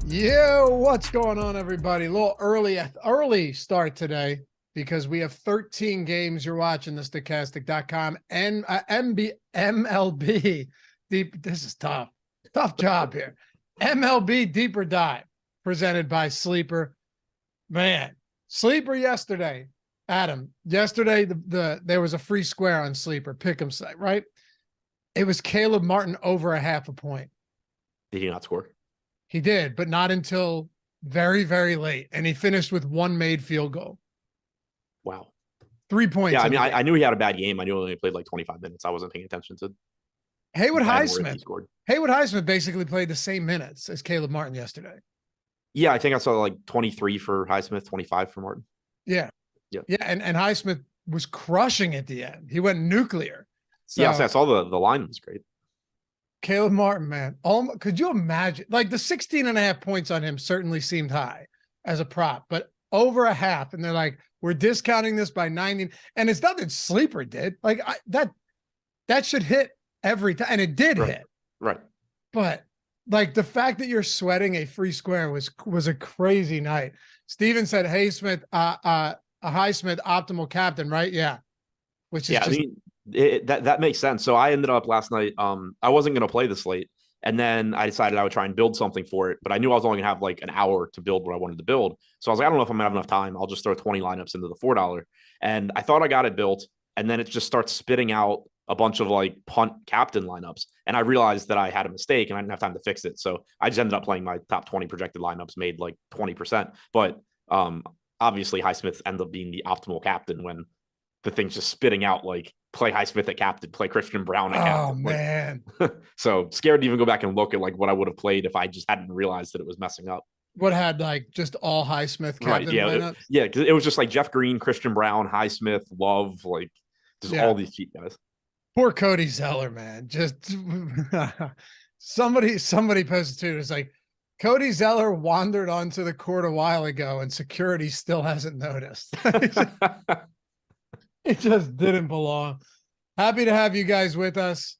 Yeah, what's going on, everybody? A little early start today because we have 13 games. You're watching the stochastic.com and MLB deep. This is tough job here. MLB Deeper Dive presented by Sleeper. Man, Sleeper yesterday, Adam. Yesterday, there was a free square on Sleeper Pick'em site, right? It was Caleb Martin over a half a point. Did he not score? He did, but not until very, very late. And he finished with one made field goal. Wow. 3 points. Yeah, I mean, I knew he had a bad game. I knew he only played like 25 minutes. I wasn't paying attention to Haywood Highsmith basically played the same minutes as Caleb Martin yesterday. Yeah, I think I saw like 23 for Highsmith, 25 for Martin. Yeah. And Highsmith was crushing at the end. He went nuclear. So, yeah, I saw the line was great. Caleb Martin, man. Could you imagine? Like the 16.5 points on him certainly seemed high as a prop, but over a half. And they're like, we're discounting this by 90. And it's not that Sleeper did. Like that should hit every time. And it did hit. Right. But like the fact that you're sweating a free square was a crazy night. Steven said, hey, Smith, a Highsmith optimal captain, right? Yeah. Which is I mean, that makes sense. So I ended up last night. I wasn't going to play the slate, and then I decided I would try and build something for it. But I knew I was only going to have like an hour to build what I wanted to build. So I was like, I don't know if I'm going to have enough time. I'll just throw 20 lineups into the $4. And I thought I got it built, and then it just starts spitting out a bunch of like punt captain lineups. And I realized that I had a mistake, and I didn't have time to fix it. So I just ended up playing my top 20 projected lineups, made like 20%. But obviously, Highsmith ended up being the optimal captain when the thing's just spitting out like play Highsmith at captain, play Christian Brown at captain. Oh, man. So scared to even go back and look at like what I would have played if I just hadn't realized that it was messing up. What had like just all Highsmith captain lineups? Because it was just like Jeff Green, Christian Brown, Highsmith, Love, like just all these cheap guys. Poor Cody Zeller, man. Just somebody posted too. It's like Cody Zeller wandered onto the court a while ago and security still hasn't noticed. It just didn't belong. Happy to have you guys with us.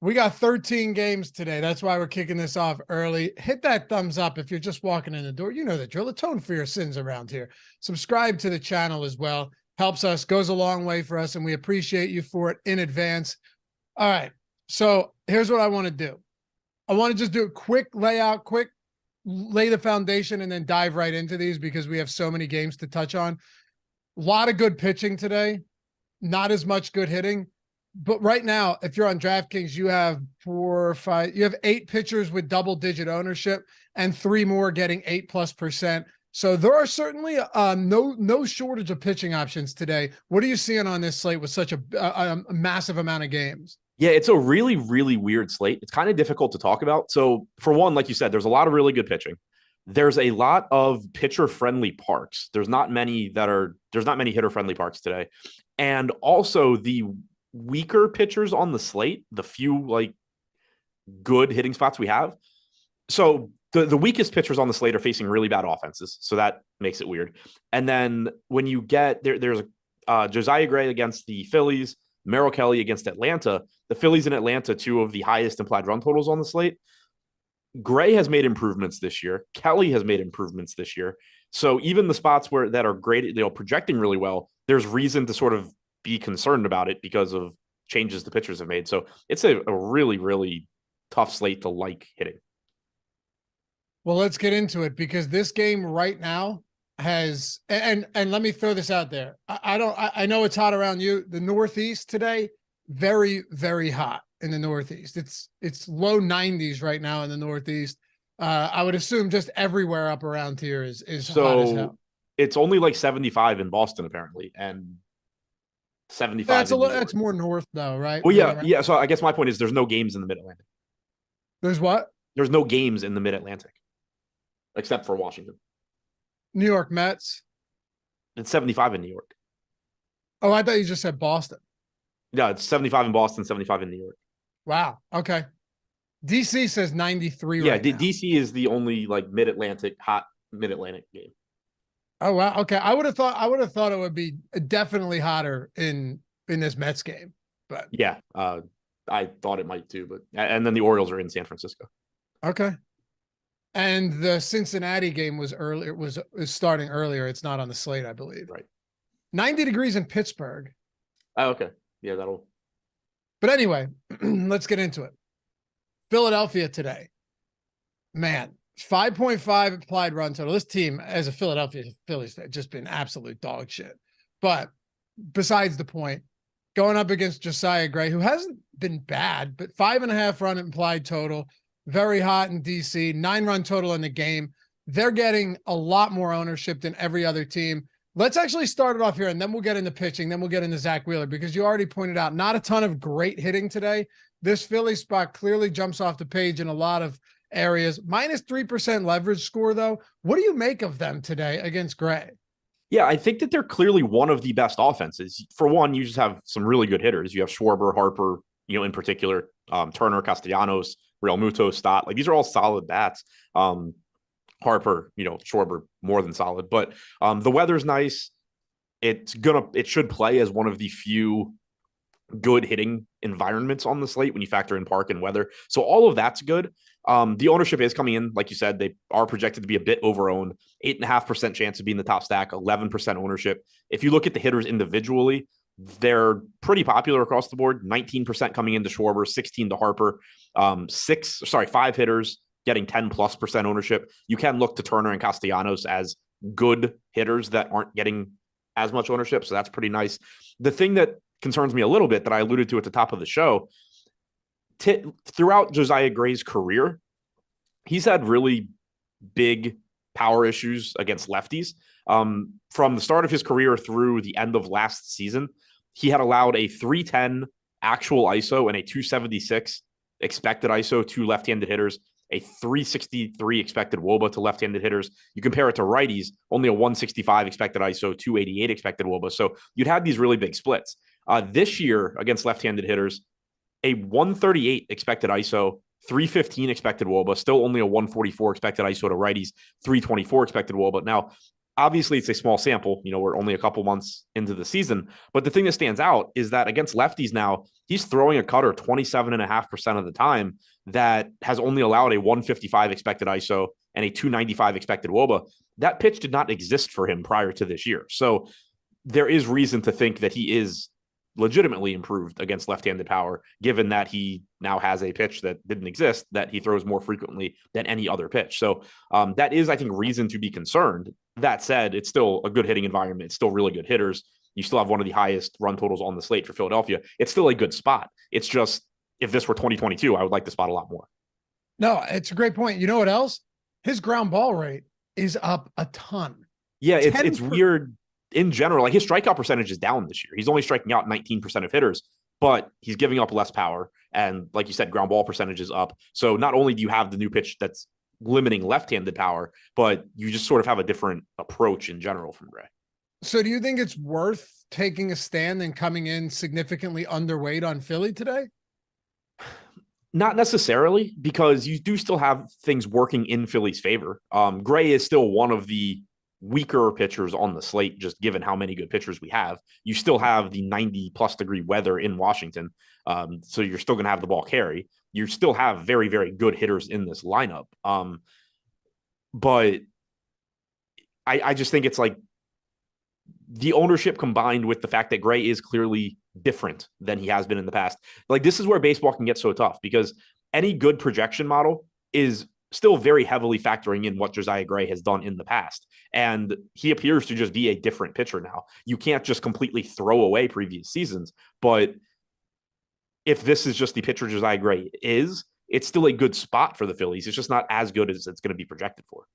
We got 13 games today. That's why we're kicking this off early. Hit that thumbs up if you're just walking in the door. You know the drill. Atone for your sins around here. Subscribe to the channel as well. Helps us, goes a long way for us, and we appreciate you for it in advance. All right. So here's what I want to do. I want to just do a quick layout, lay the foundation, and then dive right into these because we have so many games to touch on. A lot of good pitching today, not as much good hitting. But right now, if you're on DraftKings, you have 8 pitchers with double-digit ownership and 3 more getting 8+%. So there are certainly no shortage of pitching options today. What are you seeing on this slate with such a massive amount of games? Yeah, it's a really, really weird slate. It's kind of difficult to talk about. So for one, like you said, there's a lot of really good pitching. There's a lot of pitcher-friendly parks. There's not many hitter-friendly parks today. And also the weaker pitchers on the slate, the few like good hitting spots we have. So the weakest pitchers on the slate are facing really bad offenses. So that makes it weird. And then when you get there's Josiah Gray against the Phillies, Merrill Kelly against Atlanta. The Phillies and Atlanta, 2 of the highest implied run totals on the slate. Gray has made improvements this year. Kelly has made improvements this year. So even the spots that are great, projecting really well, there's reason to sort of be concerned about it because of changes the pitchers have made. So it's a really, really tough slate to like hitting. Well, let's get into it because this game right now has, and let me throw this out there. I know it's hot around you. The Northeast today, very, very hot in the Northeast. It's low 90s right now in the Northeast. I would assume just everywhere up around here is so hot as hell. It's only like 75 in Boston apparently, and 75. That's more north though, right? Well, yeah, yeah. So I guess my point is there's no games in the Mid-Atlantic. There's what? There's no games in the Mid-Atlantic, except for Washington. New York Mets. It's 75 in New York. Oh, I thought you just said Boston. Yeah, it's 75 in Boston, 75 in New York. Wow. Okay. DC says 93 right now. DC is the only like hot Mid-Atlantic game. Oh wow. Okay. I would have thought it would be definitely hotter in this Mets game. But yeah, I thought it might too, but and then the Orioles are in San Francisco. Okay. And the Cincinnati game was earlier, was starting earlier. It's not on the slate, I believe. Right. 90 degrees in Pittsburgh. Oh, okay. Yeah, that'll. But anyway, let's get into it. Philadelphia today. Man, 5.5 applied run total. This team, as a Philadelphia Phillies fan, just been absolute dog shit. But besides the point, going up against Josiah Gray, who hasn't been bad, but 5.5 run implied total, very hot in DC, 9-run total in the game. They're getting a lot more ownership than every other team. Let's actually start it off here, and then we'll get into pitching. Then we'll get into Zach Wheeler, because you already pointed out not a ton of great hitting today. This Philly spot clearly jumps off the page in a lot of areas. Minus 3% leverage score, though. What do you make of them today against Gray? Yeah, I think that they're clearly one of the best offenses. For one, you just have some really good hitters. You have Schwarber, Harper, in particular, Turner, Castellanos, Real Muto, Stott. Like, these are all solid bats. Harper, Schwarber, more than solid. But the weather's nice. It should play as one of the few good hitting environments on the slate when you factor in park and weather. So all of that's good. The ownership is coming in. Like you said, they are projected to be a bit over-owned. 8.5% chance of being the top stack, 11% ownership. If you look at the hitters individually, they're pretty popular across the board. 19% coming into Schwarber, 16 to Harper, 5 hitters getting 10+% ownership. You can look to Turner and Castellanos as good hitters that aren't getting as much ownership. So that's pretty nice. The thing that concerns me a little bit that I alluded to at the top of the show, throughout Josiah Gray's career, he's had really big power issues against lefties. From the start of his career through the end of last season, he had allowed a 310 actual ISO and a 276 expected ISO to left-handed hitters, a 363 expected WOBA to left-handed hitters. You compare it to righties, only a 165 expected ISO, 288 expected WOBA. So you'd have these really big splits. This year against left-handed hitters, a 138 expected ISO, 315 expected WOBA, still only a 144 expected ISO to righties, 324 expected WOBA. Now, obviously, it's a small sample. We're only a couple months into the season. But the thing that stands out is that against lefties now, he's throwing a cutter 27.5% of the time that has only allowed a 155 expected ISO and a 295 expected WOBA. That pitch did not exist for him prior to this year. So there is reason to think that he is legitimately improved against left-handed power, given that he now has a pitch that didn't exist, that he throws more frequently than any other pitch. So that is, I think, reason to be concerned. That said, it's still a good hitting environment. It's still really good hitters. You still have one of the highest run totals on the slate for Philadelphia. It's still a good spot. It's just, if this were 2022, I would like the spot a lot more. No, it's a great point. You know what else? His ground ball rate is up a ton. Yeah, it's weird. In general, like, his strikeout percentage is down this year. He's only striking out 19% of hitters, but he's giving up less power. And like you said, ground ball percentage is up. So not only do you have the new pitch that's limiting left-handed power, but you just sort of have a different approach in general from Gray. So do you think it's worth taking a stand and coming in significantly underweight on Philly today? Not necessarily, because you do still have things working in Philly's favor. Gray is still one of the weaker pitchers on the slate, just given how many good pitchers we have. You still have the 90+ degree weather in Washington. So you're still going to have the ball carry. You still have very, very good hitters in this lineup. But I just think it's like the ownership combined with the fact that Gray is clearly different than he has been in the past. Like, this is where baseball can get so tough, because any good projection model is still very heavily factoring in what Josiah Gray has done in the past. And he appears to just be a different pitcher now. You can't just completely throw away previous seasons, but if this is just the pitcher Josiah Gray is, it's still a good spot for the Phillies. It's just not as good as it's going to be projected for.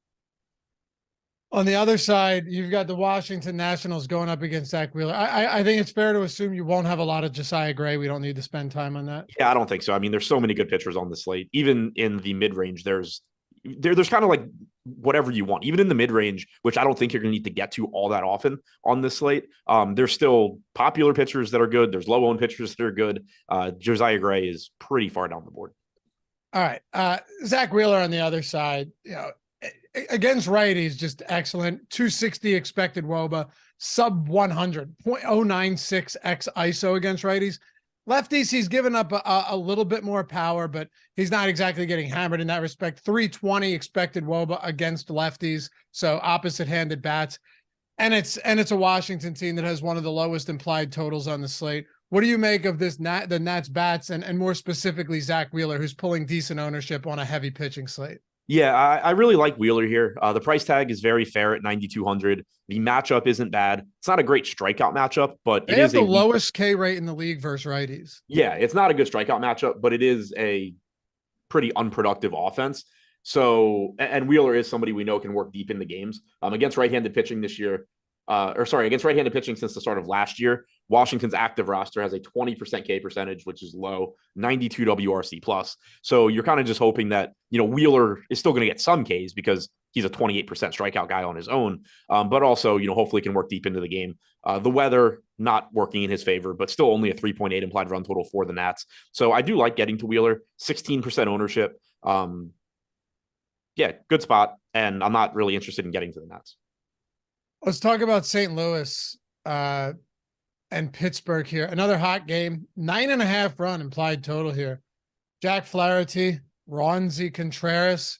On the other side, you've got the Washington Nationals going up against Zach Wheeler. I think it's fair to assume you won't have a lot of Josiah Gray. We don't need to spend time on that. Yeah, I don't think so. I mean, there's so many good pitchers on the slate. Even in the mid-range, there's kind of like whatever you want. Even in the mid-range, which I don't think you're going to need to get to all that often on this slate, there's still popular pitchers that are good. There's low-owned pitchers that are good. Josiah Gray is pretty far down the board. All right. Zach Wheeler on the other side, against righties, just excellent. 260 expected WOBA, sub 100, 0.096 x ISO against righties. Lefties, he's given up a little bit more power, but he's not exactly getting hammered in that respect. 320 expected WOBA against lefties, so opposite-handed bats. And it's a Washington team that has one of the lowest implied totals on the slate. What do you make of this the Nats bats and more specifically Zach Wheeler, who's pulling decent ownership on a heavy pitching slate? Yeah, I really like Wheeler here. The price tag is very fair at 9,200. The matchup isn't bad. It's not a great strikeout matchup, but They it have is the lowest K rate in the league versus righties. Yeah, it's not a good strikeout matchup, but it is a pretty unproductive offense. So, and Wheeler is somebody we know can work deep in the games. Against right-handed pitching this year, against right-handed pitching since the start of last year, Washington's active roster has a 20% K percentage, which is low, 92 WRC plus. So you're kind of just hoping that, Wheeler is still going to get some Ks because he's a 28% strikeout guy on his own. But also, hopefully can work deep into the game. The weather not working in his favor, but still only a 3.8 implied run total for the Nats. So I do like getting to Wheeler, 16% ownership. Yeah, good spot. And I'm not really interested in getting to the Nats. Let's talk about St. Louis and Pittsburgh here. Another hot game, 9.5 run implied total here. Jack Flaherty, Ronzi Contreras.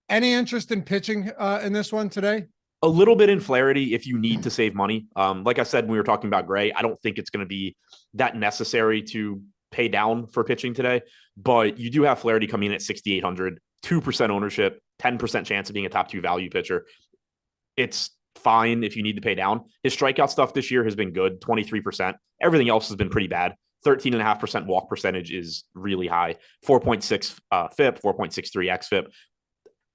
Any interest in pitching in this one today? A little bit in Flaherty if you need to save money. Like I said, when we were talking about Gray, I don't think it's going to be that necessary to pay down for pitching today, but you do have Flaherty coming in at 6,800, 2% ownership, 10% chance of being a top 2 value pitcher. It's fine if you need to pay down. His strikeout stuff this year has been good, 23%. Everything else has been pretty bad. 13.5% walk percentage is really high. 4.6 FIP, 4.63 xFIP.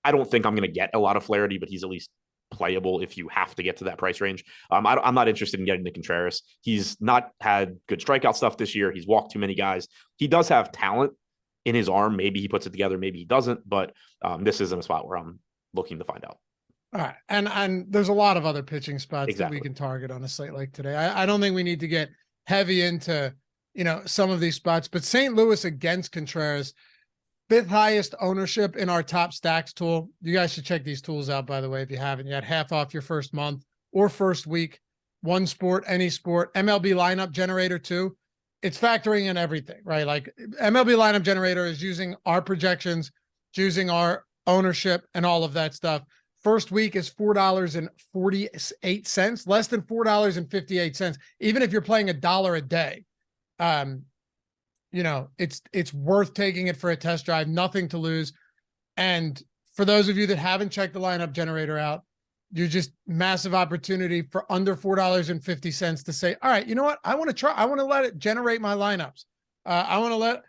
I don't think I'm going to get a lot of Flaherty, but he's at least playable if you have to get to that price range. I'm not interested in getting the Contreras. He's not had good strikeout stuff this year. He's walked too many guys. He does have talent in his arm. Maybe he puts it together. Maybe he doesn't, but this isn't a spot where I'm looking to find out. All right. And there's a lot of other pitching spots Exactly. that we can target on a slate like today. I don't think we need to get heavy into, some of these spots, but St. Louis against Contreras, 5th highest ownership in our top stacks tool. You guys should check these tools out, by the way, if you haven't yet. Half off your first month or first week. One sport, any sport. MLB lineup generator too. It's factoring in everything, right? Like MLB lineup generator is using our projections, using our ownership and all of that stuff. First week is $4.48, less than $4.58. Even if you're playing $1 a day, it's worth taking it for a test drive, nothing to lose. And for those of you that haven't checked the lineup generator out, you're just massive opportunity for under $4.50 to say, all right, you know what? I want to try. I want to let it generate my lineups. I want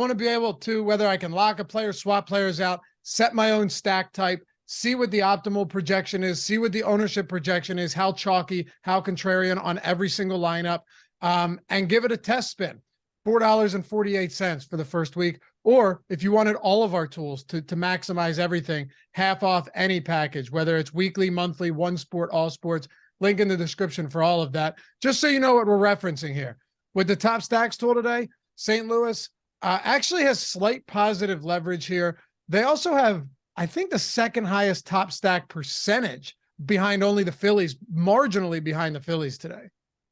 to be able to, whether I can lock a player, swap players out, set my own stack type, see what the optimal projection is, see what the ownership projection is, how chalky, how contrarian on every single lineup, and give it a test spin. $4.48 for the first week. Or if you wanted all of our tools to maximize everything, half off any package, whether it's weekly, monthly, one sport, all sports, link in the description for all of that. Just so you know what we're referencing here. With the top stacks tool today, St. Louis actually has slight positive leverage here. They also have, I think, the 2nd highest top stack percentage behind only the Phillies, marginally behind the Phillies today.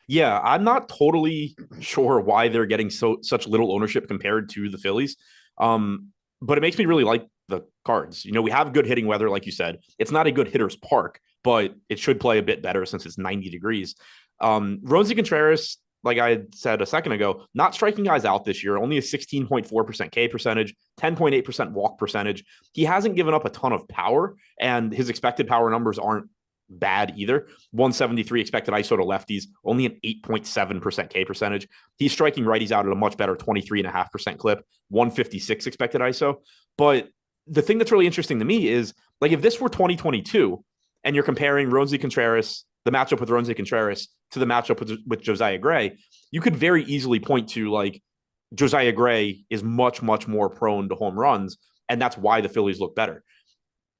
Yeah, I'm not totally sure why they're getting such little ownership compared to the Phillies. But it makes me really like the Cards. We have good hitting weather, like you said. It's not a good hitter's park, but it should play a bit better since it's 90 degrees. Rosie Contreras, like I said a second ago, not striking guys out this year, only a 16.4% K percentage, 10.8% walk percentage. He hasn't given up a ton of power, and his expected power numbers aren't bad either. 173 expected ISO to lefties, only an 8.7% K percentage. He's striking righties out at a much better 23.5% clip, 156 expected ISO. But the thing that's really interesting to me is, like, if this were 2022 and you're comparing Rosie Contreras, the matchup with Rosie Contreras to the matchup with Josiah Gray, you could very easily point to, like, Josiah Gray is much, much more prone to home runs, and that's why the Phillies look better.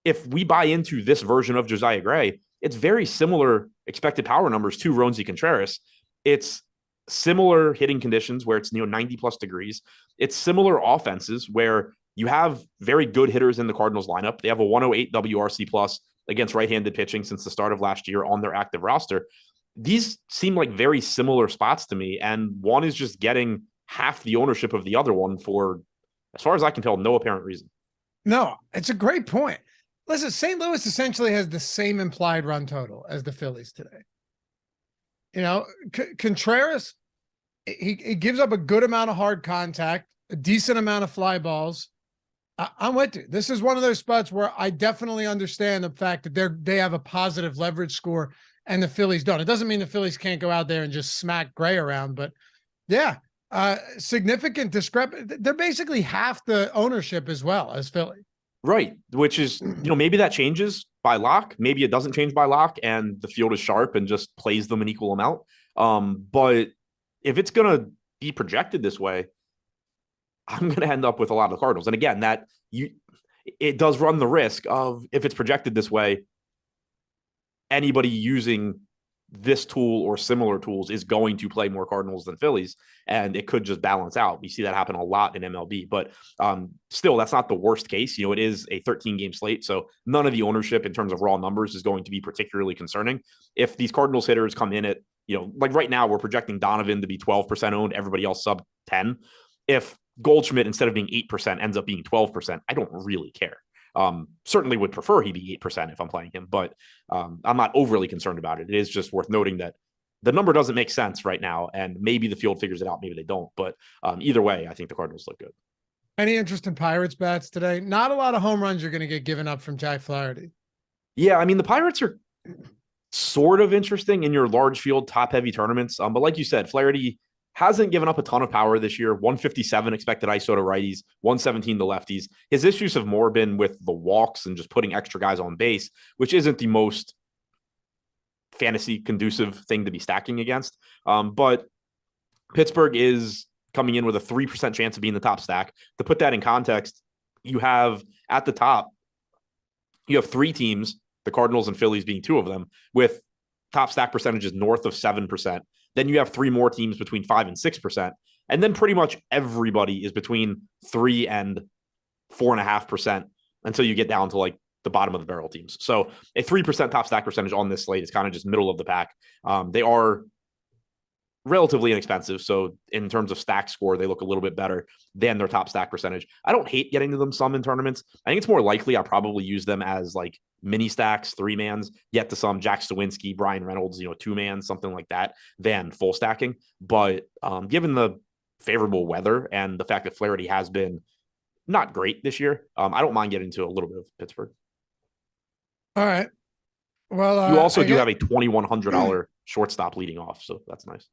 If we buy into this version of Josiah Gray, it's very similar expected power numbers to Rosie Contreras. It's similar hitting conditions where it's 90 plus degrees. It's similar offenses where you have very good hitters in the Cardinals lineup. They have a 108 WRC plus against right-handed pitching since the start of last year on their active roster. These seem like very similar spots to me, and one is just getting half the ownership of the other one for, as far as I can tell, no apparent reason. No, it's a great point. Listen, St. Louis essentially has the same implied run total as the Phillies today. You know, Contreras, he gives up a good amount of hard contact, a decent amount of fly balls. I'm with you. This is one of those spots where I definitely understand the fact that they have a positive leverage score and the Phillies don't. It doesn't mean the Phillies can't go out there and just smack Gray around, but yeah, significant discrepancy. They're basically half the ownership as well as Philly. Right. Which is, maybe that changes by lock. Maybe it doesn't change by lock and the field is sharp and just plays them an equal amount. But if it's going to be projected this way, I'm going to end up with a lot of the Cardinals. And again, it does run the risk of, if it's projected this way, anybody using this tool or similar tools is going to play more Cardinals than Phillies, and it could just balance out. We see that happen a lot in MLB, but still, that's not the worst case. It is a 13-game slate, so none of the ownership in terms of raw numbers is going to be particularly concerning. If these Cardinals hitters come in at, like right now, we're projecting Donovan to be 12% owned, everybody else sub 10. If Goldschmidt, instead of being 8%, ends up being 12%, I don't really care. Certainly would prefer he be 8% if I'm playing him, but I'm not overly concerned about it. It is just worth noting that the number doesn't make sense right now, and maybe the field figures it out, maybe they don't. But either way, I think the Cardinals look good. Any interest in Pirates bats today? Not a lot of home runs you're going to get given up from Jack Flaherty. Yeah, I mean, the Pirates are sort of interesting in your large field, top-heavy tournaments. But like you said, Flaherty hasn't given up a ton of power this year. 157 expected ISO to righties, 117 to lefties. His issues have more been with the walks and just putting extra guys on base, which isn't the most fantasy conducive thing to be stacking against. But Pittsburgh is coming in with a 3% chance of being the top stack. To put that in context, you have at the top, you have three teams, the Cardinals and Phillies being two of them, with top stack percentages north of 7%. Then you have three more teams between 5 and 6%. And then pretty much everybody is between 3 and 4.5% until you get down to like the bottom of the barrel teams. So a 3% top stack percentage on this slate is kind of just middle of the pack. They are relatively inexpensive. So in terms of stack score, they look a little bit better than their top stack percentage. I don't hate getting to them some in tournaments. I think it's more likely I'll probably use them as like mini stacks, 3-mans, get to some Jack Stawinski, Brian Reynolds, 2-man, something like that, than full stacking. But given the favorable weather and the fact that Flaherty has been not great this year, I don't mind getting to a little bit of Pittsburgh. All right. Well, you also do have a $2,100 shortstop leading off, so that's nice.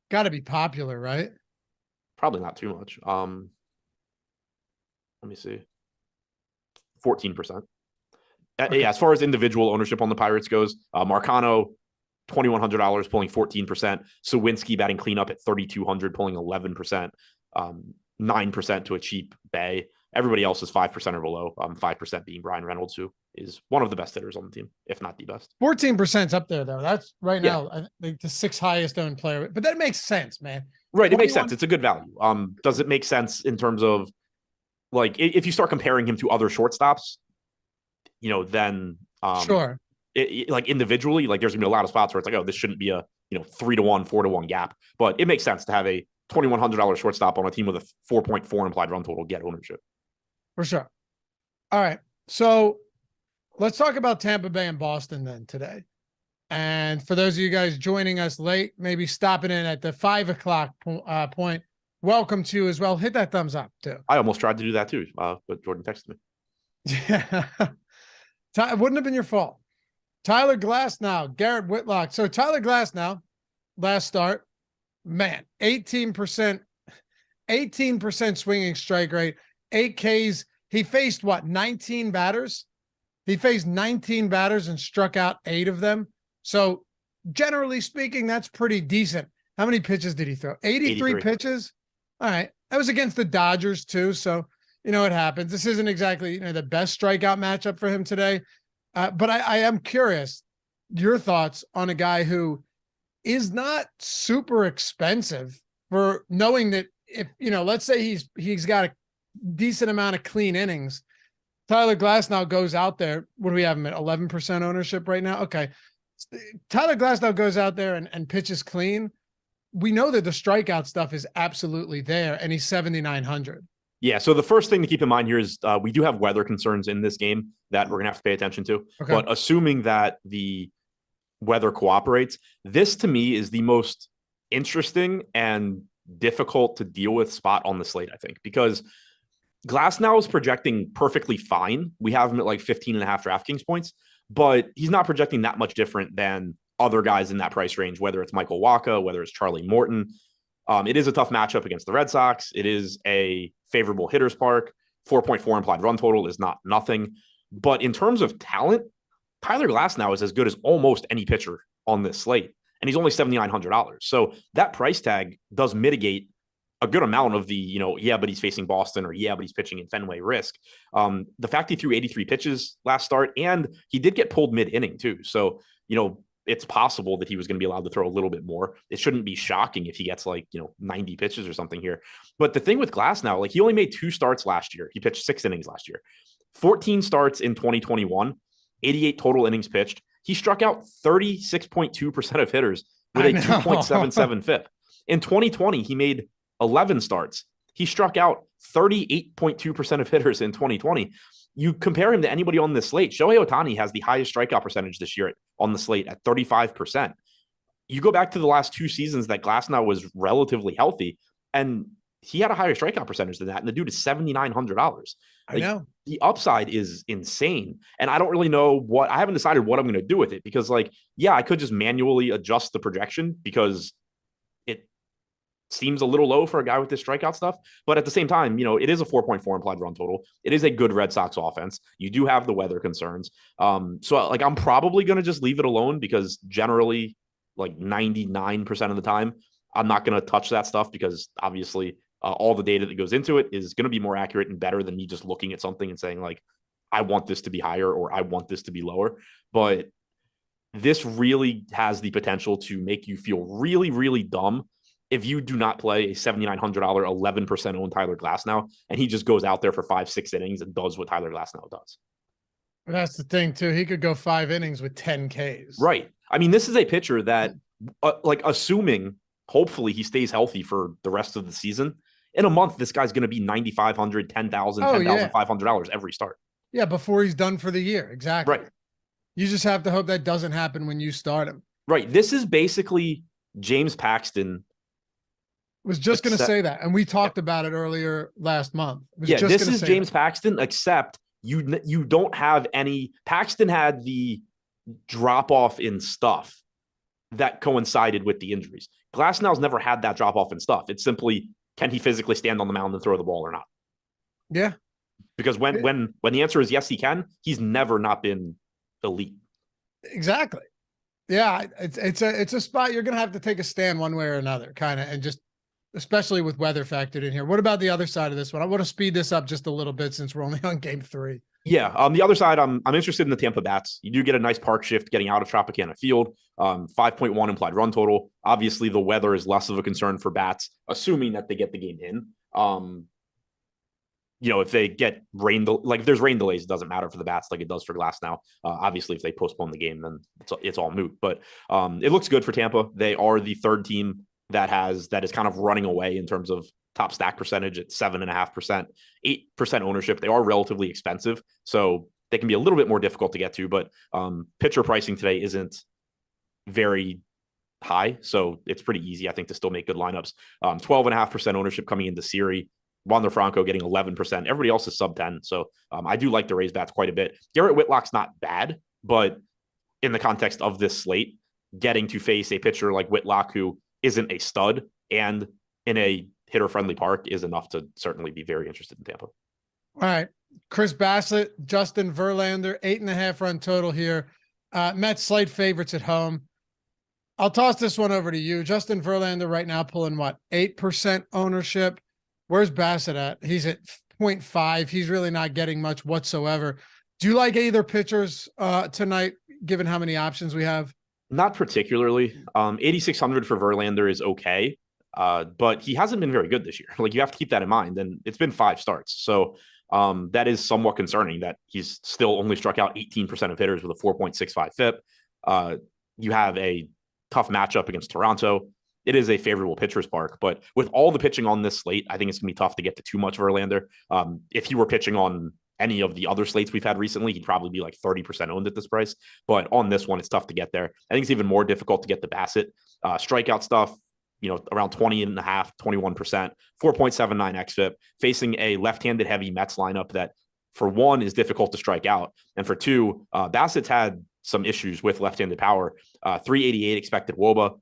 Got to be popular, right? Probably not too much. Let me see. 14%. Okay. Yeah, as far as individual ownership on the Pirates goes, Marcano, $2,100, pulling 14%. Sawinski batting cleanup at 3,200, pulling 11%. 9% to a cheap Bay. Everybody else is 5% or below. 5% being Brian Reynolds, who is one of the best hitters on the team, if not the best. 14% up there, though. That's right now, I think the 6th highest owned player. But that makes sense, man. Right, it makes sense. It's a good value. Does it make sense in terms of, like, if you start comparing him to other shortstops, then sure. Like individually, like there's gonna be a lot of spots where it's like, oh, this shouldn't be a 3-to-1, 4-to-1 gap. But it makes sense to have a $2,100 shortstop on a team with a 4.4 implied run total get ownership. For sure. All right. So let's talk about Tampa Bay and Boston then today. And for those of you guys joining us late, maybe stopping in at the 5 o'clock point, welcome to as well. Hit that thumbs up too. I almost tried to do that too, but Jordan texted me. Yeah. It wouldn't have been your fault. Tyler Glasnow, Garrett Whitlock. So Tyler Glasnow, last start, man, 18% swinging strike rate, 8 Ks. He faced 19 batters? He faced 19 batters and struck out 8 of them. So generally speaking, that's pretty decent. How many pitches did he throw? 83 pitches. All right. That was against the Dodgers too. So, it happens. This isn't exactly, the best strikeout matchup for him today. But I am curious your thoughts on a guy who is not super expensive, for knowing that if, let's say he's got a decent amount of clean innings. Tyler Glasnow goes out there. What do we have him at? 11% ownership right now. Okay. Tyler Glasnow goes out there and pitches clean. we know that the strikeout stuff is absolutely there, and he's 7,900. Yeah. So the first thing to keep in mind here is we do have weather concerns in this game that we're going to have to pay attention to. Okay. But assuming that the weather cooperates, this to me is the most interesting and difficult to deal with spot on the slate, I think, because Glasnow is projecting perfectly fine. We have him at like 15.5 DraftKings points, but he's not projecting that much different than other guys in that price range, whether it's Michael Wacha, whether it's Charlie Morton. It is a tough matchup against the Red Sox. It is a favorable hitter's park. 4.4 implied run total is not nothing. But in terms of talent, Tyler Glasnow is as good as almost any pitcher on this slate, and he's only $7,900. So that price tag does mitigate a good amount of the, but he's facing Boston, or but he's pitching in Fenway risk. The fact he threw 83 pitches last start, and he did get pulled mid-inning too. So, it's possible that he was going to be allowed to throw a little bit more. It shouldn't be shocking if he gets 90 pitches or something here. But the thing with Glasnow, he only made 2 starts last year. He pitched 6 innings last year, 14 starts in 2021, 88 total innings pitched. He struck out 36.2% of hitters with a 2.77 FIP. In 2020, he made 11 starts. He struck out 38.2% of hitters in 2020. You compare him to anybody on this slate. Shohei Ohtani has the highest strikeout percentage this year on the slate at 35%. You go back to the last 2 seasons that Glasnow was relatively healthy, and he had a higher strikeout percentage than that. And the dude is $7,900. I know. The upside is insane. And I don't really know I haven't decided what I'm going to do with it, because I could just manually adjust the projection because it seems a little low for a guy with this strikeout stuff. But at the same time, it is a 4.4 implied run total. It is a good Red Sox offense. You do have the weather concerns. So I'm probably going to just leave it alone, because generally 99% of the time, I'm not going to touch that stuff, because obviously all the data that goes into it is going to be more accurate and better than me just looking at something and saying I want this to be higher or I want this to be lower. But this really has the potential to make you feel really, really dumb if you do not play a $7,900, 11% owned Tyler Glasnow, and he just goes out there for 5-6 innings and does what Tyler Glasnow does. That's the thing too. He could go 5 innings with 10 Ks. Right. I mean, this is a pitcher that, assuming hopefully he stays healthy for the rest of the season, in a month, this guy's going to be $9,500, $10,000, $10,500 every start. Yeah, before he's done for the year. Exactly. Right. You just have to hope that doesn't happen when you start him. Right. This is basically James Paxton. Was just going to say that, and we talked about it earlier last month. This is James Paxton, except you don't have any. Paxton had the drop off in stuff that coincided with the injuries. Glasnow's never had that drop off in stuff. It's simply, can he physically stand on the mound and throw the ball or not? Yeah, because when the answer is yes, he can. He's never not been elite. Exactly. Yeah, it's a spot you're going to have to take a stand one way or another, kind of, and just. Especially with weather factored in here. What about the other side of this one? I want to speed this up just a little bit since we're only on game 3. Yeah. On the other side, I'm interested in the Tampa Bats. You do get a nice park shift getting out of Tropicana Field. 5.1 implied run total. Obviously, the weather is less of a concern for Bats, assuming that they get the game in. If they get rain, if there's rain delays, it doesn't matter for the Bats like it does for Glasnow. Obviously, if they postpone the game, then it's all moot. But it looks good for Tampa. They are the 3rd team that is kind of running away in terms of top stack percentage at 7.5%, 8% ownership. They are relatively expensive, so they can be a little bit more difficult to get to, but pitcher pricing today isn't very high, so it's pretty easy, I think, to still make good lineups. 12.5% ownership coming into Siri. Wander Franco getting 11%. Everybody else is sub 10, so I do like the raised bats quite a bit. Garrett Whitlock's not bad, but in the context of this slate, getting to face a pitcher like Whitlock who isn't a stud and in a hitter-friendly park is enough to certainly be very interested in Tampa. All right. Chris Bassett, Justin Verlander, 8.5 run total here. Mets slight favorites at home. I'll toss this one over to you. Justin Verlander right now pulling 8% ownership. Where's Bassett at? He's at 0.5. He's really not getting much whatsoever. Do you like either pitchers tonight, given how many options we have? Not particularly. 8,600 for Verlander is okay, but he hasn't been very good this year. You have to keep that in mind. And it's been 5 starts. So that is somewhat concerning that he's still only struck out 18% of hitters with a 4.65 FIP. You have a tough matchup against Toronto. it is a favorable pitcher's park. But with all the pitching on this slate, I think it's going to be tough to get to too much Verlander. If he were pitching on any of the other slates we've had recently, he'd probably be like 30% owned at this price. But on this one, it's tough to get there. I think it's even more difficult to get the Bassett strikeout stuff, around 20.5, 21%, 4.79 xFIP, facing a left-handed heavy Mets lineup that, for one, is difficult to strike out. And for two, Bassett's had some issues with left-handed power. 388 expected WOBA,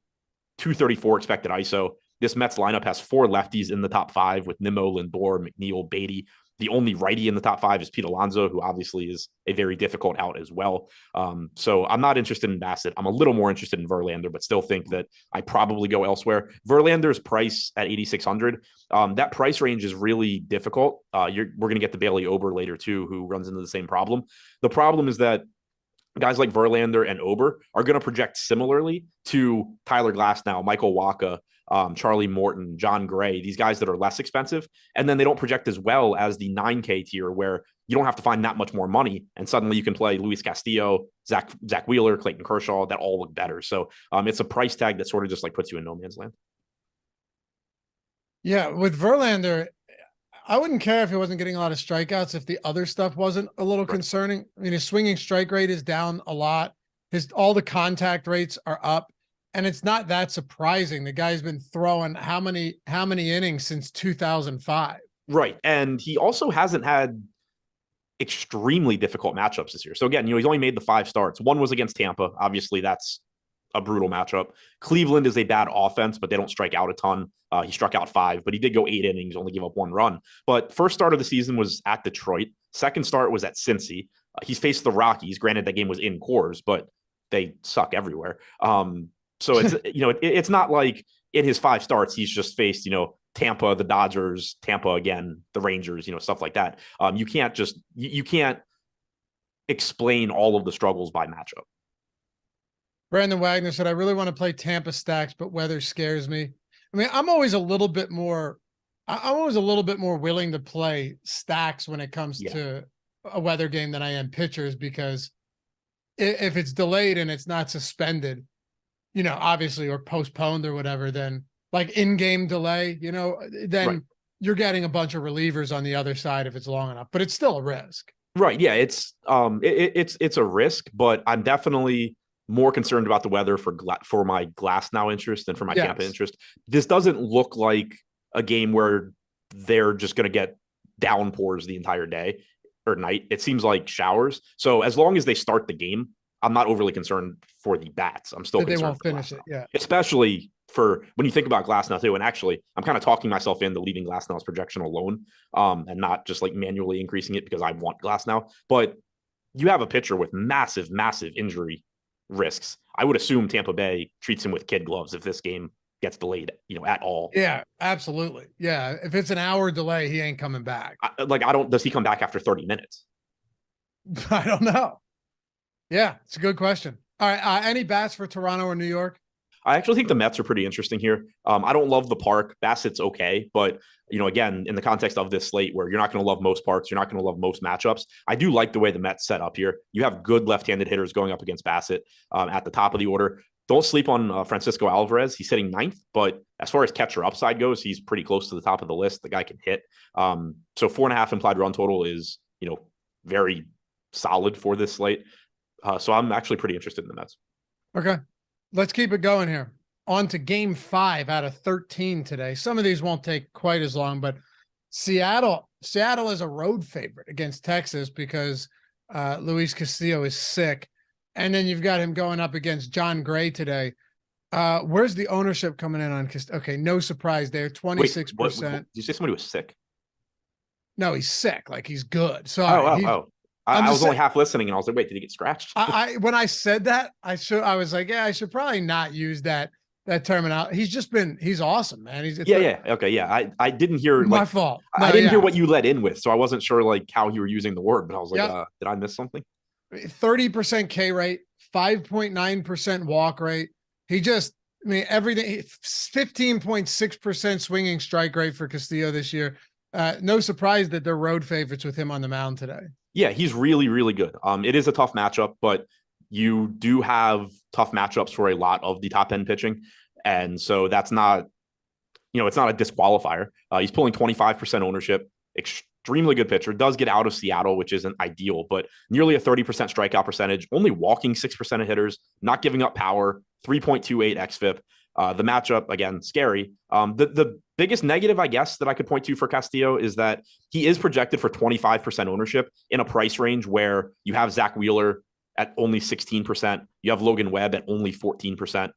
234 expected ISO. This Mets lineup has 4 lefties in the top 5 with Nimmo, Lindor, McNeil, Beatty. The only righty in the top 5 is Pete Alonso, who obviously is a very difficult out as well. So I'm not interested in Bassett. I'm a little more interested in Verlander, but still think that I probably go elsewhere. Verlander's price at 8,600. That price range is really difficult. We're going to get to Bailey Ober later too, who runs into the same problem. The problem is that guys like Verlander and Ober are going to project similarly to Tyler Glasnow, Michael Wacha, Charlie Morton, John Gray, these guys that are less expensive. And then they don't project as well as the 9K tier, where you don't have to find that much more money. And suddenly you can play Luis Castillo, Zach Wheeler, Clayton Kershaw, that all look better. So it's a price tag that sort of just like puts you in no man's land. Yeah, with Verlander, I wouldn't care if he wasn't getting a lot of strikeouts if the other stuff wasn't a little concerning. I mean, his swinging strike rate is down a lot. All the contact rates are up. And it's not that surprising. The guy's been throwing how many innings since 2005? Right. And he also hasn't had extremely difficult matchups this year. So again, he's only made the 5 starts. One was against Tampa. Obviously, that's a brutal matchup. Cleveland is a bad offense, but they don't strike out a ton. He struck out 5, but he did go 8 innings, only give up 1 run. But first start of the season was at Detroit. Second start was at Cincy. He's faced the Rockies. Granted, that game was in Coors, but they suck everywhere. So it's, it's not like in his 5 starts, he's just faced, Tampa, the Dodgers, Tampa again, the Rangers, stuff like that. You can't explain all of the struggles by matchup. Brandon Wagner said, I really want to play Tampa stacks, but weather scares me. I mean, I'm always a little bit more willing to play stacks when it comes to a weather game than I am pitchers, because if it's delayed and it's not suspended, obviously, or postponed or whatever, then like in-game delay, then you're getting a bunch of relievers on the other side if it's long enough, but it's still a risk. Right. Yeah. It's a risk, but I'm definitely more concerned about the weather for my Glasnow interest than for my Tampa interest. This doesn't look like a game where they're just going to get downpours the entire day or night. It seems like showers. So as long as they start the game, I'm not overly concerned for the bats. I'm still concerned. They won't finish it, especially for when you think about Glasnow too. And actually, I'm kind of talking myself into leaving Glasnow's projection alone, and not just like manually increasing it because I want Glasnow. But you have a pitcher with massive, massive injury risks. I would assume Tampa Bay treats him with kid gloves if this game gets delayed, at all. Yeah, absolutely. Yeah, if it's an hour delay, he ain't coming back. Does he come back after 30 minutes? I don't know. Yeah, it's a good question. All right. Any bats for Toronto or New York? I actually think the Mets are pretty interesting here. I don't love the park. Bassett's okay. But, again, in the context of this slate where you're not going to love most parks, you're not going to love most matchups, I do like the way the Mets set up here. You have good left-handed hitters going up against Bassett at the top of the order. Don't sleep on Francisco Alvarez. He's sitting 9th, but as far as catcher upside goes, he's pretty close to the top of the list. The guy can hit. So 4.5 implied run total is, very solid for this slate. So I'm actually pretty interested in the Mets. Okay. Let's keep it going here. On to game 5 out of 13 today. Some of these won't take quite as long, but Seattle is a road favorite against Texas because Luis Castillo is sick. And then you've got him going up against John Gray today. Where's the ownership coming in on Castillo? Okay, no surprise there. 26%. Did you say somebody was sick? No, he's sick. Like he's good. So I was only half listening, and I was like, "Wait, did he get scratched?" When I said that, I was like, "Yeah, I should probably not use that terminology." He's awesome, man. Okay, I didn't hear my fault. I didn't hear what you let in with, so I wasn't sure like how you were using the word. But I was like, did I miss something? 30% K rate, 5.9% walk rate. Everything. 15.6% swinging strike rate for Castillo this year. No surprise that they're road favorites with him on the mound today. Yeah, he's really, really good. It is a tough matchup, but you do have tough matchups for a lot of the top end pitching. And so that's not, it's not a disqualifier. He's pulling 25% ownership, extremely good pitcher, does get out of Seattle, which isn't ideal, but nearly a 30% strikeout percentage, only walking 6% of hitters, not giving up power, 3.28 xFIP. The matchup, again, scary. The biggest negative, I guess, that I could point to for Castillo is that he is projected for 25% ownership in a price range where you have Zach Wheeler at only 16%. You have Logan Webb at only 14%.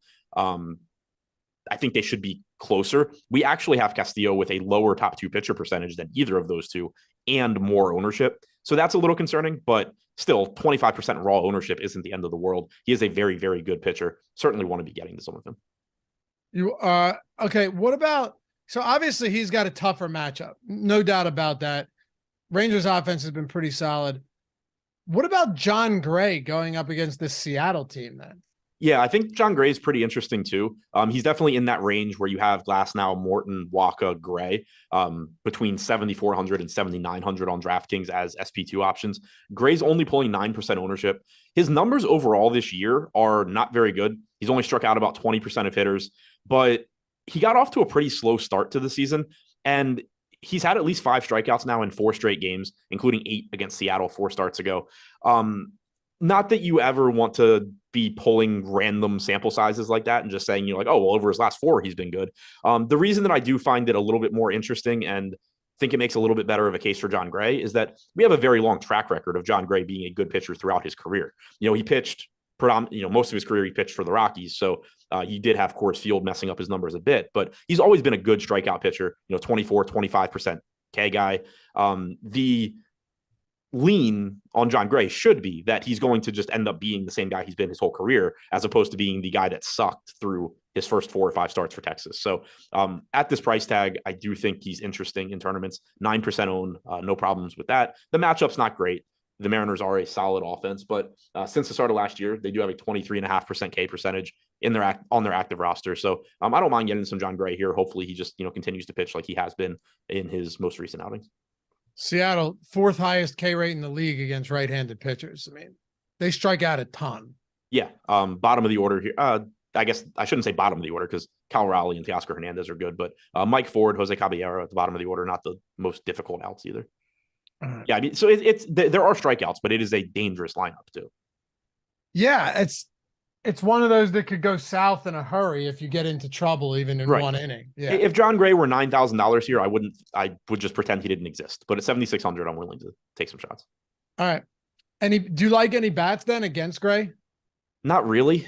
I think they should be closer. We actually have Castillo with a lower top two pitcher percentage than either of those two and more ownership. So that's a little concerning, but still 25% raw ownership isn't the end of the world. He is a very, very good pitcher. Certainly want to be getting to some of him. You are okay. What about, so obviously he's got a tougher matchup. No doubt about that. Rangers offense has been pretty solid. What about John Gray going up against this Seattle team then? Yeah, I think John Gray is pretty interesting too. He's definitely in that range where you have Glasnow, Morton, Waka, Gray, between 7,400 and 7,900 on DraftKings as SP2 options. Gray's only pulling 9% ownership. His numbers overall this year are not very good. He's only struck out about 20% of hitters, but he got off to a pretty slow start to the season. And he's had at least 5 strikeouts now in 4 straight games, including 8 against Seattle 4 starts ago. Not that you ever want to be pulling random sample sizes like that and just saying, like, oh, well, over his last 4, he's been good. The reason that I do find it a little bit more interesting and think it makes a little bit better of a case for John Gray is that we have a very long track record of John Gray being a good pitcher throughout his career. He pitched most of his career, he pitched for the Rockies. So he did have Coors Field messing up his numbers a bit, but he's always been a good strikeout pitcher, 24, 25% K guy. The lean on John Gray should be that he's going to just end up being the same guy he's been his whole career, as opposed to being the guy that sucked through his first 4 or 5 starts for Texas. So at this price tag, I do think he's interesting in tournaments. 9% own, no problems with that. The matchup's not great. The Mariners are a solid offense, but since the start of last year, they do have a 23.5% K percentage on their active roster. So I don't mind getting some John Gray here. Hopefully he just continues to pitch like he has been in his most recent outings. Seattle, 4th highest K rate in the league against right-handed pitchers. I mean, they strike out a ton. Yeah. Bottom of the order here. I guess I shouldn't say bottom of the order because Cal Raleigh and Teoscar Hernandez are good, but Mike Ford, Jose Caballero at the bottom of the order, not the most difficult outs either. Yeah, I mean, so there are strikeouts, but it is a dangerous lineup too. Yeah, it's one of those that could go south in a hurry if you get into trouble, even in one inning. Yeah. If John Gray were $9,000 here, I would just pretend he didn't exist. But at 7,600, I'm willing to take some shots. All right. Do you like any bats then against Gray? Not really.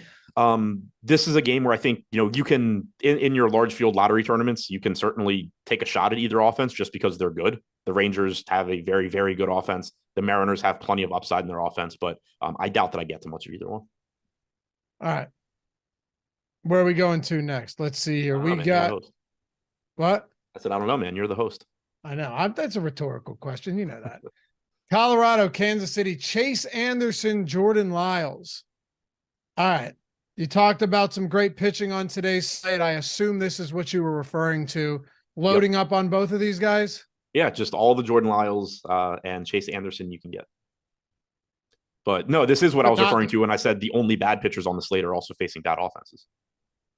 This is a game where I think, you can, in your large field lottery tournaments, you can certainly take a shot at either offense just because they're good. The Rangers have a very, very good offense. The Mariners have plenty of upside in their offense, but I doubt that I get to much of either one. All right. Where are we going to next? Let's see here. We got what? I said, I don't know, man. You're the host. I know. That's a rhetorical question. You know that. Colorado, Kansas City, Chase Anderson, Jordan Lyles. All right. You talked about some great pitching on today's slate. I assume this is what you were referring to. Loading up on both of these guys? Yeah, just all the Jordan Lyles and Chase Anderson you can get. But no, this is what I was referring to when I said the only bad pitchers on the slate are also facing bad offenses.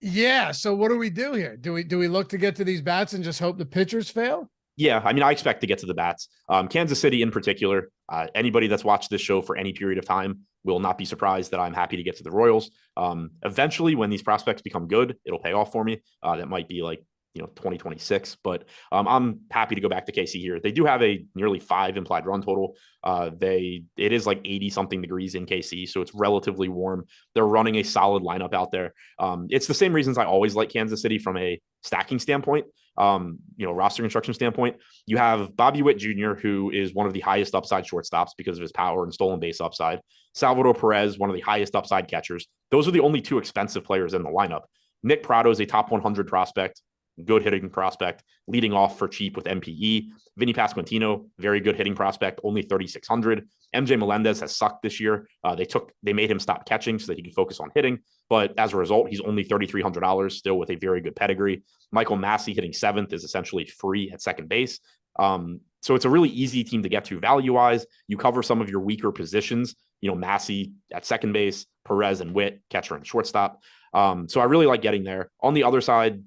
Yeah. So what do we do here? Do we look to get to these bats and just hope the pitchers fail? Yeah. I mean, I expect to get to the bats. Kansas City in particular, anybody that's watched this show for any period of time will not be surprised that I'm happy to get to the Royals. Eventually, when these prospects become good, it'll pay off for me. That might be like 2026, but I'm happy to go back to KC here. They do have a nearly 5 implied run total. It is like 80 something degrees in KC, so it's relatively warm. They're running a solid lineup out there. It's the same reasons I always like Kansas City from a stacking standpoint, roster construction standpoint. You have Bobby Witt Jr., who is one of the highest upside shortstops because of his power and stolen base upside. Salvador Perez, one of the highest upside catchers. Those are the only 2 expensive players in the lineup. Nick Prado is a top 100 prospect. Good hitting prospect, leading off for cheap with MPE. Vinny Pasquantino, very good hitting prospect, only 3,600. MJ Melendez has sucked this year. They made him stop catching so that he could focus on hitting. But as a result, he's only $3,300 still with a very good pedigree. Michael Massey hitting 7th is essentially free at second base. So it's a really easy team to get to value-wise. You cover some of your weaker positions, Massey at second base, Perez and Witt, catcher and shortstop. So I really like getting there. On the other side,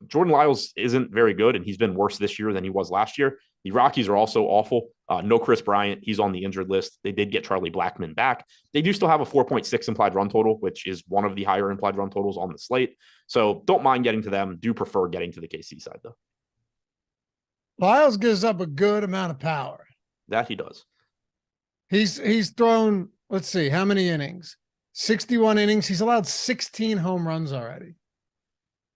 Jordan Lyles isn't very good, and he's been worse this year than he was last year. The Rockies are also awful. No Chris Bryant. He's on the injured list. They did get Charlie Blackmon back. They do still have a 4.6 implied run total, which is one of the higher implied run totals on the slate. So don't mind getting to them. Do prefer getting to the KC side, though. Lyles gives up a good amount of power. That he does. He's thrown, let's see, how many innings? 61 innings. He's allowed 16 home runs already.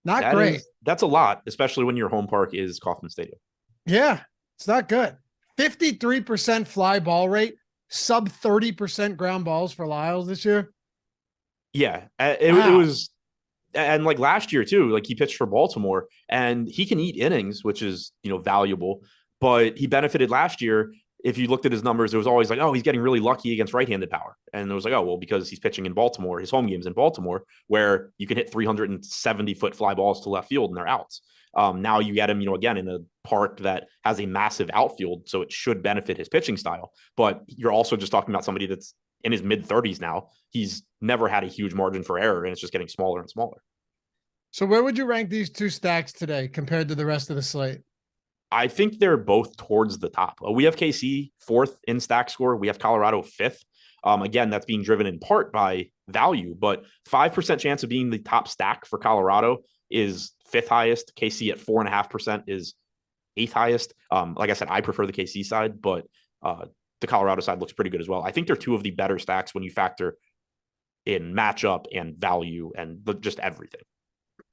Not great. That's a lot, especially when your home park is Kauffman Stadium. Yeah, it's not good. 53% fly ball rate, sub 30% ground balls for Lyles this year. Yeah, it was, and like last year too, like he pitched for Baltimore and he can eat innings, which is, valuable, but he benefited last year. If you looked at his numbers, it was always like, oh, he's getting really lucky against right-handed power. And it was like, oh, well, because he's pitching in Baltimore, his home game's in Baltimore, where you can hit 370-foot fly balls to left field and they're outs. Now you get him, again, in a park that has a massive outfield, so it should benefit his pitching style. But you're also just talking about somebody that's in his mid-30s now. He's never had a huge margin for error, and it's just getting smaller and smaller. So where would you rank these two stacks today compared to the rest of the slate? I think they're both towards the top. We have KC 4th in stack score. We have Colorado 5th. Again, that's being driven in part by value, but 5% chance of being the top stack for Colorado is 5th highest. KC at 4.5% is 8th highest. Like I said, I prefer the KC side, but the Colorado side looks pretty good as well. I think they're two of the better stacks when you factor in matchup and value and just everything.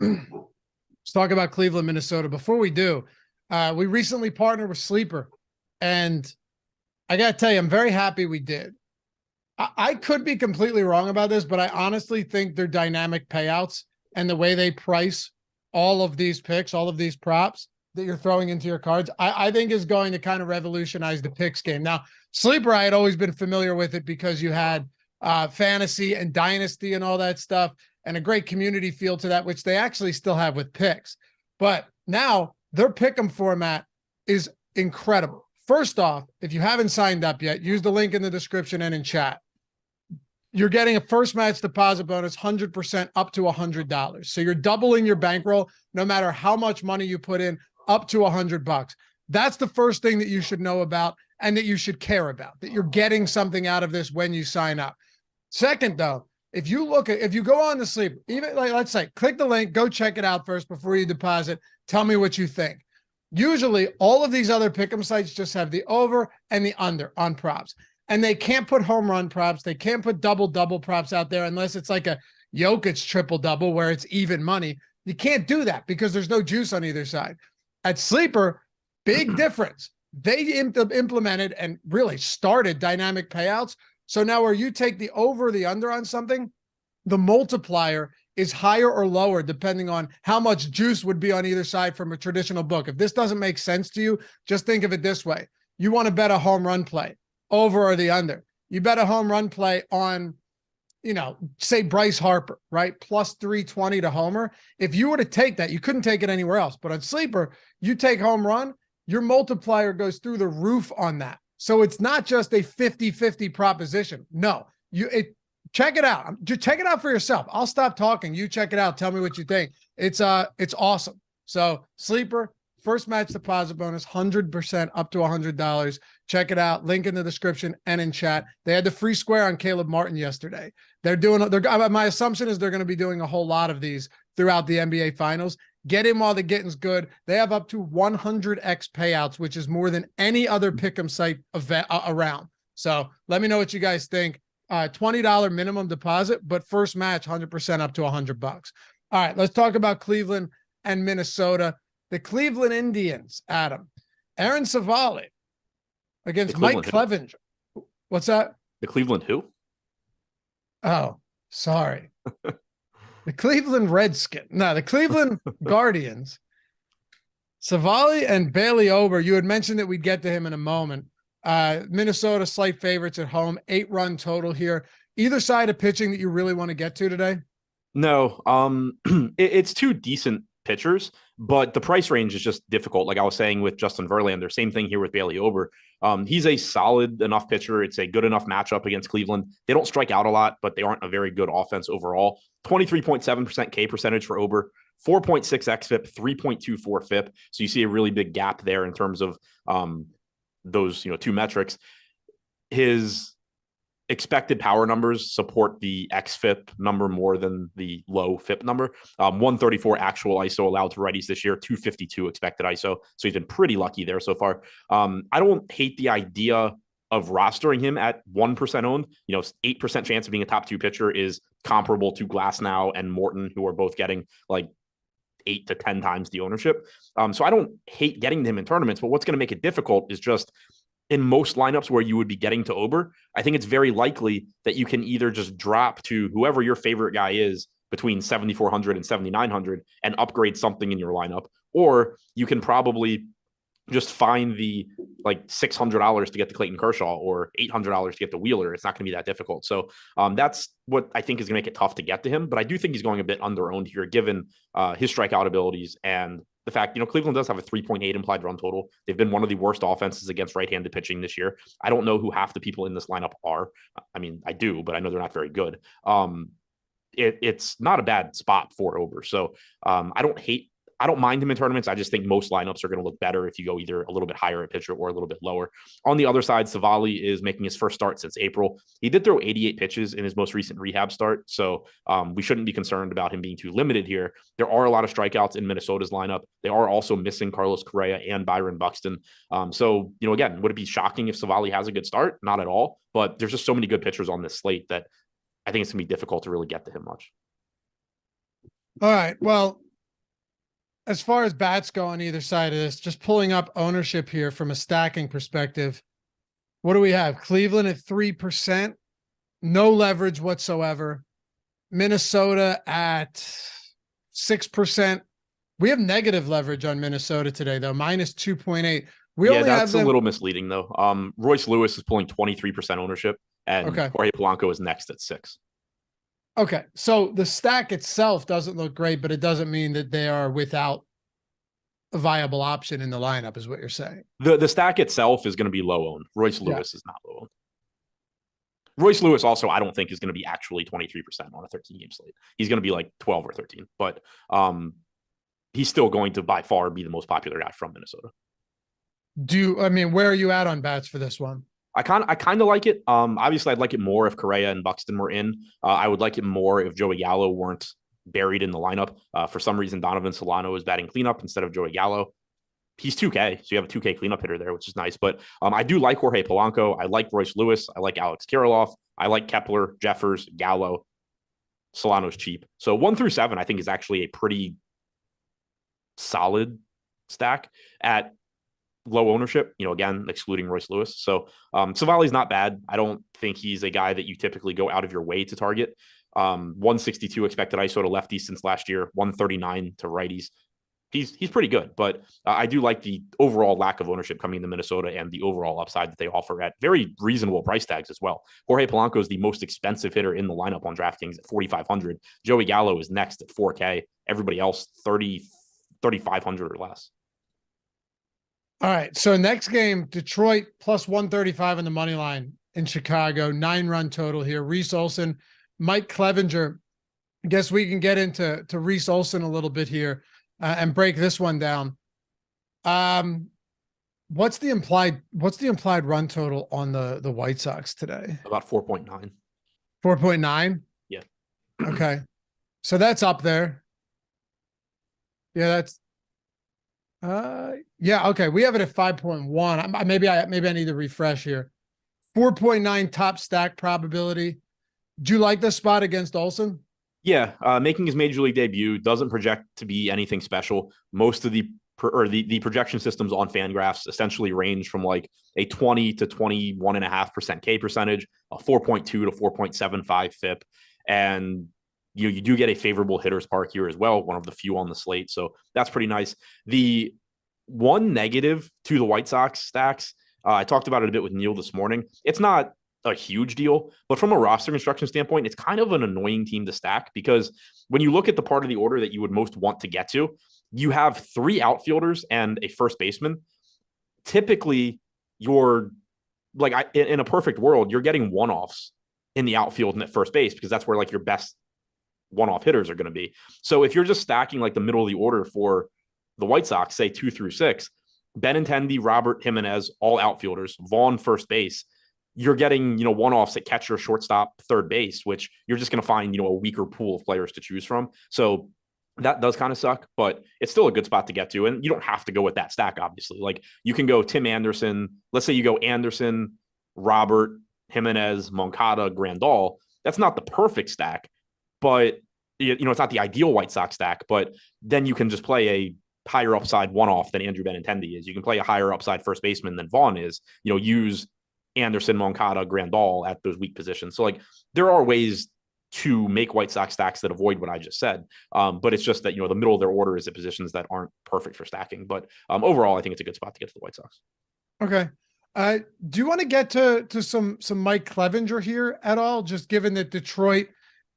Let's talk about Cleveland, Minnesota. Before we do, we recently partnered with Sleeper, and I got to tell you, I'm very happy we did. I could be completely wrong about this, but I honestly think their dynamic payouts and the way they price all of these picks, all of these props that you're throwing into your cards, I think is going to kind of revolutionize the picks game. Now, Sleeper, I had always been familiar with it because you had fantasy and dynasty and all that stuff, and a great community feel to that, which they actually still have with picks. But now their pick'em format is incredible. First off, if you haven't signed up yet, use the link in the description and in chat. You're getting a first match deposit bonus, 100% up to $100. So you're doubling your bankroll no matter how much money you put in, up to $100. That's the first thing that you should know about and that you should care about, that you're getting something out of this when you sign up. Second, though, if you go on to Sleep, even like, let's say, click the link, go check it out first before you deposit. Tell me what you think. Usually all of these other pick'em sites just have the over and the under on props, and they can't put home run props. They can't put double props out there unless it's like a Jokic triple double where it's even money. You can't do that because there's no juice on either side. At Sleeper, big difference. They implemented and really started dynamic payouts. So now where you take the over, the under on something, the multiplier is higher or lower depending on how much juice would be on either side from a traditional book. If this doesn't make sense to you, just think of it this way. You want to bet a home run play, over or the under. You bet a home run play on, say Bryce Harper, right? Plus 320 to homer. If you were to take that, you couldn't take it anywhere else. But on Sleeper, you take home run, your multiplier goes through the roof on that. So it's not just a 50-50 proposition. No, check it out. Check it out for yourself. I'll stop talking. You check it out. Tell me what you think. It's awesome. So Sleeper, first match deposit bonus, 100% up to $100. Check it out. Link in the description and in chat. They had the free square on Caleb Martin yesterday. My assumption is they're going to be doing a whole lot of these throughout the NBA finals. Get in while the getting's good. They have up to 100x payouts, which is more than any other pick'em site around. So let me know what you guys think. $20 minimum deposit, but first match 100% up to $100. All right, let's talk about Cleveland and Minnesota. The Cleveland Indians, Adam, Aaron Savali against Mike Clevenger. What's that? The Cleveland who? Oh, sorry. The Cleveland Redskins. No, the Cleveland Guardians. Savali and Bailey Ober. You had mentioned that we'd get to him in a moment. Minnesota slight favorites at home, 8-run total here. Either side of pitching that you really want to get to today? No, it's two decent pitchers, but the price range is just difficult. Like I was saying with Justin Verlander, same thing here with Bailey Ober. He's a solid enough pitcher. It's a good enough matchup against Cleveland. They don't strike out a lot, but they aren't a very good offense overall. 23.7% K percentage for Ober, 4.6 xFIP, 3.24 FIP. So you see a really big gap there in terms of those two metrics. His expected power numbers support the xFIP number more than the low FIP number. 134 actual ISO allowed to righties this year, 252 expected ISO. So he's been pretty lucky there so far. I don't hate the idea of rostering him at 1% owned. 8% chance of being a top 2 pitcher is comparable to Glasnow and Morton, who are both getting like 8 to 10 times the ownership. So I don't hate getting him in tournaments, but what's going to make it difficult is just in most lineups where you would be getting to Ober, I think it's very likely that you can either just drop to whoever your favorite guy is between 7,400 and 7,900 and upgrade something in your lineup, or you can probably just find the like $600 to get the Clayton Kershaw or $800 to get the Wheeler. It's not going to be that difficult. So that's what I think is going to make it tough to get to him. But I do think he's going a bit under-owned here, given his strikeout abilities and the fact, Cleveland does have a 3.8 implied run total. They've been one of the worst offenses against right-handed pitching this year. I don't know who half the people in this lineup are. I mean, I do, but I know they're not very good. It's not a bad spot for Ober. So I don't mind him in tournaments. I just think most lineups are going to look better if you go either a little bit higher at pitcher or a little bit lower. On the other side, Savali is making his first start since April. He did throw 88 pitches in his most recent rehab start, so we shouldn't be concerned about him being too limited here. There are a lot of strikeouts in Minnesota's lineup. They are also missing Carlos Correa and Byron Buxton. So, again, would it be shocking if Savali has a good start? Not at all, but there's just so many good pitchers on this slate that I think it's going to be difficult to really get to him much. All right, well, as far as bats go on either side of this, just pulling up ownership here from a stacking perspective, what do we have? Cleveland at 3%, no leverage whatsoever. Minnesota at 6%. We have negative leverage on Minnesota today, though, minus 2.8. That's a little misleading, though. Royce Lewis is pulling 23% ownership, and Jorge Polanco is next at 6%. Okay, so the stack itself doesn't look great, but it doesn't mean that they are without a viable option in the lineup, is what you're saying. The stack itself is going to be low owned. Royce Lewis is not low owned. Royce Lewis also, I don't think, is going to be actually 23% on a 13-game slate. He's going to be like 12 or 13, but he's still going to by far be the most popular guy from Minnesota. Where are you at on bats for this one? I kind of like it. Obviously, I'd like it more if Correa and Buxton were in. I would like it more if Joey Gallo weren't buried in the lineup. For some reason, Donovan Solano is batting cleanup instead of Joey Gallo. He's 2K, so you have a 2K cleanup hitter there, which is nice. But I do like Jorge Polanco. I like Royce Lewis. I like Alex Kirilloff. I like Kepler, Jeffers, Gallo. Solano's cheap. So 1 through 7, I think, is actually a pretty solid stack at low ownership, again, excluding Royce Lewis. So Savali's not bad. I don't think he's a guy that you typically go out of your way to target. 162 expected ISO to lefties since last year, 139 to righties. He's pretty good, but I do like the overall lack of ownership coming into Minnesota and the overall upside that they offer at very reasonable price tags as well. Jorge Polanco is the most expensive hitter in the lineup on DraftKings at 4,500. Joey Gallo is next at 4K. Everybody else 3,500 or less. All right. So next game, Detroit plus 135 on the money line in Chicago, 9-run total here. Reese Olson, Mike Clevenger. I guess we can get into Reese Olson a little bit here and break this one down. What's the implied run total on the White Sox today? About 4.9. 4.9? Yeah. Okay. So that's up there. Yeah, that's okay. We have it at 5.1. Maybe I need to refresh here. 4.9 top stack probability. Do you like this spot against Olson? Yeah, making his major league debut, doesn't project to be anything special. Most of the projection systems on FanGraphs essentially range from like a 20 to 21.5% K percentage, a 4.2 to 4.75 FIP, and you do get a favorable hitter's park here as well, one of the few on the slate. So that's pretty nice. The one negative to the White Sox stacks, I talked about it a bit with Neil this morning. It's not a huge deal. But from a roster construction standpoint, it's kind of an annoying team to stack because when you look at the part of the order that you would most want to get to, you have 3 outfielders and a first baseman. Typically, you're like in a perfect world, you're getting one-offs in the outfield and at first base because that's where like your best one-off hitters are going to be. So if you're just stacking like the middle of the order for the White Sox, say 2 through 6, Benintendi, Robert, Jimenez, all outfielders, Vaughn first base, you're getting, one-offs at catcher, shortstop, third base, which you're just going to find, a weaker pool of players to choose from. So that does kind of suck, but it's still a good spot to get to. And you don't have to go with that stack, obviously. Like you can go Tim Anderson. Let's say you go Anderson, Robert, Jimenez, Moncada, Grandal. That's not the perfect stack, but it's not the ideal White Sox stack, but then you can just play a higher upside one-off than Andrew Benintendi is. You can play a higher upside first baseman than Vaughn is, use Anderson, Moncada, Grandal at those weak positions. So like there are ways to make White Sox stacks that avoid what I just said. But it's just that, the middle of their order is at positions that aren't perfect for stacking. But overall, I think it's a good spot to get to the White Sox. Okay. Do you want to get to some Mike Clevinger here at all? Just given that Detroit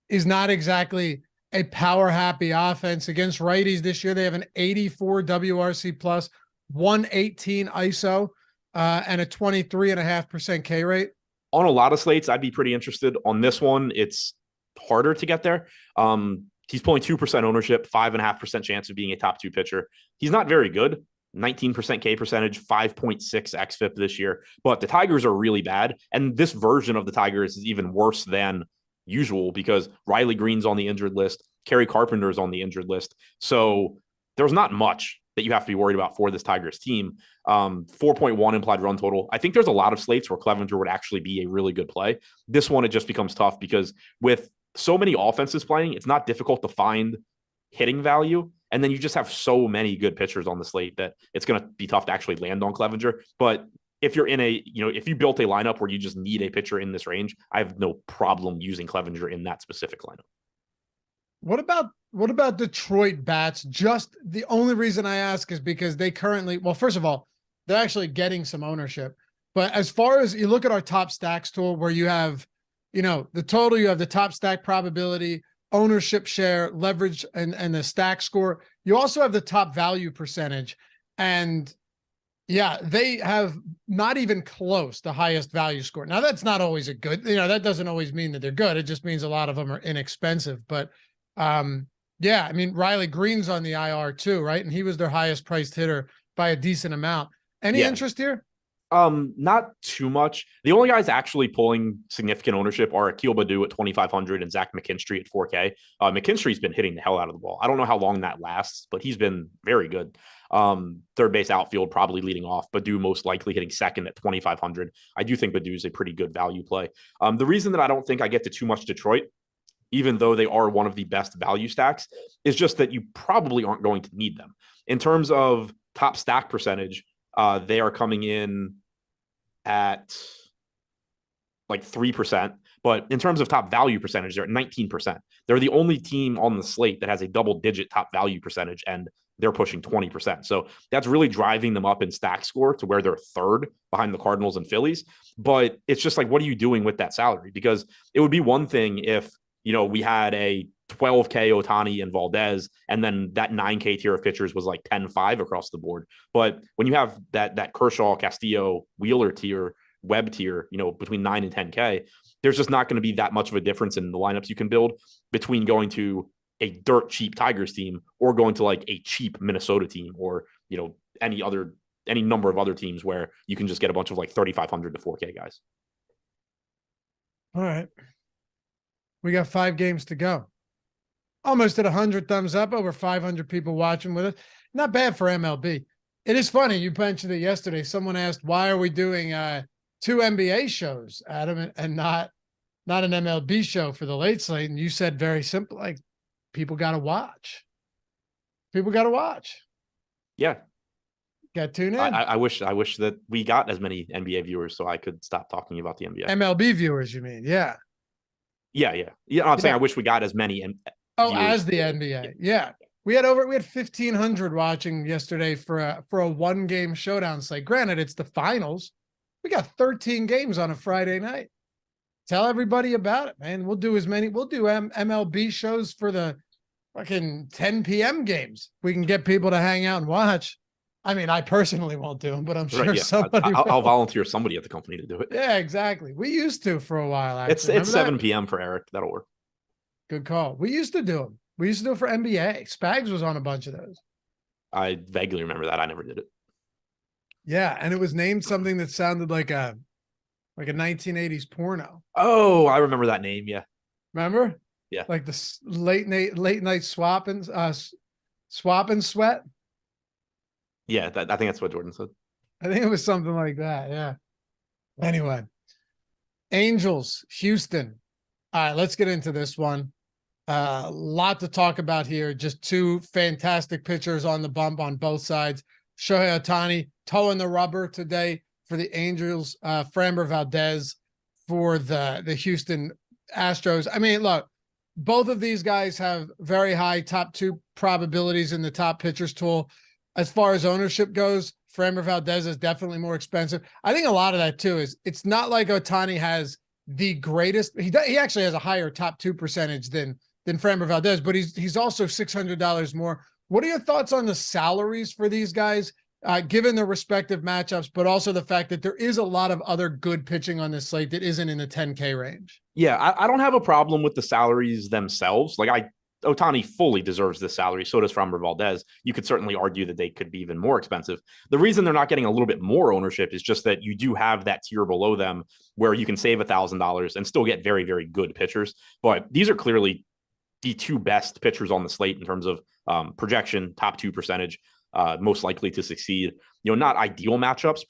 is not exactly a power happy offense against righties this year. They have an 84 WRC plus, 118 ISO, and a 23.5% K rate. On a lot of slates, I'd be pretty interested. On this one, it's harder to get there. He's pulling 2% ownership, 5.5% chance of being a top 2 pitcher. He's not very good. 19% K percentage, 5.6 xFIP this year. But the Tigers are really bad. And this version of the Tigers is even worse than usual because Riley Green's on the injured list. Kerry Carpenter's on the injured list. So there's not much that you have to be worried about for this Tigers team. 4.1 implied run total. I think there's a lot of slates where Clevinger would actually be a really good play. This one, it just becomes tough because with so many offenses playing, it's not difficult to find hitting value. And then you just have so many good pitchers on the slate that it's going to be tough to actually land on Clevinger. But if you're in if you built a lineup where you just need a pitcher in this range, I have no problem using Clevinger in that specific lineup. What about Detroit bats? Just the only reason I ask is because they currently, well, first of all, they're actually getting some ownership. But as far as you look at our top stacks tool where you have, the total, you have the top stack probability, ownership share, leverage, and the stack score. You also have the top value percentage. And yeah, they have not even close the highest value score. Now that's not always a good, that doesn't always mean that they're good. It just means a lot of them are inexpensive. But yeah, I mean, Riley Green's on the IR too, right? And he was their highest priced hitter by a decent amount. Any interest here? Not too much. The only guys actually pulling significant ownership are Akil Baddoo at 2,500 and Zach McKinstry at 4K. McKinstry's been hitting the hell out of the ball. I don't know how long that lasts, but he's been very good. Third base outfield probably leading off. Baddoo most likely hitting second at 2,500. I do think Baddoo's a pretty good value play. The reason that I don't think I get to too much Detroit, even though they are one of the best value stacks, is just that you probably aren't going to need them. In terms of top stack percentage, they are coming in at like 3%. But in terms of top value percentage, they're at 19%. They're the only team on the slate that has a double-digit top value percentage, and they're pushing 20%. So that's really driving them up in stack score to where they're third behind the Cardinals and Phillies. But it's just like, what are you doing with that salary? Because it would be one thing if, we had a 12K Ohtani and Valdez, and then that 9K tier of pitchers was like 10-5 across the board. But when you have that Kershaw, Castillo, Wheeler tier, Webb tier, between 9 and 10K, there's just not going to be that much of a difference in the lineups you can build between going to a dirt cheap Tigers team or going to like a cheap Minnesota team or, any number of other teams where you can just get a bunch of like 3,500 to 4K guys. All right. We got 5 games to go. Almost at 100 thumbs up, over 500 people watching with us. Not bad for MLB. It is funny. You mentioned it yesterday. Someone asked, why are we doing 2 NBA shows, Adam, and not an MLB show for the late slate? And you said very simple, like, people got to watch. People got to watch. Yeah. Got to tune in. I wish that we got as many NBA viewers so I could stop talking about the NBA. MLB viewers, you mean? Yeah. Yeah. I'm saying I wish we got as many. As the NBA. Yeah. We had 1,500 watching yesterday for a 1-game showdown slate. Granted, it's the finals. We got 13 games on a Friday night. Tell everybody about it, man. We'll do MLB shows for the fucking 10 p.m. games. We can get people to hang out and watch. I mean, I personally won't do them, but I'm sure somebody I'll volunteer somebody at the company to do it. Yeah, exactly. We used to for a while, actually. It's 7 p.m. for Eric. That'll work. Good call. We used to do them. We used to do it for NBA. Spags was on a bunch of those. I vaguely remember that. I never did it. Yeah, and it was named something that sounded like a 1980s porno. Oh, I remember that name. Yeah. Remember? Yeah. Like the late night swap and sweat. Yeah, I think that's what Jordan said. I think it was something like that. Yeah. Anyway, Angels, Houston. All right, let's get into this one. A lot to talk about here. Just two fantastic pitchers on the bump on both sides. Shohei Ohtani towing the rubber today for the Angels. Framber Valdez for the Houston Astros. I mean, look, both of these guys have very high top two probabilities in the top pitchers tool. As far as ownership goes, Framber Valdez is definitely more expensive. I think a lot of that too is it's not like Ohtani has the greatest. He actually has a higher top two percentage than Framber Valdez, but he's also $600 more. What are your thoughts on the salaries for these guys, given their respective matchups, but also the fact that there is a lot of other good pitching on this slate that isn't in the 10K range? Yeah, I don't have a problem with the salaries themselves. Like Ohtani fully deserves this salary. So does Framber Valdez. You could certainly argue that they could be even more expensive. The reason they're not getting a little bit more ownership is just that you do have that tier below them where you can save $1,000 and still get very, very good pitchers. But these are clearly the two best pitchers on the slate in terms of projection, top two percentage, most likely to succeed. Not ideal matchups,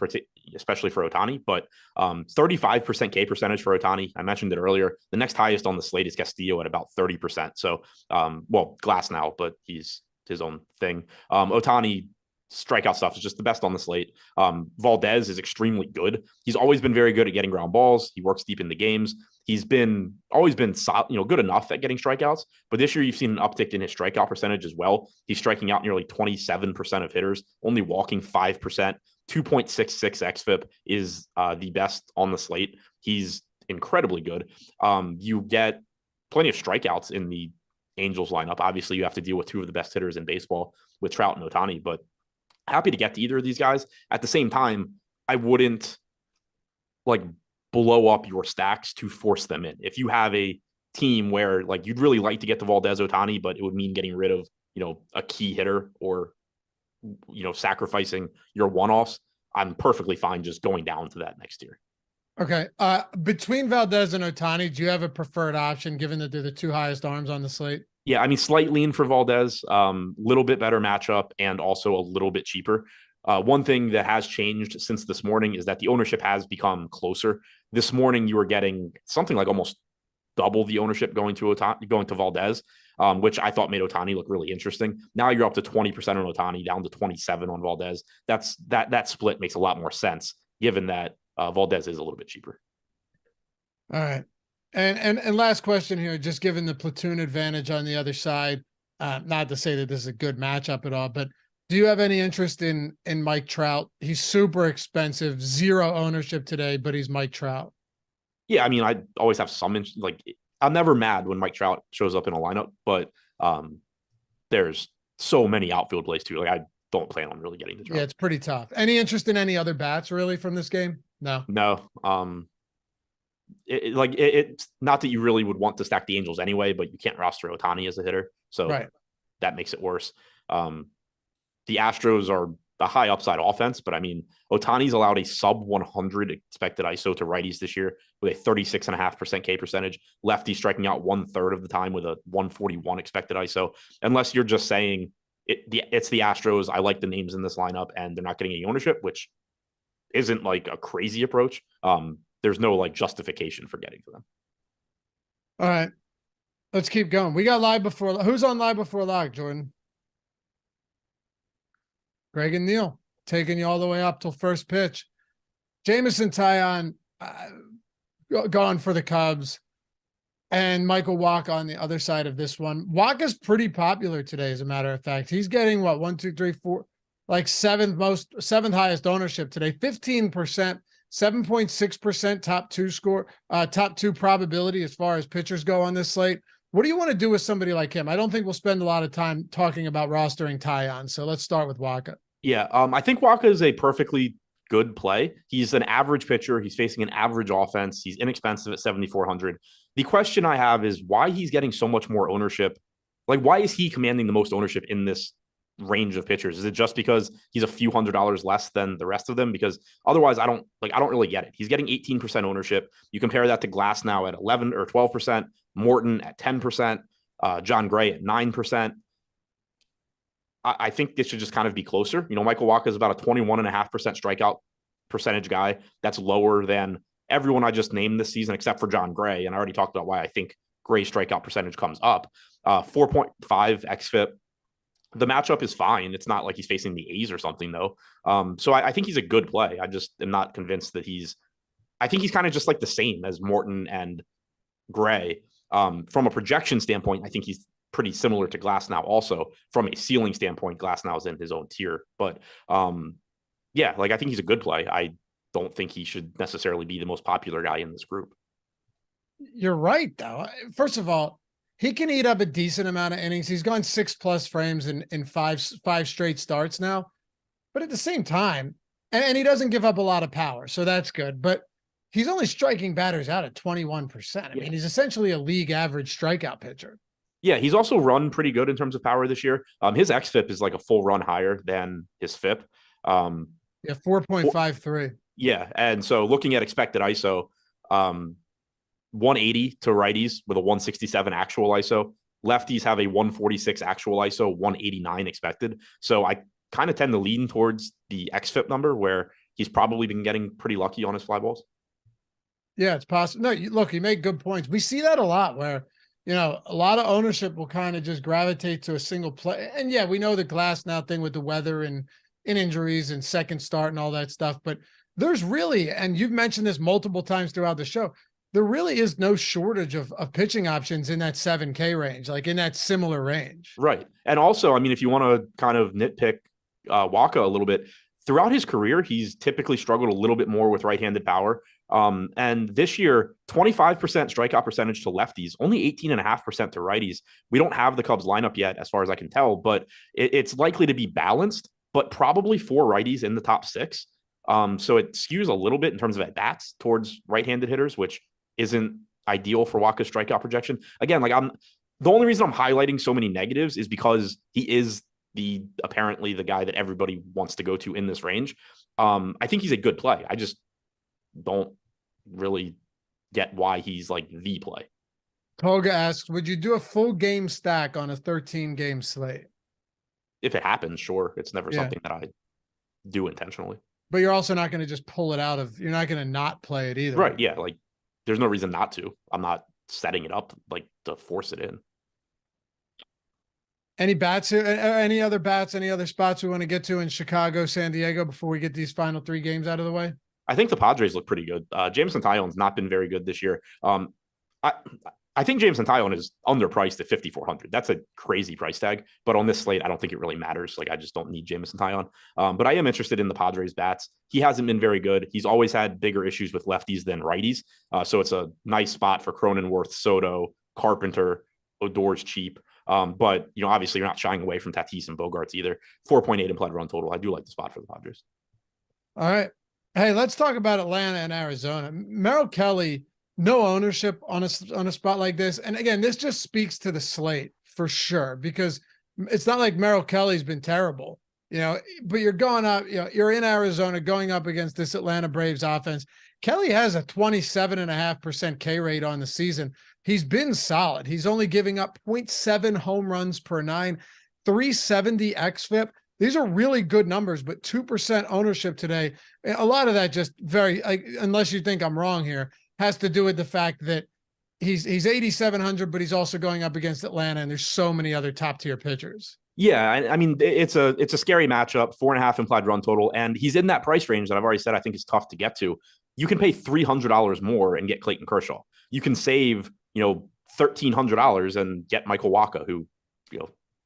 especially for Ohtani, but 35% K percentage for Ohtani. I mentioned it earlier. The next highest on the slate is Castillo at about 30%. So, Glass now, but he's his own thing. Ohtani strikeout stuff is just the best on the slate. Valdez is extremely good. He's always been very good at getting ground balls. He works deep in the games. He's always been good enough at getting strikeouts, but this year you've seen an uptick in his strikeout percentage as well. He's striking out nearly 27% of hitters, only walking 5%. 2.66 xFIP is the best on the slate. He's incredibly good. You get plenty of strikeouts in the Angels lineup. Obviously, you have to deal with two of the best hitters in baseball with Trout and Ohtani, but happy to get to either of these guys. At the same time, I wouldn't blow up your stacks to force them in. If you have a team where you'd really like to get to Valdez Ohtani, but it would mean getting rid of, a key hitter or, sacrificing your one-offs, I'm perfectly fine just going down to that next year. Okay. Between Valdez and Ohtani, do you have a preferred option given that they're the two highest arms on the slate? Yeah, I mean, slight lean for Valdez, little bit better matchup and also a little bit cheaper. One thing that has changed since this morning is that the ownership has become closer. This morning, you were getting something like almost double the ownership going to Valdez, which I thought made Ohtani look really interesting. Now you're up to 20% on Ohtani, down to 27 on Valdez. That split makes a lot more sense given that Valdez is a little bit cheaper. All right. And last question here, just given the platoon advantage on the other side, not to say that this is a good matchup at all, but do you have any interest in Mike Trout? He's super expensive, zero ownership today, but he's Mike Trout. Yeah, I mean, I always have some I'm never mad when Mike Trout shows up in a lineup, but there's so many outfield plays too. I don't plan on really getting the Trout. Yeah, it's pretty tough. Any interest in any other bats really from this game? No. It's not that you really would want to stack the Angels anyway, but you can't roster Ohtani as a hitter, so that makes it worse. The Astros are a high upside offense, but I mean, Ohtani's allowed a sub 100 expected ISO to righties this year with a 36.5% K percentage. Lefties striking out 1/3 of the time with a 141 expected ISO. Unless you're just saying it's the Astros, I like the names in this lineup, and they're not getting any ownership, which isn't a crazy approach. There's no justification for getting to them. All right, let's keep going. We got live before. Who's on live before lock, Jordan? Greg and Neil taking you all the way up till first pitch. Jameson Taillon gone for the Cubs, and Michael Wacha on the other side of this one. Wacha's pretty popular today, as a matter of fact. He's getting 1, 2, 3, 4, seventh highest ownership today. 15% 7.6% top two probability as far as pitchers go on this slate. What do you want to do with somebody like him? I don't think we'll spend a lot of time talking about rostering Tyon. So let's start with Waka. Yeah, I think Waka is a perfectly good play. He's an average pitcher. He's facing an average offense. He's inexpensive at 7,400. The question I have is why he's getting so much more ownership. Like, why is he commanding the most ownership in this range of pitchers? Is it just because he's a few $100s less than the rest of them? Because otherwise, I don't really get it. He's getting 18% ownership. You compare that to Glass now at 11 or 12%, Morton at 10%, John Gray at 9%. I think this should just kind of be closer. Michael Wacha is about a 21.5% strikeout percentage guy. That's lower than everyone I just named this season, except for John Gray. And I already talked about why I think Gray's strikeout percentage comes up. 4.5 xFIP. The matchup is fine. It's not like he's facing the A's or something, though. So I think he's a good play. I just am not convinced that I think he's kind of just like the same as Morton and Gray. From a projection standpoint, I think he's pretty similar to Glasnow. Also, from a ceiling standpoint, Glasnow is in his own tier. But yeah, I think he's a good play. I don't think he should necessarily be the most popular guy in this group. You're right, though. First of all, he can eat up a decent amount of innings. He's gone 6+ frames in five straight starts now. But at the same time, and he doesn't give up a lot of power, so that's good. But he's only striking batters out at 21%. I mean, he's essentially a league average strikeout pitcher. Yeah, he's also run pretty good in terms of power this year. His xFIP is like a full run higher than his FIP. 4.53. Yeah, and so looking at expected ISO, 180 to righties with a 167 actual ISO. Lefties have a 146 actual ISO, 189 expected. So I kind of tend to lean towards the xFIP number where he's probably been getting pretty lucky on his fly balls. Yeah, it's possible. No, look, you make good points. We see that a lot where, a lot of ownership will kind of just gravitate to a single play. And yeah, we know the Glasnow thing with the weather and injuries and second start and all that stuff. But there's really, and you've mentioned this multiple times throughout the show, there really is no shortage of pitching options in that 7K range, like in that similar range. Right. And also, I mean, if you want to kind of nitpick Waka a little bit, throughout his career, he's typically struggled a little bit more with right-handed power. And this year, 25% strikeout percentage to lefties, only 18.5% to righties. We don't have the Cubs lineup yet, as far as I can tell, but it's likely to be balanced, but probably 4 righties in the top 6. So it skews a little bit in terms of at-bats towards right-handed hitters, which isn't ideal for Waka's strikeout projection. Again, the only reason I'm highlighting so many negatives is because he is apparently the guy that everybody wants to go to in this range. I think he's a good play. I just don't really get why he's like the play. Toga asks, would you do a full game stack on a 13-game slate? If it happens, sure. It's never something that I do intentionally. But you're also not going to just pull it out of, you're not going to not play it either. Right. Yeah. There's no reason not to. I'm not setting it up to force it in. Any bats, any other bats, any other spots we want to get to in Chicago, San Diego before we get these final 3 games out of the way? I think the Padres look pretty good. Jameson Taillon's not been very good this year. I think Jameson Taillon is underpriced at 5,400. That's a crazy price tag, but on this slate, I don't think it really matters. I just don't need Jameson Taillon. But I am interested in the Padres bats. He hasn't been very good. He's always had bigger issues with lefties than righties. So it's a nice spot for Cronenworth, Soto, Carpenter. Odor's cheap. But obviously you're not shying away from Tatis and Bogarts either. 4.8 implied run total. I do like the spot for the Padres. All right. Hey, let's talk about Atlanta and Arizona. Merrill Kelly, no ownership on a spot like this. And again, this just speaks to the slate for sure, because it's not like Merrill Kelly's been terrible, but you're going up, you're in Arizona going up against this Atlanta Braves offense. Kelly has a 27.5% K rate on the season. He's been solid. He's only giving up 0.7 home runs per 9, 370 xFIP. These are really good numbers, but 2% ownership today. A lot of that just unless you think I'm wrong here, has to do with the fact that he's 8,700, but he's also going up against Atlanta, and there's so many other top tier pitchers. Yeah, I mean, it's a scary matchup, 4.5 implied run total, and he's in that price range that I've already said I think is tough to get to. You can pay $300 more and get Clayton Kershaw. You can save, $1,300 and get Michael Wacha, who,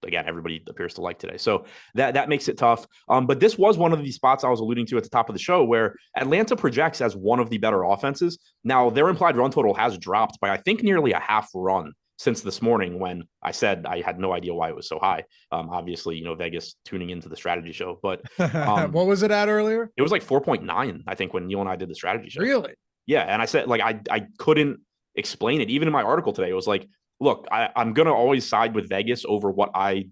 again, everybody appears to like today. So that makes it tough. But this was one of the spots I was alluding to at the top of the show where Atlanta projects as one of the better offenses. Now, their implied run total has dropped by, I think, nearly a half run since this morning when I said I had no idea why it was so high. Obviously, Vegas tuning into the strategy show. But what was it at earlier? It was like 4.9, I think, when Neil and I did the strategy show. Really? Yeah. And I said, like, I couldn't explain it. Even in my article today, it was like, look, I'm going to always side with Vegas over what I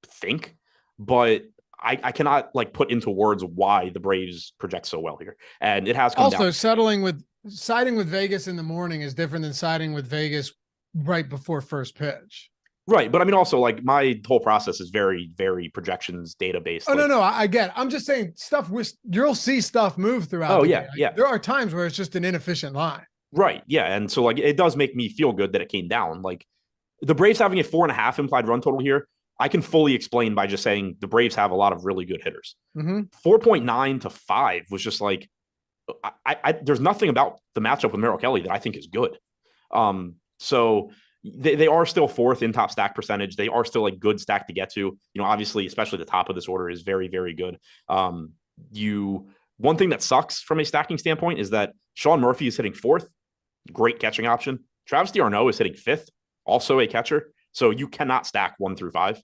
think, but I cannot like put into words why the Braves project so well here. And it has come also down. Siding with Vegas in the morning is different than siding with Vegas right before first pitch. Right. But I mean, also like my whole process is very, very projections data based. Oh, no, I get it. I'm just saying you'll see stuff move throughout. Oh, yeah. Yeah. There are times where it's just an inefficient line. Right. Yeah. And so like it does make me feel good that it came down. Like the Braves having a 4.5 implied run total here, I can fully explain by just saying the Braves have a lot of really good hitters. 4.9 to 5 was just like, there's nothing about the matchup with Merrill Kelly that I think is good. So they are still fourth in top stack percentage. They are still a good stack to get to. Obviously, especially the top of this order is very, very good. One thing that sucks from a stacking standpoint is that Sean Murphy is hitting fourth, great catching option. Travis d'Arnaud is hitting fifth, also a catcher. So you cannot stack 1 through 5.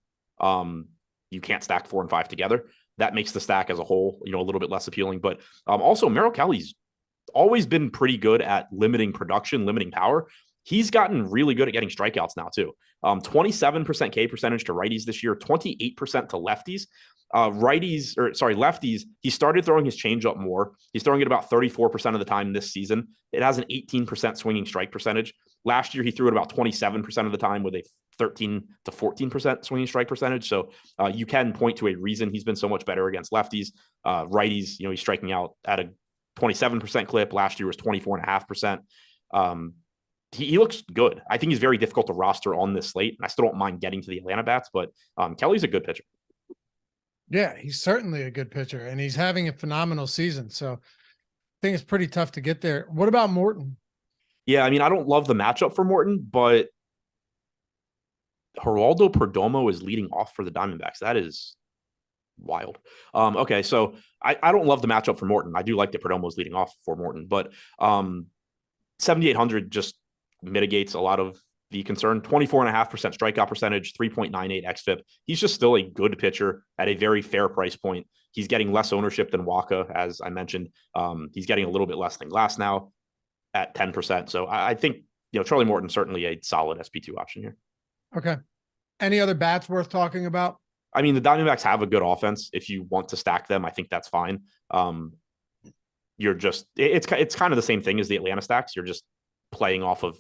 You can't stack 4 and 5 together. That makes the stack as a whole, a little bit less appealing. But also Merrill Kelly's always been pretty good at limiting production, limiting power. He's gotten really good at getting strikeouts now too. 27% K percentage to righties this year, 28% to lefties. Lefties, he started throwing his changeup more. He's throwing it about 34% of the time this season. It has an 18% swinging strike percentage. Last year, he threw it about 27% of the time with a 13 to 14% swinging strike percentage. So you can point to a reason he's been so much better against lefties. Righties, he's striking out at a 27% clip. Last year was 24.5%. He looks good. I think he's very difficult to roster on this slate. And I still don't mind getting to the Atlanta bats, but Kelly's a good pitcher. Yeah, he's certainly a good pitcher, and he's having a phenomenal season. So I think it's pretty tough to get there. What about Morton? Yeah, I mean, I don't love the matchup for Morton, but Geraldo Perdomo is leading off for the Diamondbacks. That is wild. Okay, so I don't love the matchup for Morton. I do like that Perdomo is leading off for Morton, but 7,800 just mitigates a lot of the concern. 24.5% strikeout percentage, 3.98 xFIP. He's just still a good pitcher at a very fair price point. He's getting less ownership than Waka, as I mentioned. He's getting a little bit less than Glass now at 10%. So I think, Charlie Morton certainly a solid SP2 option here. Okay. Any other bats worth talking about? I mean, the Diamondbacks have a good offense. If you want to stack them, I think that's fine. It's kind of the same thing as the Atlanta stacks. You're just playing off of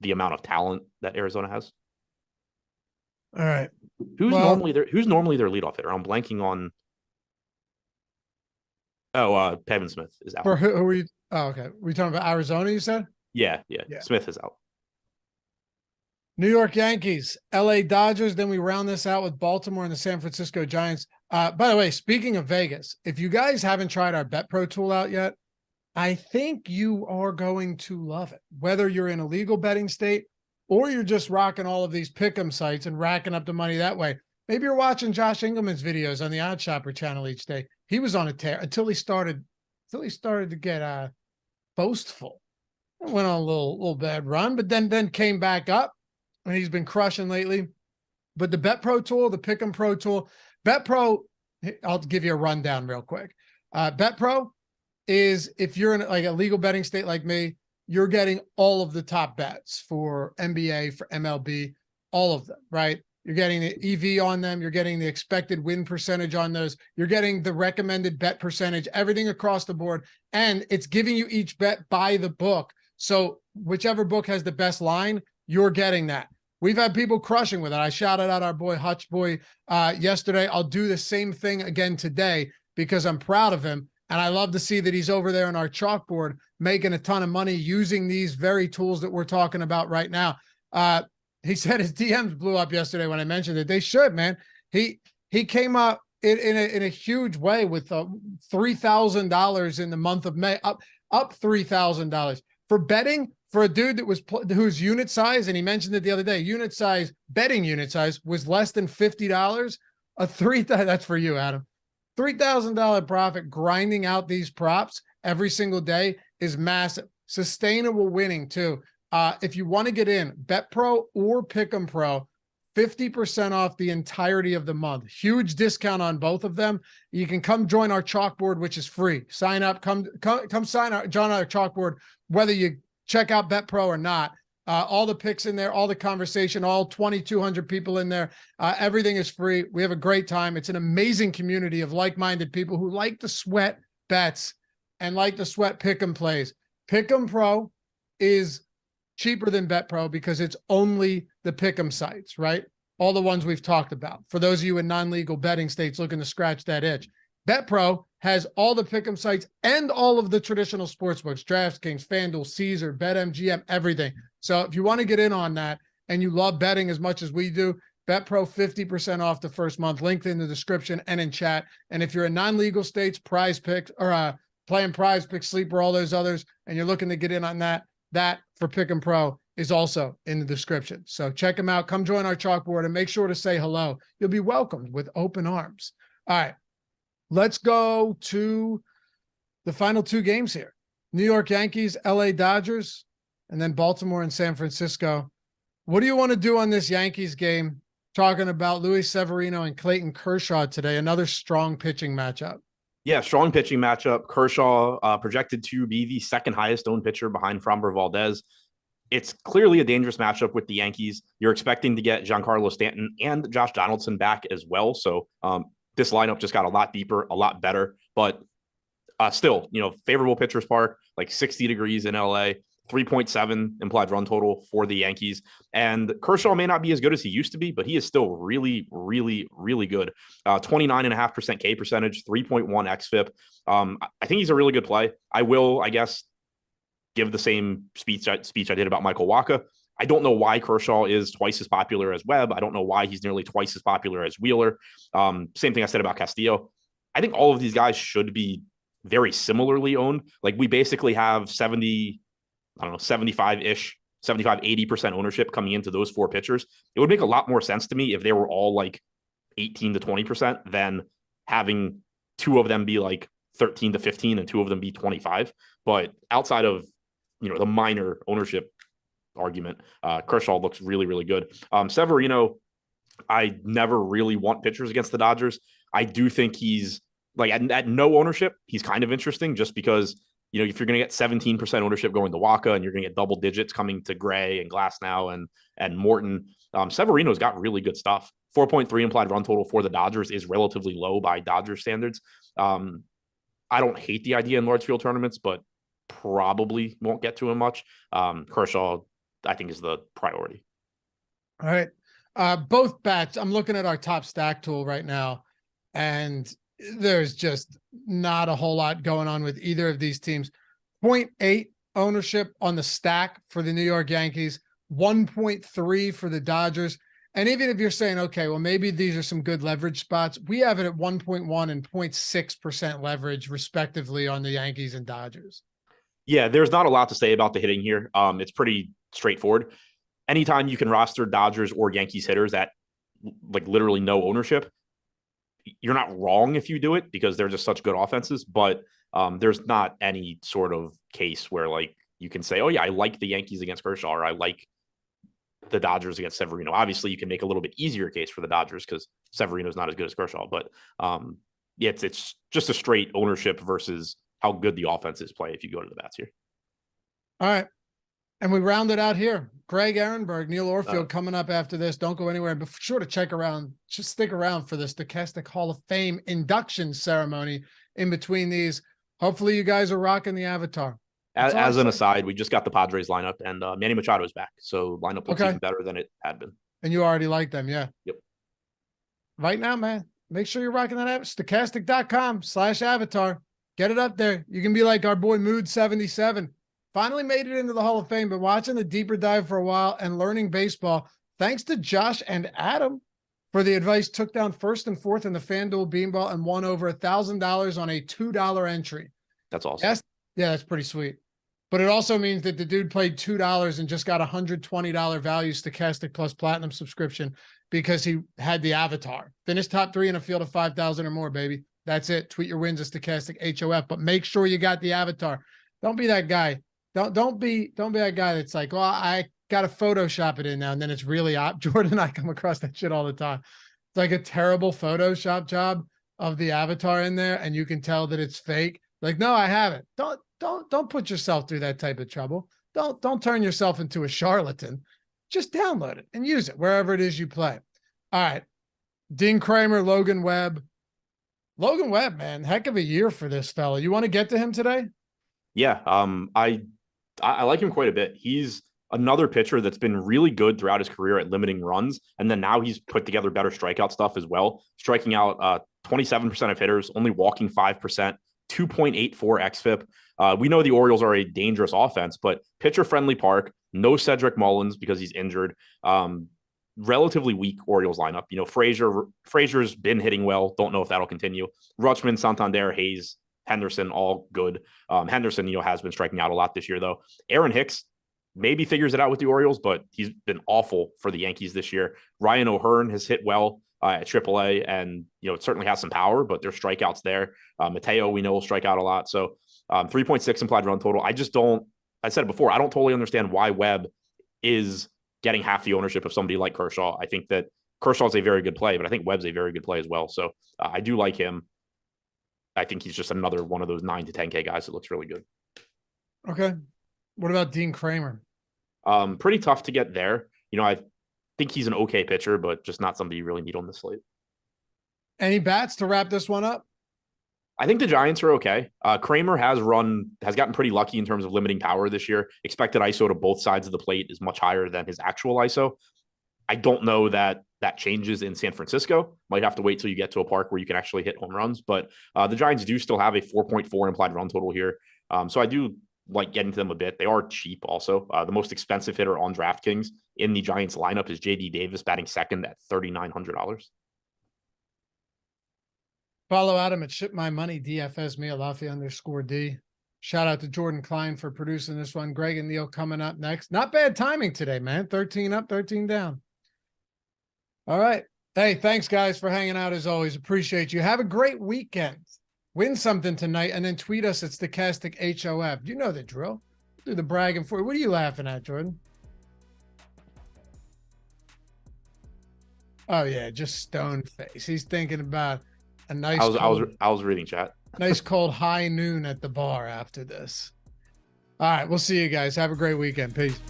the amount of talent that Arizona has. All right. Who's normally their leadoff hitter? I'm blanking on. Pevin Smith is out. For who are you? Oh, okay. Were you talking about Arizona, you said? Yeah. Smith is out. New York Yankees, LA Dodgers. Then we round this out with Baltimore and the San Francisco Giants. By the way, speaking of Vegas, if you guys haven't tried our Bet Pro tool out yet, I think you are going to love it. Whether you're in a legal betting state or you're just rocking all of these pick'em sites and racking up the money that way. Maybe you're watching Josh Engelman's videos on the Odd Shopper channel each day. He was on a tear until he started to get boastful. Went on a little bad run, but then came back up, and he's been crushing lately. But the Bet Pro tool, the Pick'em Pro tool, Bet Pro, I'll give you a rundown real quick. Bet Pro is if you're in like a legal betting state like me, you're getting all of the top bets for NBA, for MLB, all of them, right? You're getting the EV on them. You're getting the expected win percentage on those. You're getting the recommended bet percentage, everything across the board. And it's giving you each bet by the book. So whichever book has the best line, you're getting that. We've had people crushing with it. I shouted out our boy Hutch Boy yesterday. I'll do the same thing again today because I'm proud of him. And I love to see that he's over there on our chalkboard making a ton of money using these very tools that we're talking about right now. He said his DMs blew up yesterday when I mentioned it. They should, man. He came up in a huge way with $3,000 in the month of May, up $3,000 for betting for a dude that was whose unit size, and he mentioned it the other day, betting unit size was less than $50. That's for you, Adam. $3,000 profit grinding out these props every single day is massive. Sustainable winning too. If you want to get in, Bet Pro or Pick'em Pro, 50% off the entirety of the month. Huge discount on both of them. You can come join our chalkboard, which is free. Sign up, come join our chalkboard, whether you check out Bet Pro or not. All the picks in there, all the conversation, all 2,200 people in there. Everything is free. We have a great time. It's an amazing community of like-minded people who like to sweat bets and like to sweat pick'em plays. Pick'em Pro is cheaper than Bet Pro because it's only the pick'em sites, right? All the ones we've talked about. For those of you in non-legal betting states looking to scratch that itch. Bet Pro has all the pick'em sites and all of the traditional sportsbooks, DraftKings, FanDuel, Caesar, BetMGM, everything. So if you want to get in on that and you love betting as much as we do, Bet Pro 50% off the first month, linked in the description and in chat. And if you're in non-legal states, Prize Picks or playing Prize Picks, Sleeper, all those others, and you're looking to get in on that for Pick'em Pro is also in the description. So check them out. Come join our chalkboard and make sure to say hello. You'll be welcomed with open arms. All right. Let's go to the final two games here. New York Yankees, LA Dodgers, and then Baltimore and San Francisco. What do you want to do on this Yankees game? Talking about Luis Severino and Clayton Kershaw today, another strong pitching matchup. Yeah, strong pitching matchup. Kershaw projected to be the second highest owned pitcher behind Framber Valdez. It's clearly a dangerous matchup with the Yankees. You're expecting to get Giancarlo Stanton and Josh Donaldson back as well. So this lineup just got a lot deeper, a lot better, but still, favorable pitcher's park, like 60 degrees in LA, 3.7 implied run total for the Yankees. And Kershaw may not be as good as he used to be, but he is still really, really, really good. 29.5% K percentage, 3.1 xFIP. I think he's a really good play. I will, I guess, give the same speech I did about Michael Wacha. I don't know why Kershaw is twice as popular as Webb. I don't know why he's nearly twice as popular as Wheeler. Same thing I said about Castillo. I think all of these guys should be very similarly owned. Like we basically have 75-ish, 80% ownership coming into those four pitchers. It would make a lot more sense to me if they were all like 18 to 20% than having two of them be like 13 to 15 and two of them be 25. But outside of, the minor ownership argument, Kershaw looks really, really good. Severino, I never really want pitchers against the Dodgers. I do think he's like at no ownership, he's kind of interesting just because, if you're going to get 17% ownership going to Wacha and you're going to get double digits coming to Gray and Glasnow and Morton, Severino's got really good stuff. 4.3 implied run total for the Dodgers is relatively low by Dodgers standards. I don't hate the idea in large field tournaments, but probably won't get to him much. Kershaw, I think, is the priority. All right. Both bats, I'm looking at our top stack tool right now, and there's just not a whole lot going on with either of these teams. 0.8 ownership on the stack for the New York Yankees, 1.3 for the Dodgers. And even if you're saying, okay, well, maybe these are some good leverage spots, we have it at 1.1 and 0.6% leverage respectively on the Yankees and Dodgers. Yeah, there's not a lot to say about the hitting here. It's pretty straightforward. Anytime you can roster Dodgers or Yankees hitters at like literally no ownership, you're not wrong if you do it because they're just such good offenses. But there's not any sort of case where like you can say, oh yeah, I like the Yankees against Kershaw or I like the Dodgers against Severino. Obviously, you can make a little bit easier case for the Dodgers because Severino's not as good as Kershaw. But yeah, it's just a straight ownership versus how good the offenses play if you go to the bats here. All right. And we round it out here. Greg Ehrenberg, Neil Orfield coming up after this. Don't go anywhere. But be sure to just stick around for this Stochastic Hall of Fame induction ceremony in between these. Hopefully you guys are rocking the avatar. As an aside, we just got the Padres lineup and Manny Machado's back. So lineup looks even better than it had been. And you already like them, yeah? Yep. Right now, man, make sure you're rocking that app. Stochastic.com/avatar. Get it up there. You can be like our boy Mood77. Finally made it into the Hall of Fame, been watching the deeper dive for a while and learning baseball. Thanks to Josh and Adam for the advice. Took down first and fourth in the FanDuel Beanball and won over $1,000 on a $2 entry. That's awesome. Yeah, that's pretty sweet. But it also means that the dude played $2 and just got $120 value stochastic plus platinum subscription because he had the avatar. Finish top 3 in a field of 5,000 or more, baby. That's it. Tweet your wins as stochastic HOF, but make sure you got the avatar. Don't be that guy. Don't be that guy that's like, well, I got to Photoshop it in now, and then it's really op. Jordan and I come across that shit all the time. It's like a terrible Photoshop job of the avatar in there, and you can tell that it's fake. Like, no, I haven't. Don't put yourself through that type of trouble. Don't turn yourself into a charlatan. Just download it and use it wherever it is you play. All right. Dean Kramer, Logan Webb. Logan Webb, man, heck of a year for this fella. You want to get to him today? Yeah. I like him quite a bit. He's another pitcher that's been really good throughout his career at limiting runs. And then now he's put together better strikeout stuff as well. Striking out 27% of hitters, only walking 5%, 2.84 xFIP. We know the Orioles are a dangerous offense, but pitcher-friendly park, no Cedric Mullins because he's injured. Relatively weak Orioles lineup. You know, Frazier's been hitting well. Don't know if that'll continue. Rutschman, Santander, Hayes, Henderson, all good. Henderson, has been striking out a lot this year, though. Aaron Hicks maybe figures it out with the Orioles, but he's been awful for the Yankees this year. Ryan O'Hearn has hit well at AAA, and it certainly has some power, but there's strikeouts there. Mateo, we know, will strike out a lot. So 3.6 implied run total. I said it before, I don't totally understand why Webb is getting half the ownership of somebody like Kershaw. I think that Kershaw is a very good play, but I think Webb's a very good play as well. So I do like him. I think he's just another one of those 9 to 10K guys that looks really good. Okay. What about Dean Kramer? Pretty tough to get there. I think he's an okay pitcher, but just not somebody you really need on the slate. Any bats to wrap this one up? I think the Giants are okay. Kramer has gotten pretty lucky in terms of limiting power this year. Expected ISO to both sides of the plate is much higher than his actual ISO. I don't know that changes in San Francisco. Might have to wait till you get to a park where you can actually hit home runs. But the Giants do still have a 4.4 implied run total here. So I do like getting to them a bit. They are cheap also. The most expensive hitter on DraftKings in the Giants lineup is JD Davis, batting second at $3,900. Follow Adam at Ship My Money, DFS me, Alafi_D. Shout out to Jordan Klein for producing this one. Greg and Neil coming up next. Not bad timing today, man. 13 up, 13 down. All right. Hey, thanks, guys, for hanging out as always. Appreciate you. Have a great weekend. Win something tonight and then tweet us at Stochastic HOF. You know the drill. Do the bragging for you. What are you laughing at, Jordan? Oh, yeah, just stone face. He's thinking about a nice I was reading chat. Nice cold high noon at the bar after this. All right, we'll see you guys. Have a great weekend. Peace.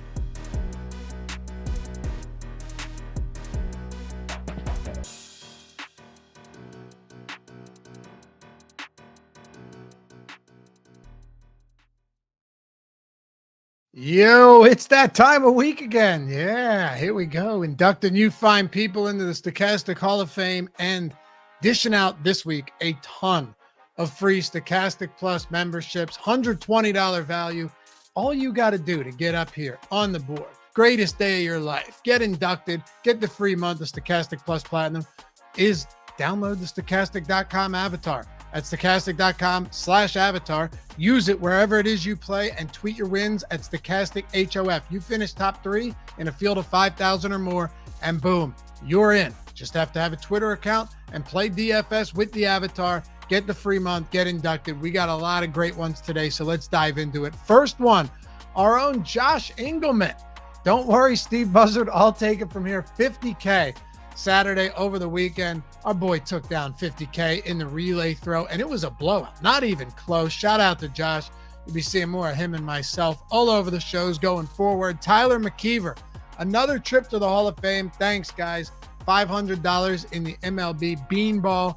Yo, it's that time of week again. Yeah, here we go. Inducting new fine people into the Stochastic Hall of Fame and dishing out this week a ton of free Stochastic Plus memberships, $120 value. All you got to do to get up here on the board, greatest day of your life, get inducted, get the free month of Stochastic Plus Platinum, is download the stochastic.com avatar. At stochastic.com/avatar. Use it wherever it is you play and tweet your wins at Stochastic HOF. You finish top 3 in a field of 5,000 or more, and boom, you're in. Just have to have a Twitter account and play DFS with the avatar. Get the free month, get inducted. We got a lot of great ones today, so let's dive into it. First one, our own Josh Engelman. Don't worry, Steve Buzzard. I'll take it from here. 50K. Saturday over the weekend, our boy took down 50K in the relay throw, and it was a blowout. Not even close. Shout out to Josh. You'll be seeing more of him and myself all over the shows going forward. Tyler McKeever, another trip to the Hall of Fame. Thanks, guys. $500 in the MLB Beanball.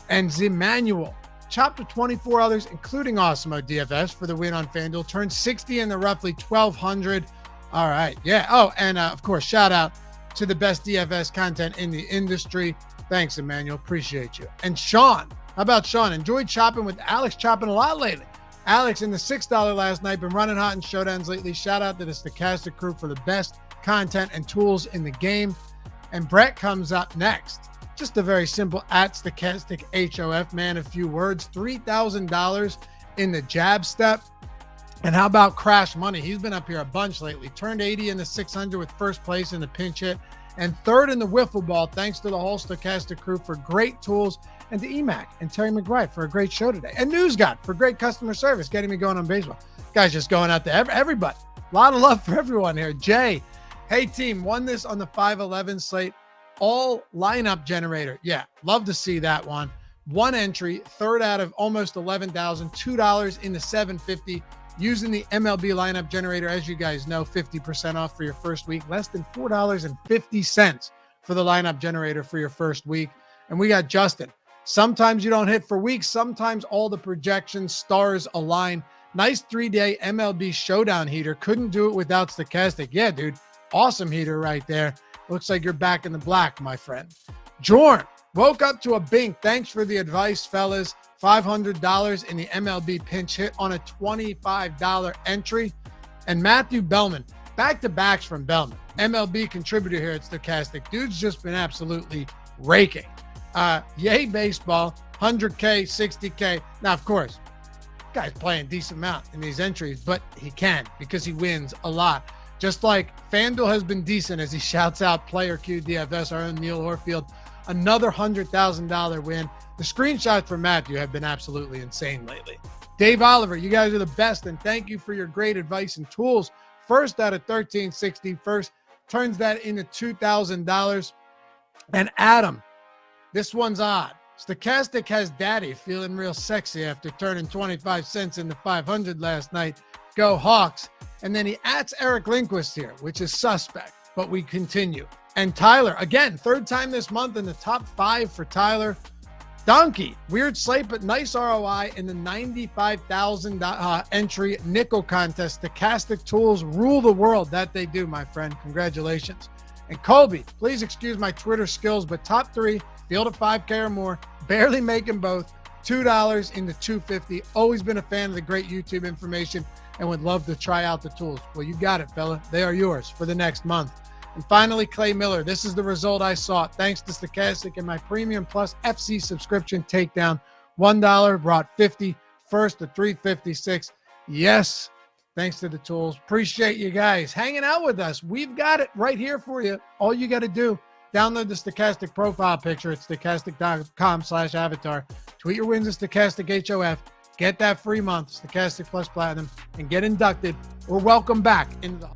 And Zemanuel chopped to 24 others, including Awesemo DFS for the win on FanDuel. Turned 60 in the roughly 1,200. All right. Yeah. Oh, and of course, shout out to the best DFS content in the industry. Thanks, Emmanuel. Appreciate you. And Sean, how about Sean? Enjoyed chopping with Alex, chopping a lot lately. Alex in the $6 last night, been running hot in showdowns lately. Shout out to the Stochastic crew for the best content and tools in the game. And Brett comes up next. Just a very simple at Stochastic HOF, man. A few words, $3,000 in the jab step. And how about Crash Money? He's been up here a bunch lately. Turned 80 in the 600 with first place in the pinch hit and third in the wiffle ball, thanks to the whole Stochastic crew for great tools, and to EMAC and Terry McBride for a great show today, and News God for great customer service, getting me going on baseball. Guys, just going out to everybody. A lot of love for everyone here. Jay, hey team, won this on the 511 slate. All lineup generator. Yeah, love to see that one. One entry, third out of almost 11,000, $2 in the 750. Using the MLB lineup generator, as you guys know, 50% off for your first week, less than $4.50 for the lineup generator for your first week. And we got Justin. Sometimes you don't hit for weeks. Sometimes all the projections, stars align. Nice 3-day MLB showdown heater. Couldn't do it without Stochastic. Yeah, dude. Awesome heater right there. Looks like you're back in the black, my friend. Jorn, woke up to a bink. Thanks for the advice, fellas. $500 in the MLB pinch hit on a $25 entry. And Matthew Bellman, back-to-backs from Bellman. MLB contributor here at Stochastic. Dude's just been absolutely raking. Yay baseball, 100K, 60K. Now, of course, guy's playing a decent amount in these entries, but he can because he wins a lot. Just like FanDuel has been decent as he shouts out Player Q DFS, our own Neil Orfield. Another $100,000 win. The screenshots from Matthew have been absolutely insane lately. Dave Oliver, you guys are the best, and thank you for your great advice and tools. First out of 1360, first turns that into $2,000. And Adam, this one's odd. Stochastic has daddy feeling real sexy after turning 25 cents into 500 last night. Go Hawks. And then he adds Eric Lindquist here, which is suspect, but we continue. And Tyler, again, third time this month in the top 5 for Tyler. Donkey, weird slate, but nice ROI in the $95,000 entry nickel contest. Stochastic tools rule the world. That they do, my friend. Congratulations. And Colby, please excuse my Twitter skills, but top 3, field of 5K or more, barely making both, $2 into $250. Always been a fan of the great YouTube information and would love to try out the tools. Well, you got it, fella. They are yours for the next month. And finally, Clay Miller. This is the result I sought. Thanks to Stochastic and my Premium Plus FC subscription takedown. $1 brought 50, first to 356. Yes, thanks to the tools. Appreciate you guys hanging out with us. We've got it right here for you. All you got to do, download the Stochastic profile picture at stochastic.com/avatar. Tweet your wins at Stochastic HOF. Get that free month, Stochastic Plus Platinum, and get inducted or welcome back into the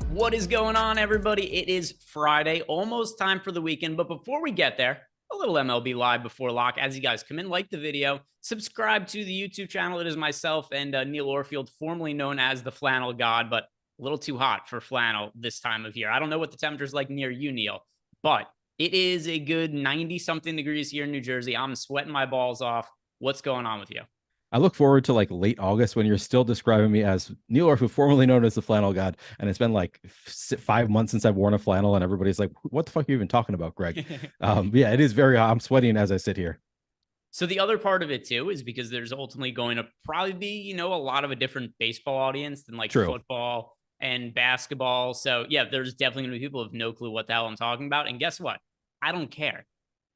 What is going on, everybody? It is Friday, almost time for the weekend. But before we get there, a little MLB Live before lock. As you guys come in, like the video, subscribe to the YouTube channel. It is myself and Neil Orfield, formerly known as the Flannel God, but a little too hot for flannel this time of year. I don't know what the temperature's like near you, Neil, but it is a good 90-something degrees here in New Jersey. I'm sweating my balls off. What's going on with you? I look forward to like late August when you're still describing me as Neil Orfield, formerly known as the Flannel God. And it's been like 5 months since I've worn a flannel and everybody's like, what the fuck are you even talking about, Greg? Yeah, it is very hot. I'm sweating as I sit here. So the other part of it too is because there's ultimately going to probably be, a lot of a different baseball audience than like football and basketball. So yeah, there's definitely going to be people who have no clue what the hell I'm talking about. And guess what? I don't care.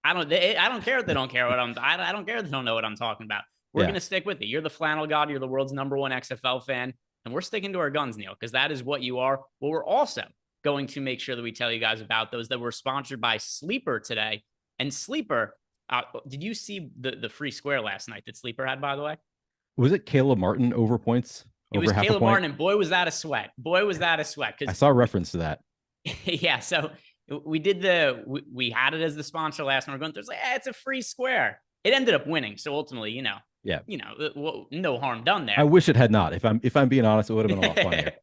I don't care if they don't care what I don't care if they don't know what I'm talking about. We're going to stick with it. You're the flannel god. You're the world's #1 XFL fan. And we're sticking to our guns, Neil, because that is what you are. Well, we're also going to make sure that we tell you guys about those that were sponsored by Sleeper today. And Sleeper, did you see the free square last night that Sleeper had, by the way? Was it Caleb Martin over points? It was Caleb Martin, and boy, was that a sweat. Boy, was that a sweat. I saw a reference to that. Yeah, so we did we had it as the sponsor last night. We're going through, it's like, it's a free square. It ended up winning. So ultimately, no harm done there. I wish it had not. If I'm being honest, it would have been a lot funnier.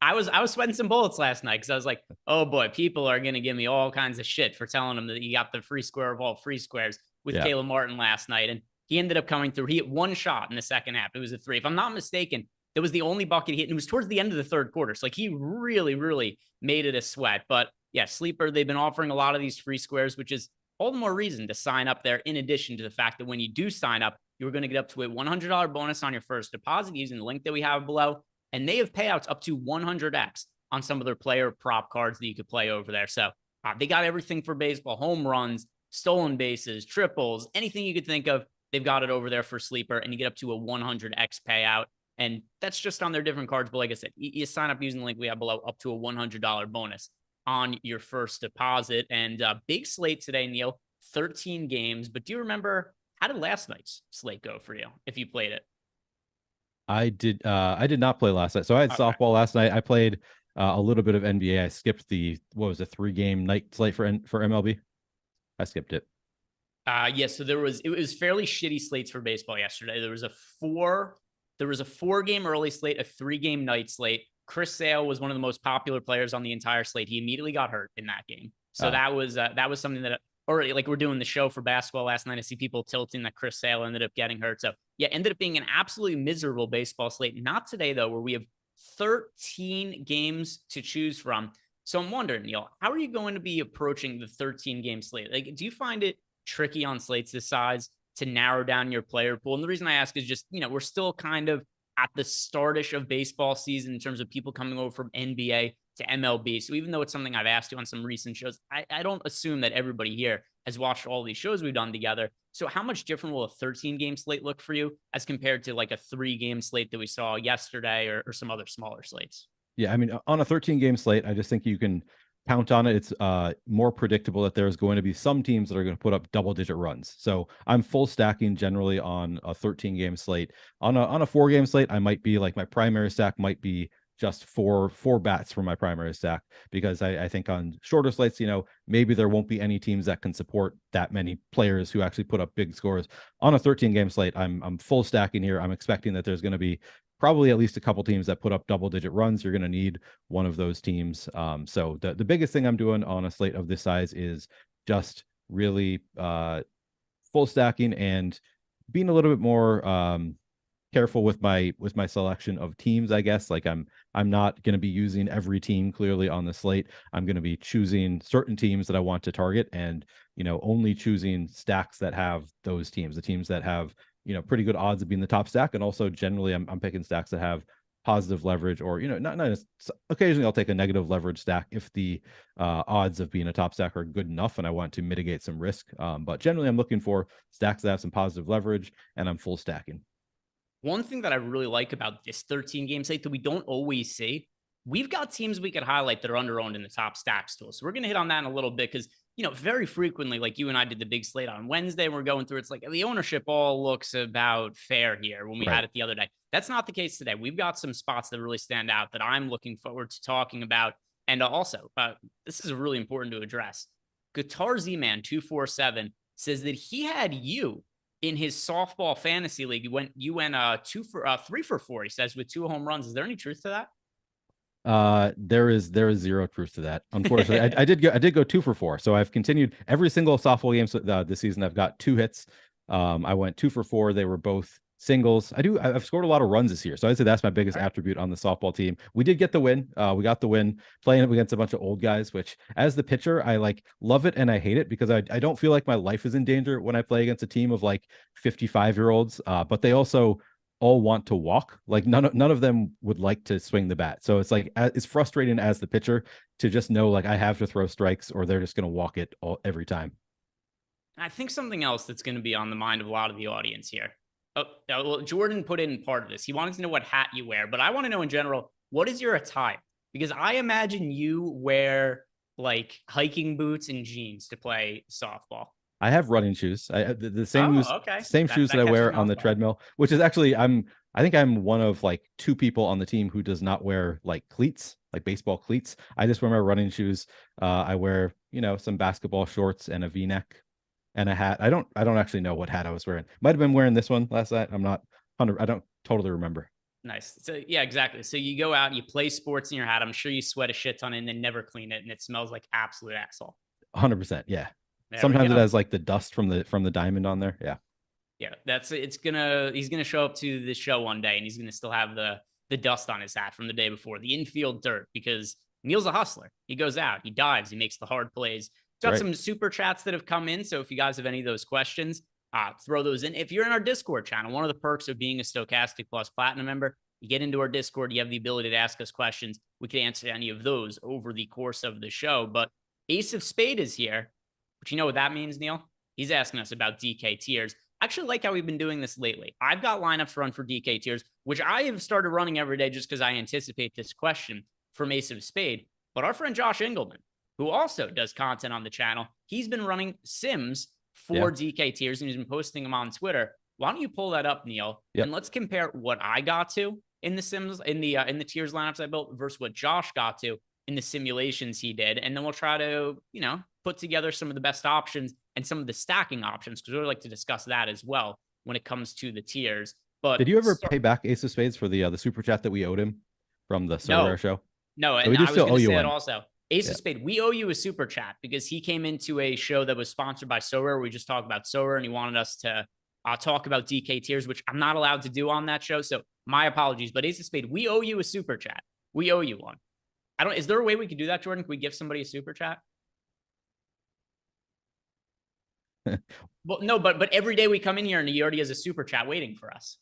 I was sweating some bullets last night because I was like, oh boy, people are gonna give me all kinds of shit for telling them that you got the free square of all free squares with Caleb Martin last night. And he ended up coming through. He hit one shot in the second half. It was a 3. If I'm not mistaken, it was the only bucket he hit. And it was towards the end of the third quarter. So like he really, really made it a sweat. But yeah, Sleeper, they've been offering a lot of these free squares, which is all the more reason to sign up there. In addition to the fact that when you do sign up, you're going to get up to a $100 bonus on your first deposit using the link that we have below. And they have payouts up to 100x on some of their player prop cards that you could play over there. So they got everything for baseball: home runs, stolen bases, triples, anything you could think of. They've got it over there for Sleeper, and you get up to a 100x payout. And that's just on their different cards. But like I said, you sign up using the link we have below, up to a $100 bonus on your first deposit. And big slate today, Neil, 13 games. But do you remember, how did last night's slate go for you if you played it? I did not play last night. So I had softball last night. I played a little bit of NBA. I skipped the 3-game night slate for MLB. I skipped it. So it was fairly shitty slates for baseball yesterday. There was a 4-game early slate, a 3-game night slate. Chris Sale was one of the most popular players on the entire slate. He immediately got hurt in that game. So that was something that already, like, we're doing the show for basketball last night. I see people tilting that Chris Sale ended up getting hurt. So yeah, ended up being an absolutely miserable baseball slate. Not today though, where we have 13 games to choose from. So I'm wondering, Neil, how are you going to be approaching the 13-game slate? Like, do you find it tricky on slates this size to narrow down your player pool? And the reason I ask is just, we're still kind of at the startish of baseball season in terms of people coming over from NBA to MLB. So even though it's something I've asked you on some recent shows, I don't assume that everybody here has watched all these shows we've done together. So how much different will a 13-game slate look for you as compared to like a 3-game slate that we saw yesterday or some other smaller slates? Yeah, I mean, on a 13-game slate, I just think you can count on it. It's more predictable that there's going to be some teams that are going to put up double-digit runs. So I'm full stacking generally on a 13-game slate. On a 4-game slate, I might be like, my primary stack might be just four bats for my primary stack, because I think on shorter slates, maybe there won't be any teams that can support that many players who actually put up big scores. On a 13-game slate, I'm full stacking here. I'm expecting that there's going to be probably at least a couple teams that put up double-digit runs. You're going to need one of those teams. So the biggest thing I'm doing on a slate of this size is just really full stacking and being a little bit more careful with my selection of teams, I guess. Like I'm not going to be using every team clearly on the slate. I'm going to be choosing certain teams that I want to target, and only choosing stacks that have those teams, the teams that have pretty good odds of being the top stack. And also generally I'm picking stacks that have positive leverage, or not occasionally I'll take a negative leverage stack if the odds of being a top stack are good enough and I want to mitigate some risk. But generally I'm looking for stacks that have some positive leverage, and I'm full stacking. One thing that I really like about this 13-game slate that we don't always see, we've got teams we could highlight that are under-owned in the top stacks tool. So we're going to hit on that in a little bit, because, very frequently, like you and I did the big slate on Wednesday, and we're going through, it's like the ownership all looks about fair here when we had it the other day. That's not the case today. We've got some spots that really stand out that I'm looking forward to talking about. And also, this is really important to address. Guitar Z-Man 247 says that he had you in his softball fantasy league. You went 3 for 4, he says, with 2 home runs. Is there any truth to that? There is zero truth to that. Unfortunately, I did go 2 for 4. So I've continued every single softball game this season. I've got 2 hits. I went 2 for 4. They were both singles. I've scored a lot of runs this year. So I'd say that's my biggest attribute on the softball team. We did get the win. We got the win playing against a bunch of old guys, which as the pitcher, I love it and I hate it, because I don't feel like my life is in danger when I play against a team of 55-year-olds. But they also all want to walk. None of them would like to swing the bat. So it's it's frustrating as the pitcher to just know I have to throw strikes or they're just going to walk it every time. I think something else that's going to be on the mind of a lot of the audience here. Well, Jordan put in part of this. He wanted to know what hat you wear, but I want to know in general, what is your attire? Because I imagine you wear like hiking boots and jeans to play softball. I have running shoes. I the same Okay. same shoes that I catches wear me on off the guard. treadmill, which is actually I think I'm one of like 2 people on the team who does not wear like cleats, like baseball cleats. I just wear my running shoes. I wear, some basketball shorts and a V-neck and a hat. I don't actually know what hat I was wearing. Might have been wearing this one last night. I'm not 100. I don't totally remember. Nice. So yeah, exactly. So you go out, you play sports in your hat. I'm sure you sweat a shit ton and then never clean it, and it smells like absolute asshole. 100%. Yeah. There we Sometimes it go. has like the dust from the diamond on there. Yeah. Yeah, he's gonna show up to the show one day and he's gonna still have the dust on his hat from the day before, the infield dirt, because Neil's a hustler. He goes out, he dives, he makes the hard plays. Got Right. some super chats that have come in. So if you guys have any of those questions, throw those in. If you're in our Discord channel, one of the perks of being a Stochastic Plus Platinum member, you get into our Discord, you have the ability to ask us questions. We can answer any of those over the course of the show. But Ace of Spade is here. But you know what that means, Neil? He's asking us about DK tiers. I actually like how we've been doing this lately. I've got lineups run for DK tiers, which I have started running every day just because I anticipate this question from Ace of Spade. But our friend Josh Engelman, who also does content on the channel, he's been running sims for DK tiers and he's been posting them on Twitter. Why don't you pull that up, Neil? Yep. And let's compare what I got to in the sims, in the tiers lineups I built versus what Josh got to in the simulations he did. And then we'll try to, put together some of the best options and some of the stacking options, because we would like to discuss that as well when it comes to the tiers. But Did you ever pay back Ace of Spades for the super chat that we owed him from the Sorare show? No, So and we do I was still going owe to you say that one. also. Ace of Spade, we owe you a super chat because he came into a show that was sponsored by Sorare. We just talked about Sorare and he wanted us to talk about DK tiers, which I'm not allowed to do on that show. So my apologies. But Ace of Spade, we owe you a super chat. We owe you one. Is there a way we could do that, Jordan? Can we give somebody a super chat? Well, no, but every day we come in here and he already has a super chat waiting for us.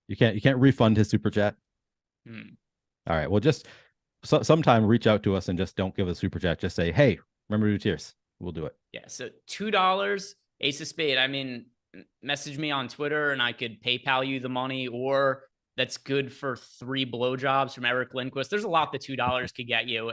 You can't refund his super chat. All right. Well, just sometime reach out to us and just don't give a super chat. Just say, hey, remember to do tiers. We'll do it. Yeah. So $2, Ace of Spade. I mean, message me on Twitter and I could PayPal you the money, or that's good for 3 blowjobs from Eric Lindquist. There's a lot that $2 could get you.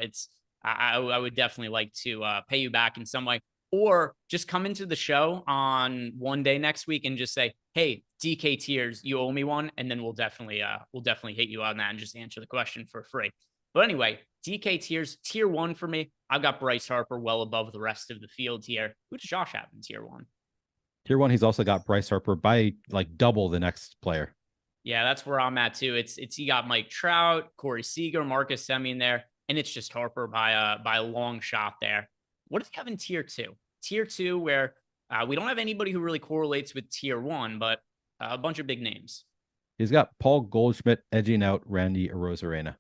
I would definitely like to pay you back in some way, or just come into the show on one day next week and just say, hey, DK tiers, you owe me one. And then we'll definitely hit you on that and just answer the question for free. But anyway, DK tiers, tier 1 for me. I've got Bryce Harper well above the rest of the field here. Who does Josh have in tier 1? Tier 1, he's also got Bryce Harper by like double the next player. Yeah, that's where I'm at too. It's he got Mike Trout, Corey Seager, Marcus Semien there, and it's just Harper by a long shot there. What does he have in tier 2? Tier 2, where we don't have anybody who really correlates with tier 1, but a bunch of big names. He's got Paul Goldschmidt edging out Randy Arozarena.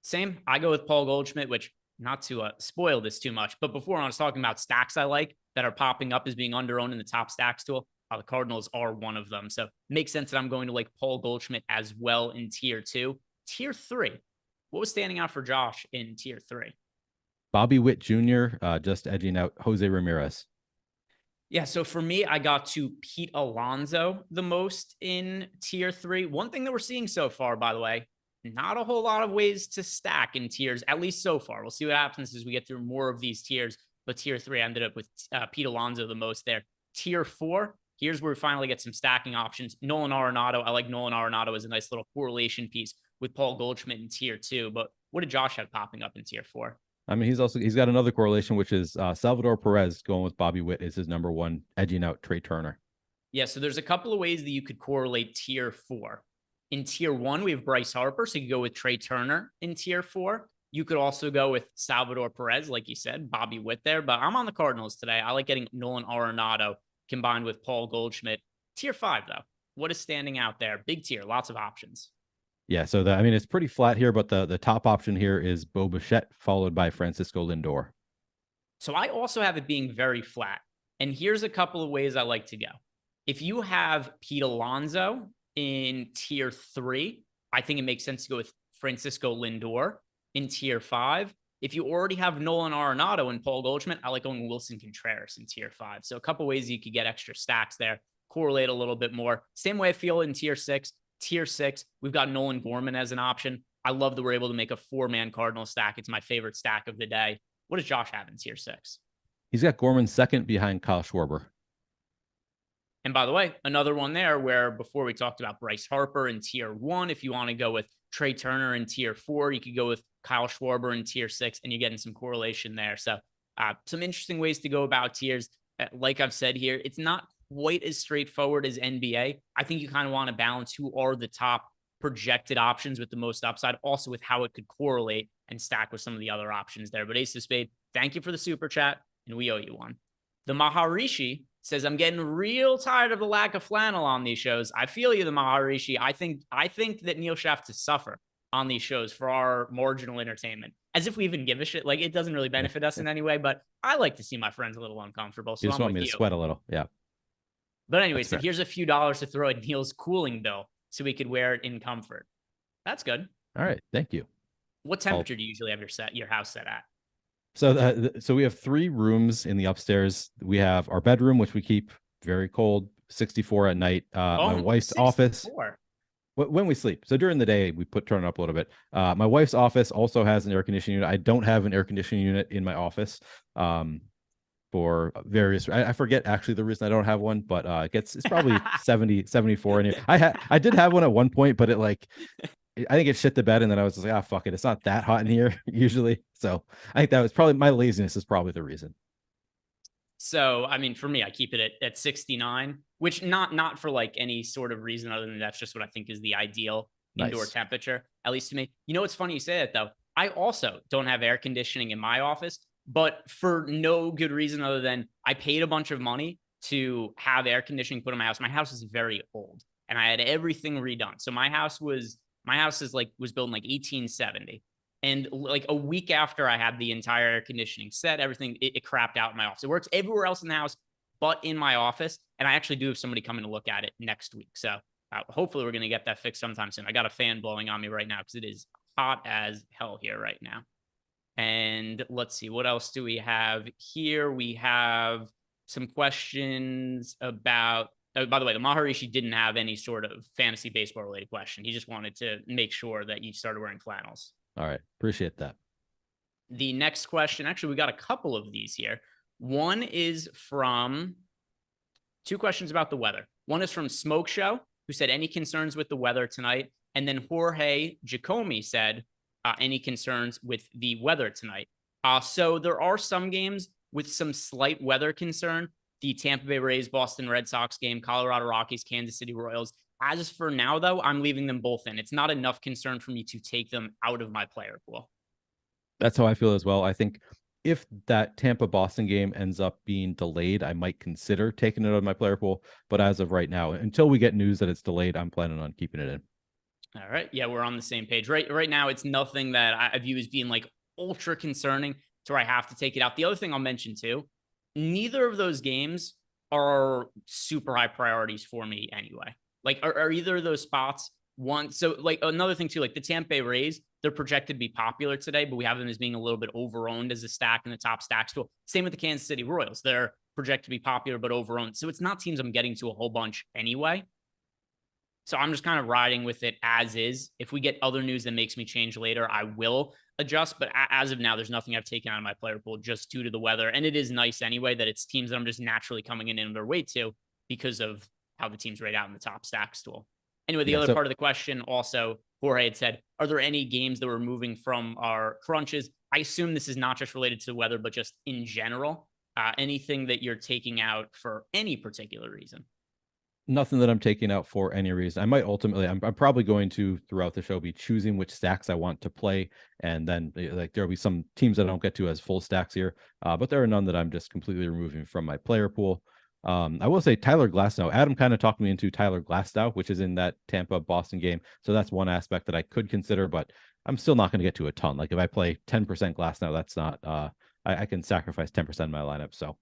Same. I go with Paul Goldschmidt, which, not to spoil this too much, but before I was talking about stacks I like that are popping up as being under-owned in the top stacks tool, the Cardinals are one of them. So it makes sense that I'm going to like Paul Goldschmidt as well in tier 2. Tier 3. What was standing out for Josh in tier 3? Bobby Witt Jr. Just edging out Jose Ramirez. Yeah, so for me, I got to Pete Alonso the most in tier 3. One thing that we're seeing so far, by the way, not a whole lot of ways to stack in tiers, at least so far. We'll see what happens as we get through more of these tiers. But tier 3, I ended up with Pete Alonso the most there. Tier 4, here's where we finally get some stacking options. Nolan Arenado. I like Nolan Arenado as a nice little correlation piece with Paul Goldschmidt in tier 2. But what did Josh have popping up in tier 4? I mean, he's got another correlation, which is Salvador Perez going with Bobby Witt is his number 1, edging out Trey Turner. Yeah, so there's a couple of ways that you could correlate tier 4. In tier 1, we have Bryce Harper, so you could go with Trey Turner in tier 4. You could also go with Salvador Perez, like you said, Bobby Witt there. But I'm on the Cardinals today. I like getting Nolan Arenado combined with Paul Goldschmidt. Tier 5, though. What is standing out there? Big tier, lots of options. Yeah, so it's pretty flat here, but the top option here is Bo Bichette, followed by Francisco Lindor. So I also have it being very flat. And here's a couple of ways I like to go. If you have Pete Alonso in tier 3, I think it makes sense to go with Francisco Lindor in tier 5. If you already have Nolan Arenado and Paul Goldschmidt, I like going Wilson Contreras in tier 5. So a couple ways you could get extra stacks there, correlate a little bit more. Same way I feel in tier 6. Tier 6, we've got Nolan Gorman as an option. I love that we're able to make a 4-man Cardinal stack. It's my favorite stack of the day. What does Josh have in tier 6? He's got Gorman second behind Kyle Schwarber. And by the way, another one there where before we talked about Bryce Harper in tier 1, if you want to go with Trey Turner in tier 4, you could go with Kyle Schwarber in tier 6, and you're getting some correlation there. So some interesting ways to go about tiers. Like I've said here, it's not quite as straightforward as NBA. I think you kind of want to balance who are the top projected options with the most upside, also with how it could correlate and stack with some of the other options there. But Ace of Spade, thank you for the super chat, and we owe you one. The Maharishi says, I'm getting real tired of the lack of flannel on these shows. I feel you, the Maharishi. I think that Neil should have to suffer on these shows for our marginal entertainment. As if we even give a shit. Like, it doesn't really benefit us in any way, but I like to see my friends a little uncomfortable. So You just want me to sweat a little. Yeah. But anyway, so here's a few dollars to throw at Neil's cooling bill so we could wear it in comfort. That's good. All right. Thank you. What temperature do you usually have your house set at? So we have 3 rooms in the upstairs. We have our bedroom, which we keep very cold, 64 at night. My wife's 64. office, when we sleep. So during the day, we turn it up a little bit. My wife's office also has an air conditioning unit. I don't have an air conditioning unit in my office for various. I forget actually the reason I don't have one, but it's probably 70, 74 in here. I did have one at one point, but I think it shit the bed, and then I was just like, fuck it. It's not that hot in here usually. So I think that was probably my laziness is probably the reason. So, I mean, for me, I keep it at 69, which not for like any sort of reason other than that's just what I think is the ideal indoor temperature, at least to me. You know, what's funny you say that though. I also don't have air conditioning in my office, but for no good reason other than I paid a bunch of money to have air conditioning put in my house. My house is very old and I had everything redone. So my house was built in like 1870. And like a week after I had the entire air conditioning set, everything, it crapped out in my office. It works everywhere else in the house, but in my office. And I actually do have somebody coming to look at it next week. So hopefully we're going to get that fixed sometime soon. I got a fan blowing on me right now because it is hot as hell here right now. And let's see, what else do we have here? We have some questions about, by the way, the Maharishi didn't have any sort of fantasy baseball related question. He just wanted to make sure that you started wearing flannels. All right. Appreciate that. The next question, actually, we got a couple of these here. One is from 2 questions about the weather. One is from Smoke Show, who said, any concerns with the weather tonight? And then Jorge Giacomi said, any concerns with the weather tonight? So there are some games with some slight weather concern. The Tampa Bay Rays, Boston Red Sox game, Colorado Rockies, Kansas City Royals. As for now, though, I'm leaving them both in. It's not enough concern for me to take them out of my player pool. That's how I feel as well. I think if that Tampa-Boston game ends up being delayed, I might consider taking it out of my player pool. But as of right now, until we get news that it's delayed, I'm planning on keeping it in. All right. Yeah, we're on the same page. Right now, it's nothing that I view as being like ultra concerning to where I have to take it out. The other thing I'll mention too, neither of those games are super high priorities for me anyway. Like, are either of those spots one? So, like, another thing too, like the Tampa Bay Rays, they're projected to be popular today, but we have them as being a little bit over-owned as a stack in the top stacks tool. Same with the Kansas City Royals. They're projected to be popular, but over-owned. So it's not teams I'm getting to a whole bunch anyway. So I'm just kind of riding with it as is. If we get other news that makes me change later, I will adjust. But as of now, there's nothing I've taken out of my player pool just due to the weather. And it is nice anyway that it's teams that I'm just naturally coming in their way to because of how the teams rate out in the top stacks tool. Anyway, the other part of the question also, Jorge had said, are there any games that we're moving from our crunches? I assume this is not just related to the weather, but just in general. Anything that you're taking out for any particular reason? Nothing that I'm taking out for any reason. I might ultimately, I'm probably going to throughout the show be choosing which stacks I want to play. And then like there'll be some teams that I don't get to as full stacks here. But there are none that I'm just completely removing from my player pool. I will say Tyler Glasnow. Adam kind of talked me into Tyler Glasnow, which is in that Tampa Boston game. So that's one aspect that I could consider, but I'm still not going to get to a ton. Like if I play 10% Glasnow, that's not, I can sacrifice 10% of my lineup. So,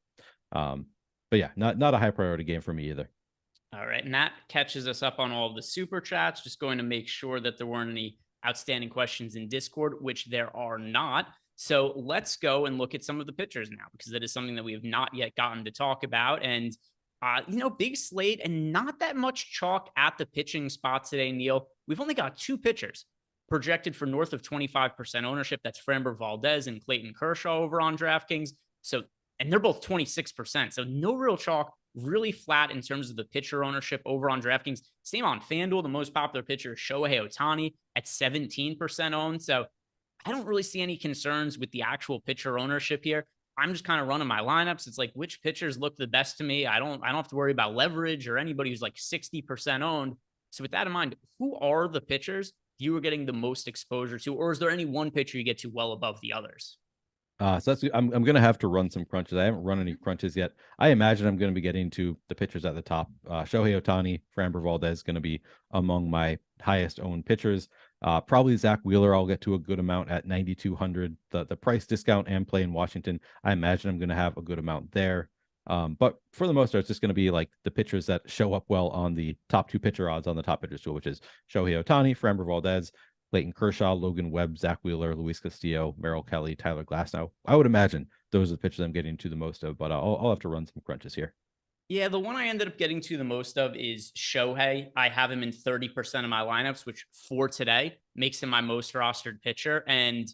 but yeah, not a high priority game for me either. All right. And that catches us up on all of the super chats. Just going to make sure that there weren't any outstanding questions in Discord, which there are not. So let's go and look at some of the pitchers now, because that is something that we have not yet gotten to talk about. And, big slate and not that much chalk at the pitching spot today, Neil. We've only got 2 pitchers projected for north of 25% ownership. That's Framber Valdez and Clayton Kershaw over on DraftKings. So, and they're both 26%. So no real chalk, really flat in terms of the pitcher ownership over on DraftKings. Same on FanDuel. The most popular pitcher is Shohei Ohtani at 17% owned. So I don't really see any concerns with the actual pitcher ownership here. I'm just kind of running my lineups. It's like, which pitchers look the best to me? I don't have to worry about leverage or anybody who's like 60% owned. So with that in mind, who are the pitchers you were getting the most exposure to, or is there any one pitcher you get to well above the others? So I'm going to have to run some crunches. I haven't run any crunches yet. I imagine I'm going to be getting to the pitchers at the top. Shohei Ohtani, Framber Valdez is going to be among my highest owned pitchers. Probably Zach Wheeler. I'll get to a good amount at 9,200. The price discount and play in Washington, I imagine I'm going to have a good amount there. But for the most part, it's just going to be like the pitchers that show up well on the top 2 pitcher odds on the top pitchers tool, which is Shohei Ohtani, Framber Valdez, Clayton Kershaw, Logan Webb, Zach Wheeler, Luis Castillo, Merrill Kelly, Tyler Glasnow. I would imagine those are the pitchers I'm getting to the most of, but I'll have to run some crunches here. Yeah, the one I ended up getting to the most of is Shohei. I have him in 30% of my lineups, which for today makes him my most rostered pitcher. And,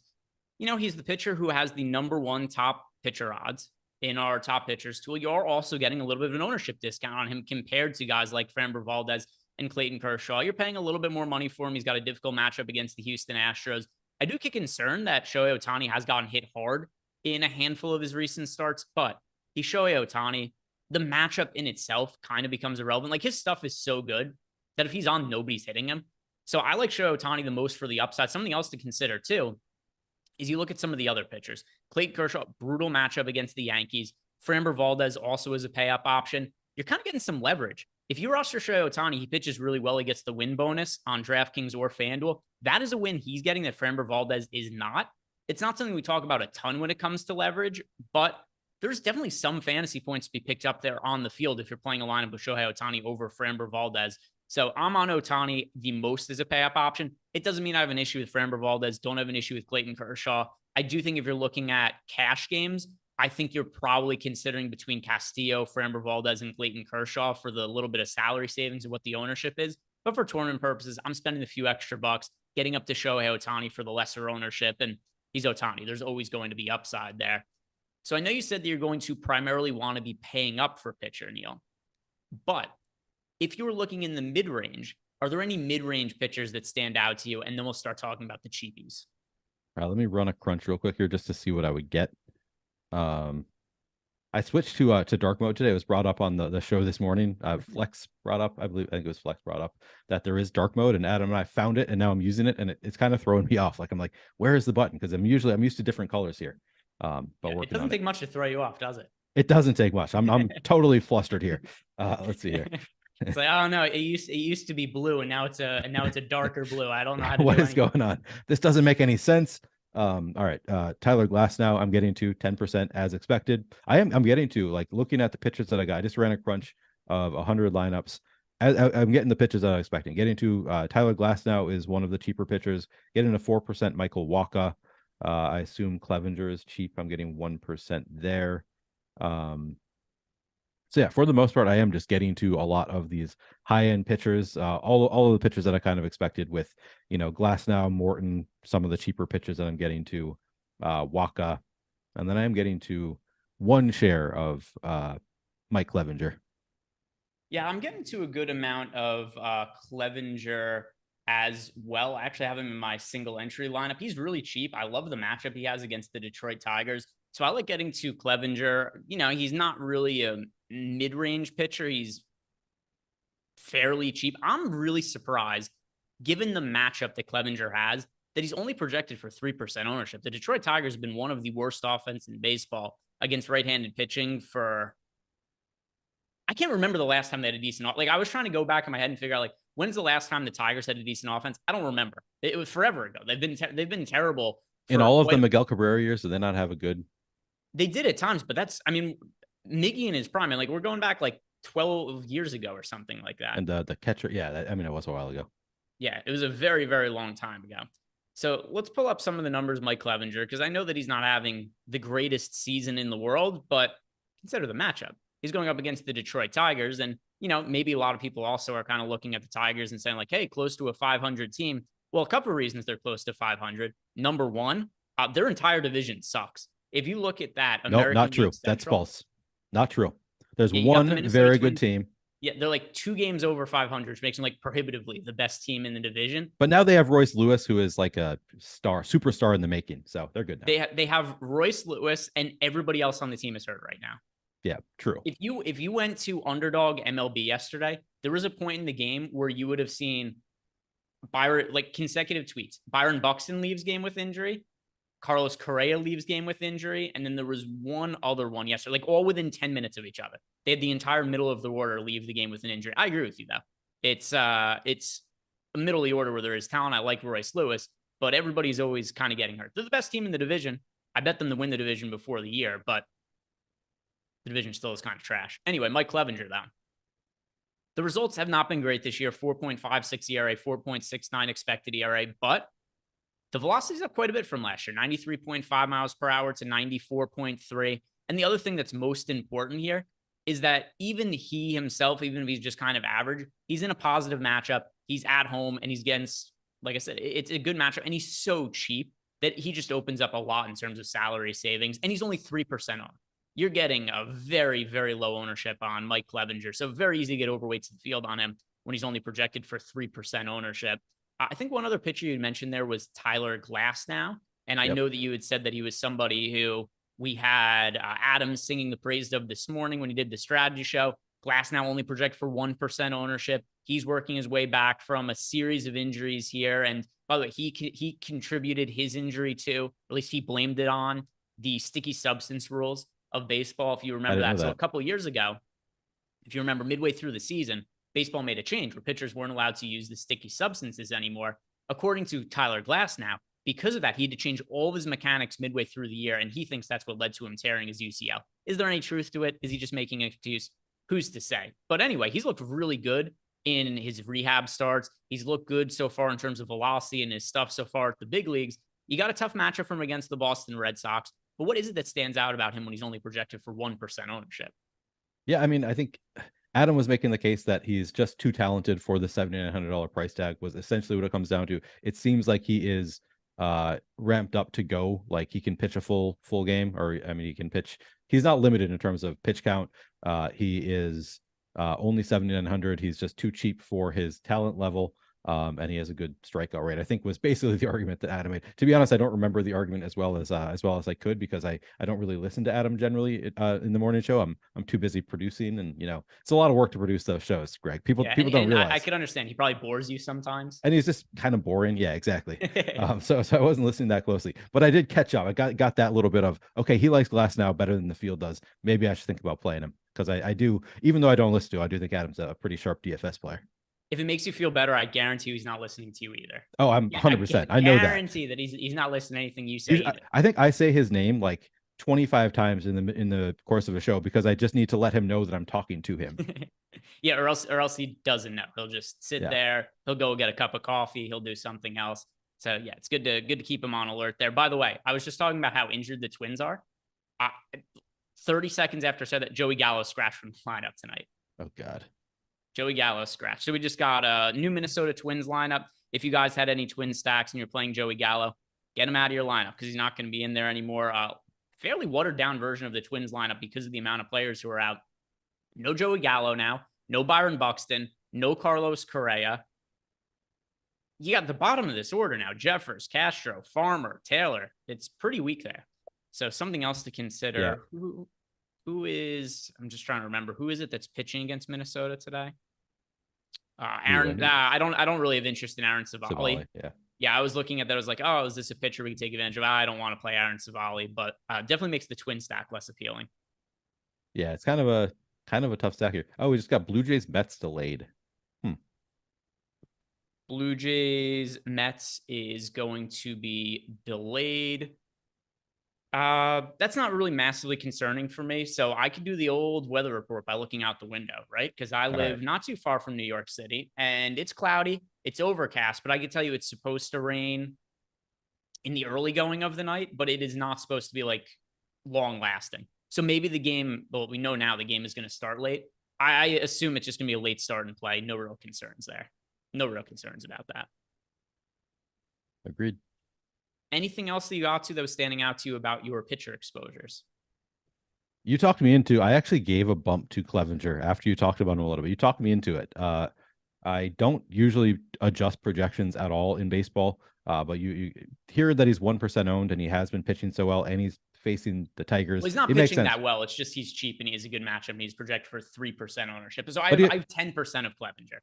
he's the pitcher who has the number 1 top pitcher odds in our top pitchers tool. You are also getting a little bit of an ownership discount on him compared to guys like Framber Valdez and Clayton Kershaw. You're paying a little bit more money for him. He's got a difficult matchup against the Houston Astros. I do get concerned that Shohei Ohtani has gotten hit hard in a handful of his recent starts, but he's Shohei Ohtani. The matchup in itself kind of becomes irrelevant. Like, his stuff is so good that if he's on, nobody's hitting him. So I like Shohei Ohtani the most for the upside. Something else to consider too is you look at some of the other pitchers. Clayton Kershaw, brutal matchup against the Yankees. Framber Valdez also is a pay-up option. You're kind of getting some leverage. If you roster Shohei Ohtani, he pitches really well. He gets the win bonus on DraftKings or FanDuel. That is a win he's getting that Framber Valdez is not. It's not something we talk about a ton when it comes to leverage, but there's definitely some fantasy points to be picked up there on the field if you're playing a lineup with Shohei Ohtani over Framber Valdez. So I'm on Ohtani the most as a pay-up option. It doesn't mean I have an issue with Framber Valdez. Don't have an issue with Clayton Kershaw. I do think if you're looking at cash games, I think you're probably considering between Castillo, Framber Valdez, and Clayton Kershaw for the little bit of salary savings of what the ownership is. But for tournament purposes, I'm spending a few extra bucks, getting up to Shohei Ohtani for the lesser ownership. And he's Ohtani. There's always going to be upside there. So I know you said that you're going to primarily want to be paying up for pitcher, Neil. But if you were looking in the mid-range, are there any mid-range pitchers that stand out to you? And then we'll start talking about the cheapies. All right, let me run a crunch real quick here just to see what I would get. I switched to dark mode today. It was brought up on the show this morning. Flex brought up, I think it was Flex brought up that there is dark mode, and Adam and I found it, and now I'm using it, and it's kind of throwing me off. Like, I'm like, where is the button? Because I'm used to different colors here. But yeah, it doesn't take much to throw you off, does it? It doesn't take much. I'm totally flustered here. Let's see here. It's like, I don't know. It used to be blue, and now it's a darker blue. I don't know how to what is going on. This doesn't make any sense. All right. Tyler Glasnow, I'm getting to 10% as expected. I'm getting to, like, looking at the pitchers that I got. I just ran a crunch of 100 lineups. I'm getting the pitchers that I'm expecting. Getting to Tyler Glasnow is one of the cheaper pitchers. Getting a 4% Michael Wacha. I assume Clevenger is cheap. I'm getting 1% there. So yeah, for the most part, I am just getting to a lot of these high-end pitchers, all of the pitchers that I kind of expected with, Glasnow, Morton, some of the cheaper pitchers that I'm getting to, Wacha, and then I am getting to one share of Mike Clevenger. Yeah, I'm getting to a good amount of Clevenger as well. I actually have him in my single entry lineup. He's really cheap. I love the matchup he has against the Detroit Tigers. So I like getting to Clevenger. He's not really a mid-range pitcher. He's fairly cheap. I'm really surprised, given the matchup that Clevenger has, that he's only projected for 3% ownership. The Detroit Tigers have been one of the worst offense in baseball against right-handed pitching for... I can't remember the last time they had a decent... I was trying to go back in my head and figure out, when's the last time the Tigers had a decent offense? I don't remember. It was forever ago. They've been terrible. In all of the Miguel Cabrera years, did they not have a good... They did at times, but Miggy in his prime, and we're going back 12 years ago or something like that. And the catcher, yeah, it was a while ago. Yeah, it was a very, very long time ago. So let's pull up some of the numbers, Mike Clevenger, because I know that he's not having the greatest season in the world, but consider the matchup. He's going up against the Detroit Tigers. And, maybe a lot of people also are kind of looking at the Tigers and saying like, hey, close to a 500 team. Well, a couple of reasons they're close to 500. Number one, their entire division sucks. If you look at that, no, not true. That's false. Not true. There's one very good team. Yeah, they're like 2 games over 500, which makes them like prohibitively the best team in the division. But now they have Royce Lewis, who is like a superstar in the making. So they're good now. They have Royce Lewis, and everybody else on the team is hurt right now. Yeah, true. If you went to Underdog MLB yesterday, there was a point in the game where you would have seen consecutive tweets. Byron Buxton leaves game with injury. Carlos Correa leaves game with injury. And then there was one other one yesterday, like all within 10 minutes of each other. They had the entire middle of the order leave the game with an injury. I agree with you, though. It's a middle of the order where there is talent. I like Royce Lewis, but everybody's always kind of getting hurt. They're the best team in the division. I bet them to win the division before the year, but the division still is kind of trash. Anyway, Mike Clevenger, though. The results have not been great this year. 4.56 ERA, 4.69 expected ERA, but the velocity is up quite a bit from last year, 93.5 miles per hour to 94.3. And the other thing that's most important here is that even he himself, even if he's just kind of average, he's in a positive matchup. He's at home and he's against, like I said, it's a good matchup. And he's so cheap that he just opens up a lot in terms of salary savings. And he's only 3% on. You're getting a very, very low ownership on Mike Clevenger. So very easy to get overweight to the field on him when he's only projected for 3% ownership. I think one other pitcher you mentioned there was Tyler Glasnow. And I know that you had said that he was somebody who we had Adam singing the praise of this morning when he did the strategy show. Glasnow only project for 1% ownership. He's working his way back from a series of injuries here. And by the way, he contributed his injury to, or at least he blamed it on, the sticky substance rules of baseball, if you remember that. So a couple of years ago, if you remember, midway through the season, baseball made a change where pitchers weren't allowed to use the sticky substances anymore. According to Tyler Glasnow, because of that, he had to change all of his mechanics midway through the year, and he thinks that's what led to him tearing his UCL. Is there any truth to it? Is he just making an excuse? Who's to say? But anyway, he's looked really good in his rehab starts. He's looked good so far in terms of velocity and his stuff so far at the big leagues. You got a tough matchup from against the Boston Red Sox, but what is it that stands out about him when he's only projected for 1% ownership? Yeah, I mean, I think Adam was making the case that he's just too talented for the $7,900 price tag was essentially what it comes down to. It seems like he is ramped up to go, like he can pitch a full game, or I mean, he can pitch. He's not limited in terms of pitch count. He is only 7,900. He's just too cheap for his talent level. And he has a good strikeout rate, I think was basically the argument that Adam made. To be honest, I don't remember the argument as well as I could, because I don't really listen to Adam generally in the morning show. I'm too busy producing, and it's a lot of work to produce those shows, Greg. People don't realize. I can understand. He probably bores you sometimes. And he's just kind of boring. Yeah, exactly. So I wasn't listening that closely, but I did catch up. I got that little bit of, okay, he likes Glasnow better than the field does. Maybe I should think about playing him, because I do, even though I don't listen to, I do think Adam's a pretty sharp DFS player. If it makes you feel better, I guarantee he's not listening to you either. Oh, I'm 100%. I know that. I guarantee that he's not listening to anything you say. I think I say his name like 25 times in the course of a show, because I just need to let him know that I'm talking to him. Yeah, or else he doesn't know. He'll just sit there. He'll go get a cup of coffee. He'll do something else. So yeah, it's good to keep him on alert there. By the way, I was just talking about how injured the Twins are. 30 seconds after I said that, Joey Gallo scratched from the lineup tonight. Oh God. Joey Gallo scratch. So we just got a new Minnesota Twins lineup. If you guys had any Twin stacks and you're playing Joey Gallo, get him out of your lineup, because he's not going to be in there anymore. Fairly watered down version of the Twins lineup because of the amount of players who are out. No Joey Gallo now. No Byron Buxton. No Carlos Correa. You got the bottom of this order now. Jeffers, Castro, Farmer, Taylor. It's pretty weak there. So something else to consider. Yeah. Who is, I'm just trying to remember, who is it that's pitching against Minnesota today? Aaron, I don't really have interest in Aaron Savali. Yeah, I was looking at that. I was like, oh, is this a pitcher we can take advantage of? I don't want to play Aaron Savali, but definitely makes the Twin stack less appealing. Yeah, it's kind of a tough stack here. Oh, we just got Blue Jays Mets delayed. Blue Jays Mets is going to be delayed. That's not really massively concerning for me. So I could do the old weather report by looking out the window, right? Because I live not too far from New York City, and it's cloudy, it's overcast, but I can tell you it's supposed to rain in the early going of the night, but it is not supposed to be like long lasting. So maybe the game, well, we know now the game is going to start late. I assume it's just going to be a late start and play. No real concerns there. No real concerns about that. Agreed. Anything else that you got to that was standing out to you about your pitcher exposures? You talked me into, I actually gave a bump to Clevenger after you talked about him a little bit. You talked me into it. I don't usually adjust projections at all in baseball, but you hear that he's 1% owned and he has been pitching so well, and he's facing the Tigers. Well, he's not pitching that well. It's just he's cheap and he has a good matchup and he's projected for 3% ownership. So I have 10% of Clevenger.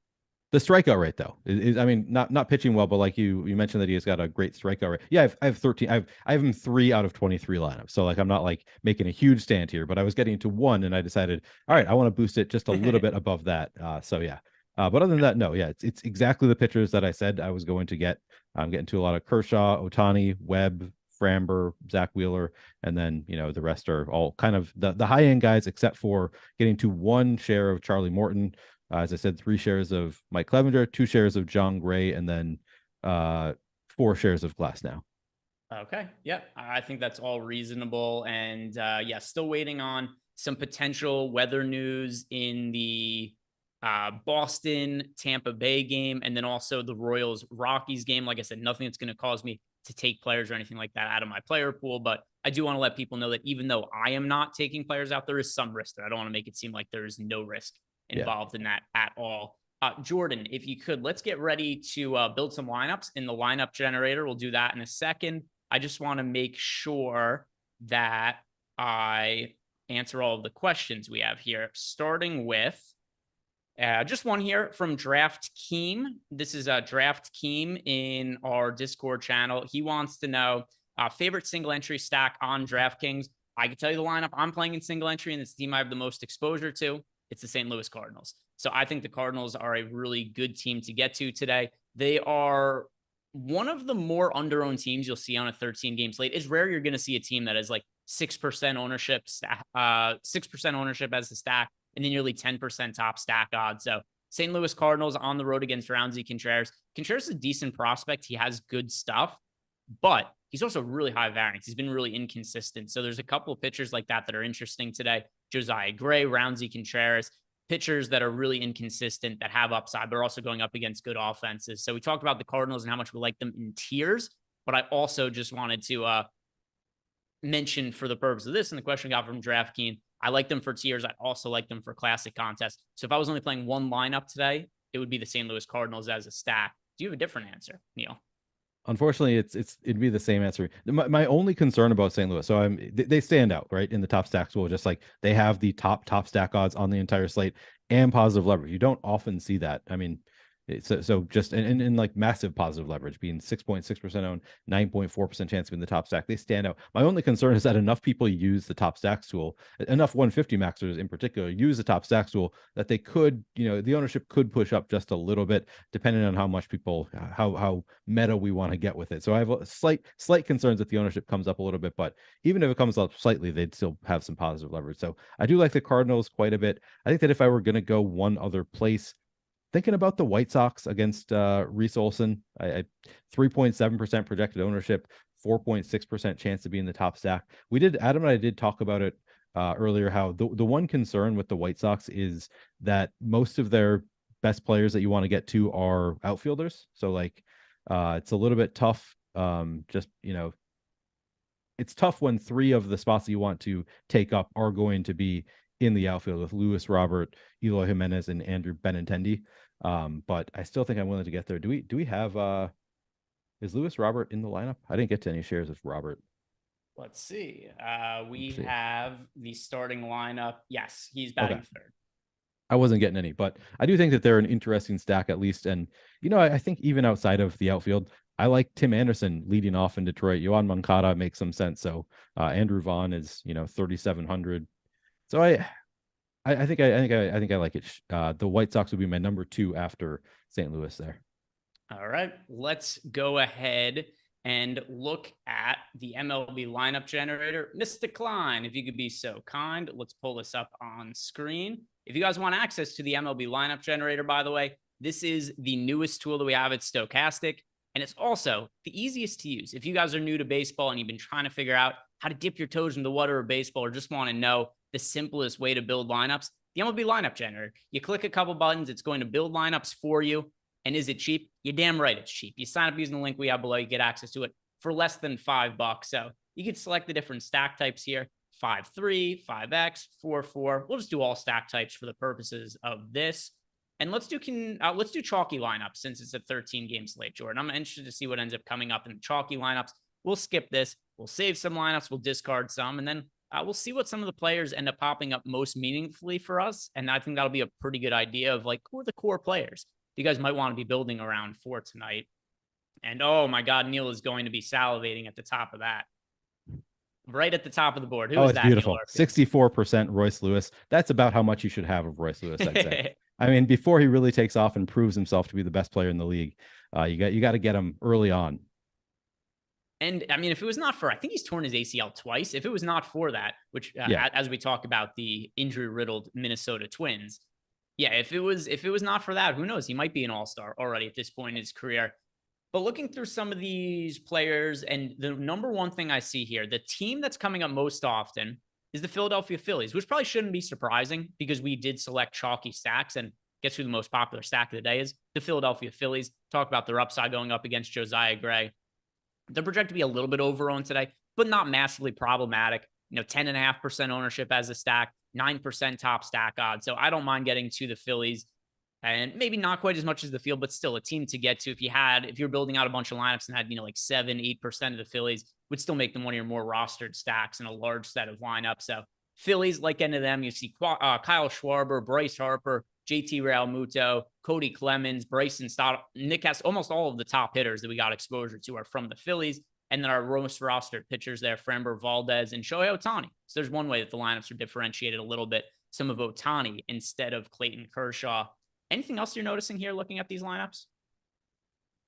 The strikeout rate, though, is I mean, not pitching well, but like you mentioned that he has got a great strikeout rate. Yeah, I have 13. I have him 3 out of 23 lineups. So like I'm not like making a huge stand here, but I was getting to 1 and I decided, all right, I want to boost it just a little bit above that. So yeah. But other than that, no, yeah, it's exactly the pitchers that I said I was going to get. I'm getting to a lot of Kershaw, Ohtani, Webb, Framber, Zach Wheeler, and then the rest are all kind of the high end guys, except for getting to 1 share of Charlie Morton. As I said, 3 shares of Mike Clevenger, 2 shares of John Gray, and then 4 shares of Glasnow. Okay. Yeah. I think that's all reasonable. And yeah, still waiting on some potential weather news in the Boston Tampa Bay game, and then also the Royals Rockies game. Like I said, nothing that's going to cause me to take players or anything like that out of my player pool. But I do want to let people know that even though I am not taking players out, there is some risk there. I don't want to make it seem like there is no risk involved in that at all. Jordan, if you could, let's get ready to build some lineups in the lineup generator. We'll do that in a second. I just want to make sure that I answer all of the questions we have here, starting with just one here from DraftKings. This is DraftKings in our Discord channel. He wants to know favorite single entry stack on DraftKings. I can tell you the lineup I'm playing in single entry, and it's the team I have the most exposure to. It's the St. Louis Cardinals. So I think the Cardinals are a really good team to get to today. They are one of the more under-owned teams you'll see on a 13-game slate. It's rare you're going to see a team that has like 6% ownership, 6% ownership as a stack, and then nearly 10% top stack odds. So St. Louis Cardinals on the road against Roundsy Contreras. Contreras is a decent prospect. He has good stuff, but he's also really high variance. He's been really inconsistent. So there's a couple of pitchers like that that are interesting today. Josiah Gray, Roundsy Contreras, pitchers that are really inconsistent that have upside, but are also going up against good offenses. So we talked about the Cardinals and how much we like them in tiers, but I also just wanted to mention for the purpose of this and the question I got from DraftKings, I like them for tiers. I also like them for classic contests. So if I was only playing one lineup today, it would be the St. Louis Cardinals as a stack. Do you have a different answer, Neil? Unfortunately, it'd be the same answer. My only concern about St. Louis, so they stand out right in the top stacks pool, just like they have the top stack odds on the entire slate and positive leverage. You don't often see that. I mean, so just in like massive positive leverage, being 6.6% owned, 9.4% chance of being the top stack. They stand out. My only concern is that enough people use the top stacks tool, enough 150 maxers in particular use the top stacks tool that they could, the ownership could push up just a little bit, depending on how much people, how meta we want to get with it. So I have a slight concerns that the ownership comes up a little bit, but even if it comes up slightly, they'd still have some positive leverage. So I do like the Cardinals quite a bit. I think that if I were going to go one other place, thinking about the White Sox against Reese Olson, I 3.7% projected ownership, 4.6% chance to be in the top stack. Adam and I did talk about it earlier, how the one concern with the White Sox is that most of their best players that you want to get to are outfielders. So like it's a little bit tough. It's tough when 3 of the spots that you want to take up are going to be in the outfield with Luis Robert, Eloy Jimenez, and Andrew Benintendi. But I still think I'm willing to get there. Do we have is Luis Robert in the lineup? I didn't get to any shares of Robert. Let's see. We have the starting lineup. Yes, he's batting third. I wasn't getting any, but I do think that they're an interesting stack at least. And I think even outside of the outfield, I like Tim Anderson leading off in Detroit. Yoan Moncada makes some sense. So Andrew Vaughn is 3,700. So I think I like it. The White Sox would be my number 2 after St. Louis there. All right, let's go ahead and look at the MLB lineup generator. Mr. Klein, if you could be so kind, let's pull this up on screen. If you guys want access to the MLB lineup generator, by the way, this is the newest tool that we have. It's stochastic. And it's also the easiest to use. If you guys are new to baseball and you've been trying to figure out how to dip your toes in the water of baseball, or just want to know the simplest way to build lineups, the MLB lineup generator. You click a couple buttons, it's going to build lineups for you. And is it cheap? You're damn right it's cheap. You sign up using the link we have below, you get access to it for less than $5. So you can select the different stack types here: 5-3, 5X, 4-4. We'll just do all stack types for the purposes of this. And let's do chalky lineups since it's a 13-game slate, Jordan. I'm interested to see what ends up coming up in the chalky lineups. We'll skip this. We'll save some lineups. We'll discard some, and then we'll see what some of the players end up popping up most meaningfully for us. And I think that'll be a pretty good idea of like who are the core players you guys might want to be building around for tonight. And oh my God, Neil is going to be salivating at the top of that. Right at the top of the board. Who is it's that? Beautiful. 64% Royce Lewis. That's about how much you should have of Royce Lewis, I'd say. I mean, before he really takes off and proves himself to be the best player in the league, you got to get him early on. And I mean, if it was not for, I think he's torn his ACL twice. If it was not for that, which as we talk about the injury riddled Minnesota Twins, if it was not for that, who knows? He might be an all-star already at this point in his career. But looking through some of these players, and the number one thing I see here, the team that's coming up most often is the Philadelphia Phillies, which probably shouldn't be surprising because we did select chalky stacks. And guess who the most popular stack of the day is? The Philadelphia Phillies. Talk about their upside going up against Josiah Gray. They're projected to be a little bit overowned today, but not massively problematic. 10.5% ownership as a stack, 9% top stack odds. So I don't mind getting to the Phillies, and maybe not quite as much as the field, but still a team to get to. If you're building out a bunch of lineups and had, like 7-8% of the Phillies, would still make them one of your more rostered stacks in a large set of lineups. So Phillies, like any of them, you see Kyle Schwarber, Bryce Harper, JT Realmuto, Cody Clemens, Bryson Stott, Nick Hess. Almost all of the top hitters that we got exposure to are from the Phillies. And then our most rostered pitchers there, Framber Valdez and Shohei Ohtani. So there's one way that the lineups are differentiated a little bit. Some of Ohtani instead of Clayton Kershaw. Anything else you're noticing here looking at these lineups?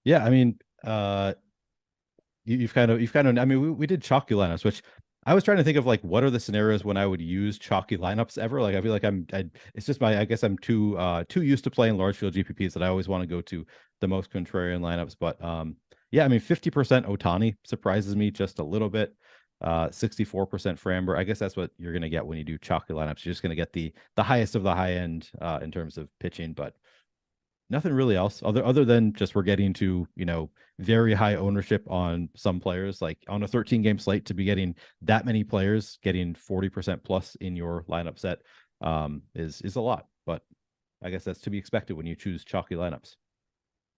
Yeah, I mean, you've kind of. I mean, we did chalky lineups, which I was trying to think of like what are the scenarios when I would use chalky lineups ever. Like I feel like it's just I guess I'm too used to playing large field GPPs that I always want to go to the most contrarian lineups. But yeah, I mean, 50% Ohtani surprises me just a little bit. 64% Framber. I guess that's what you're going to get when you do chalky lineups. You're just going to get the highest of the high end in terms of pitching, but nothing really else other than just we're getting to, very high ownership on some players. Like on a 13-game slate, to be getting that many players, getting 40% plus in your lineup set is a lot, but I guess that's to be expected when you choose chalky lineups.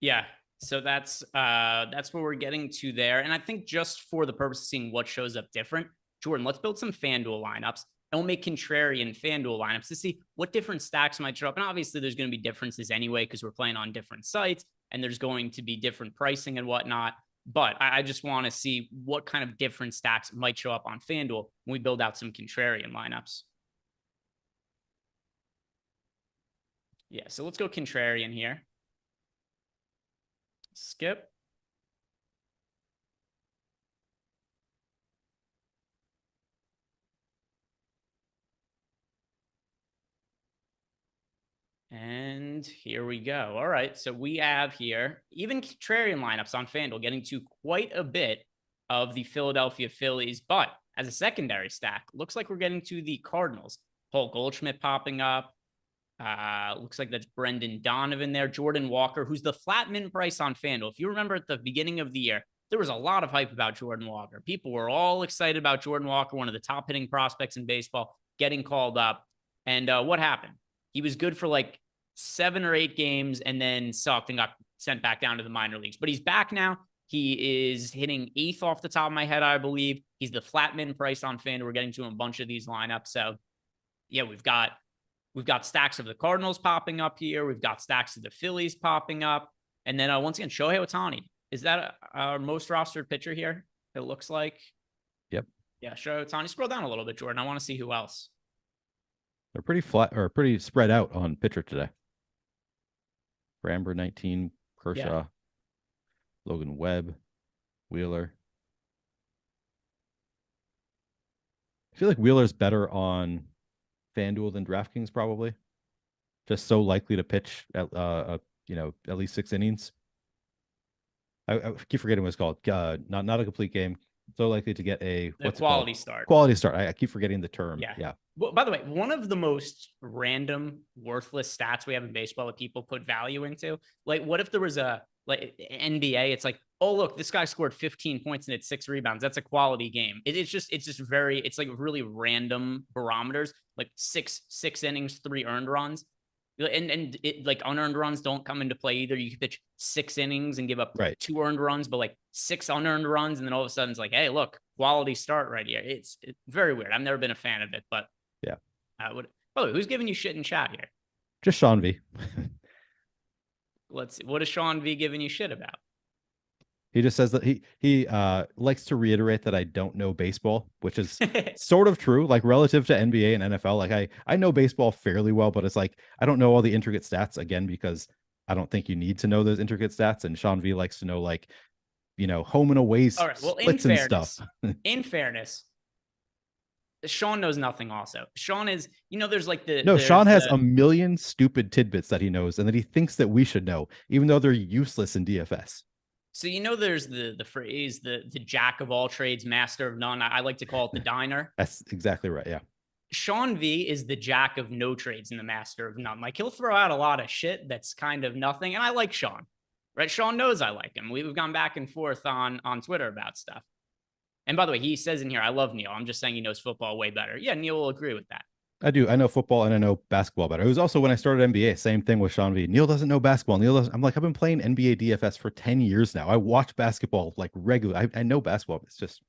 Yeah. So that's what we're getting to there. And I think just for the purpose of seeing what shows up different, Jordan, let's build some FanDuel lineups, and we'll make contrarian FanDuel lineups to see what different stacks might show up. And obviously there's going to be differences anyway, because we're playing on different sites and there's going to be different pricing and whatnot. But I just want to see what kind of different stacks might show up on FanDuel when we build out some contrarian lineups. Yeah, so let's go contrarian here. Skip. And here we go. All right. So we have here even contrarian lineups on FanDuel, getting to quite a bit of the Philadelphia Phillies. But as a secondary stack, looks like we're getting to the Cardinals. Paul Goldschmidt popping up. Looks like that's Brendan Donovan there. Jordan Walker, who's the flat min price on FanDuel. If you remember at the beginning of the year, there was a lot of hype about Jordan Walker. People were all excited about Jordan Walker, one of the top hitting prospects in baseball, getting called up. And what happened? He was good for like 7 or 8 games and then sucked and got sent back down to the minor leagues. But he's back now. He is hitting 8th off the top of my head, I believe. He's the flat min price on FanDuel. We're getting to a bunch of these lineups. So yeah, we've got stacks of the Cardinals popping up here. We've got stacks of the Phillies popping up. And then once again, Shohei Ohtani. Is that our most rostered pitcher here? It looks like. Yep. Yeah, Shohei Ohtani. Scroll down a little bit, Jordan. I want to see who else. They're pretty flat or pretty spread out on pitcher today. Framber 19, Kershaw, Logan Webb, Wheeler. I feel like Wheeler's better on FanDuel than DraftKings, probably. Just so likely to pitch at least 6 innings. I keep forgetting what it's called. Not a complete game. So likely to get a quality start. Quality start. I keep forgetting the term. Yeah. Well, by the way, one of the most random, worthless stats we have in baseball that people put value into, like, what if there was a NBA? It's like, oh look, this guy scored 15 points and had 6 rebounds. That's a quality game. It's just it's like really random barometers, like six innings, 3 earned runs. And it, like, unearned runs don't come into play either. You can pitch 6 innings and give up 2 earned runs, but like 6 unearned runs, and then all of a sudden it's like, hey, look, quality start right here. It's very weird. I've never been a fan of it, but yeah. By the way, who's giving you shit in chat here? Just Sean V. Let's see. What is Sean V giving you shit about? He just says that he likes to reiterate that I don't know baseball, which is sort of true, like relative to NBA and NFL. Like I know baseball fairly well, but it's like I don't know all the intricate stats, again, because I don't think you need to know those intricate stats. And Sean V likes to know, like, home and away splits and stuff. In fairness, Sean knows nothing also. Sean is, there's like Sean has a million stupid tidbits that he knows and that he thinks that we should know, even though they're useless in DFS. So, there's the phrase, the jack of all trades, master of none. I like to call it the diner. That's exactly right. Yeah. Sean V is the jack of no trades and the master of none. Like, he'll throw out a lot of shit that's kind of nothing. And I like Sean, right? Sean knows I like him. We've gone back and forth on Twitter about stuff. And by the way, he says in here, I love Neil. I'm just saying he knows football way better. Yeah, Neil will agree with that. I do. I know football and I know basketball better. It was also when I started NBA, same thing with Sean V. Neil doesn't know basketball. I'm like, I've been playing NBA DFS for 10 years now. I watch basketball like regularly. I know basketball. It's just.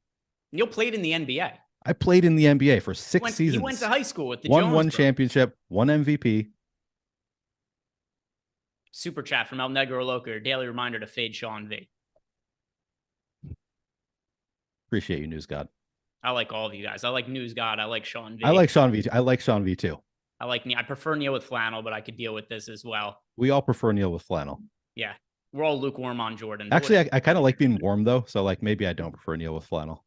Neil played in the NBA. I played in the NBA for 6 seasons. He went to high school with the Jones. Won one championship, 1 MVP. Super chat from El Negro Loco. Daily reminder to fade Sean V. Appreciate you, News God. I like all of you guys. I like News God. I like Sean V. I like Sean V. I like Sean V too. I like Neil. I prefer Neil with flannel, but I could deal with this as well. We all prefer Neil with flannel. Yeah. We're all lukewarm on Jordan. Actually, I kind of like being warm though. So like maybe I don't prefer Neil with flannel.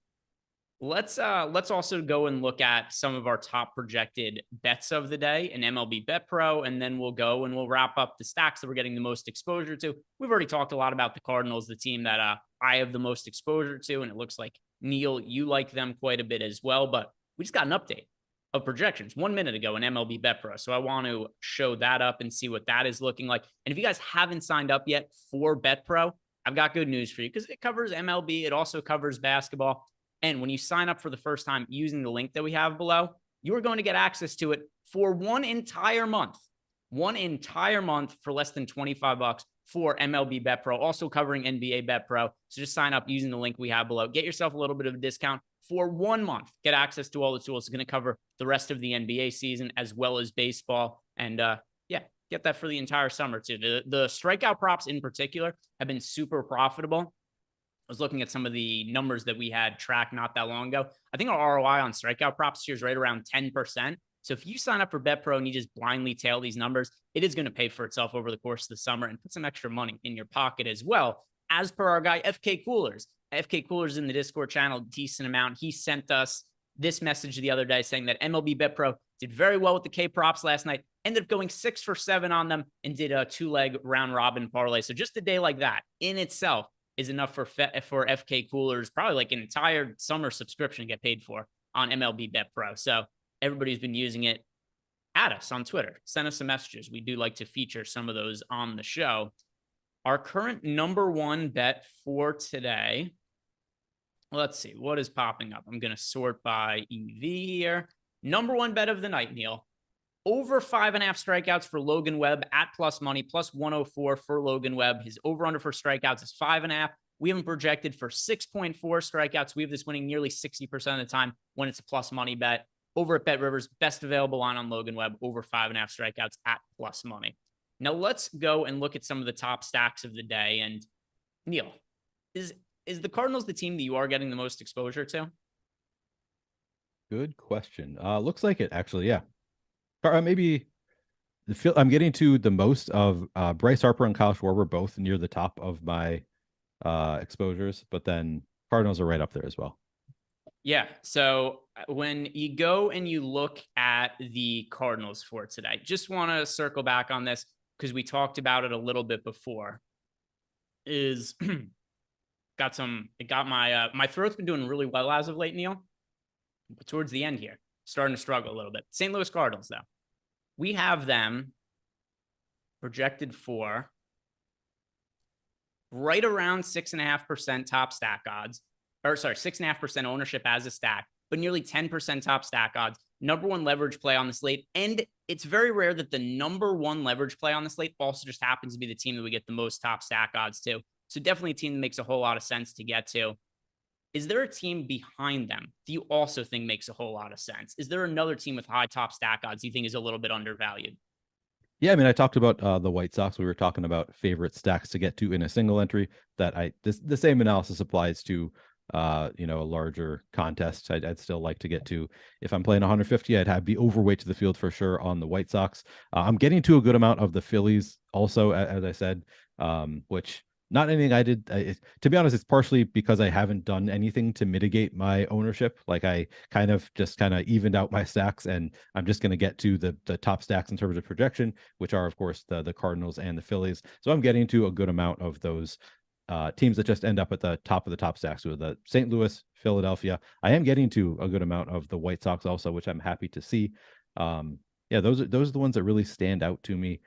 Let's also go and look at some of our top projected bets of the day in MLB Bet Pro, and then we'll go and we'll wrap up the stacks that we're getting the most exposure to. We've already talked a lot about the Cardinals, the team that I have the most exposure to, and it looks like, Neil, you like them quite a bit as well, but we just got an update of projections 1 minute ago in MLB Bet Pro. So I want to show that up and see what that is looking like. And if you guys haven't signed up yet for Bet Pro, I've got good news for you because it covers MLB. It also covers basketball. And when you sign up for the first time using the link that we have below, you are going to get access to it for 1 entire month. 1 entire month for less than $25 for MLB Bet Pro, also covering NBA Bet Pro. So just sign up using the link we have below. Get yourself a little bit of a discount for 1 month. Get access to all the tools. It's going to cover the rest of the NBA season as well as baseball. And get that for the entire summer too. The strikeout props in particular have been super profitable. I was looking at some of the numbers that we had tracked not that long ago. I think our ROI on strikeout props here is right around 10%. So if you sign up for Bet Pro and you just blindly tail these numbers, it is going to pay for itself over the course of the summer and put some extra money in your pocket as well. As per our guy, FK Coolers. FK Coolers in the Discord channel, decent amount. He sent us this message the other day saying that MLB Bet Pro did very well with the K props last night, ended up going 6 for 7 on them and did a 2-leg round robin parlay. So just a day like that in itself is enough for FK Coolers, probably like an entire summer subscription to get paid for on MLB Bet Pro. So everybody's been using it. Add us on Twitter. Send us some messages. We do like to feature some of those on the show. Our current number 1 bet for today. Let's see. What is popping up? I'm going to sort by EV here. Number 1 bet of the night, Neil. Over 5.5 strikeouts for Logan Webb at plus money, plus 104 for Logan Webb. His over-under for strikeouts is 5.5. We haven't projected for 6.4 strikeouts. We have this winning nearly 60% of the time when it's a plus money bet. Over at Bet Rivers, best available line on Logan Webb, over 5.5 strikeouts at plus money. Now let's go and look at some of the top stacks of the day. And Neil, is the Cardinals the team that you are getting the most exposure to? Good question. Looks like it, actually. Yeah. Maybe I'm getting to the most of Bryce Harper and Kyle Schwarber, both near the top of my exposures, but then Cardinals are right up there as well. Yeah. So when you go and you look at the Cardinals for today, just want to circle back on this because we talked about it a little bit before, is It got my throat's been doing really well as of late, Neil. But towards the end here, starting to struggle a little bit. St. Louis Cardinals, though. We have them projected for right around 6.5% top stack odds. Or sorry, 6.5% ownership as a stack, but nearly 10% top stack odds. Number one leverage play on the slate. And it's very rare that the number one leverage play on the slate also just happens to be the team that we get the most top stack odds to. So definitely a team that makes a whole lot of sense to get to. Is there a team behind them do you also think makes a whole lot of sense? Is there another team with high top stack odds you think is a little bit undervalued? Yeah, I mean, I talked about the White Sox. We were talking about favorite stacks to get to in a single entry. The same analysis applies to a larger contest. I'd still like to get to. If I'm playing 150, I'd be overweight to the field for sure on the White Sox. I'm getting to a good amount of the Phillies also, as I said, which not anything I did. To be honest, it's partially because I haven't done anything to mitigate my ownership. Like I kind of evened out my stacks, and I'm just going to get to the top stacks in terms of projection, which are of course the Cardinals and the Phillies. So I'm getting to a good amount of those teams that just end up at the top of the top stacks with the St. Louis, Philadelphia. I am getting to a good amount of the White Sox also, which I'm happy to see. Yeah, those are the ones that really stand out to me.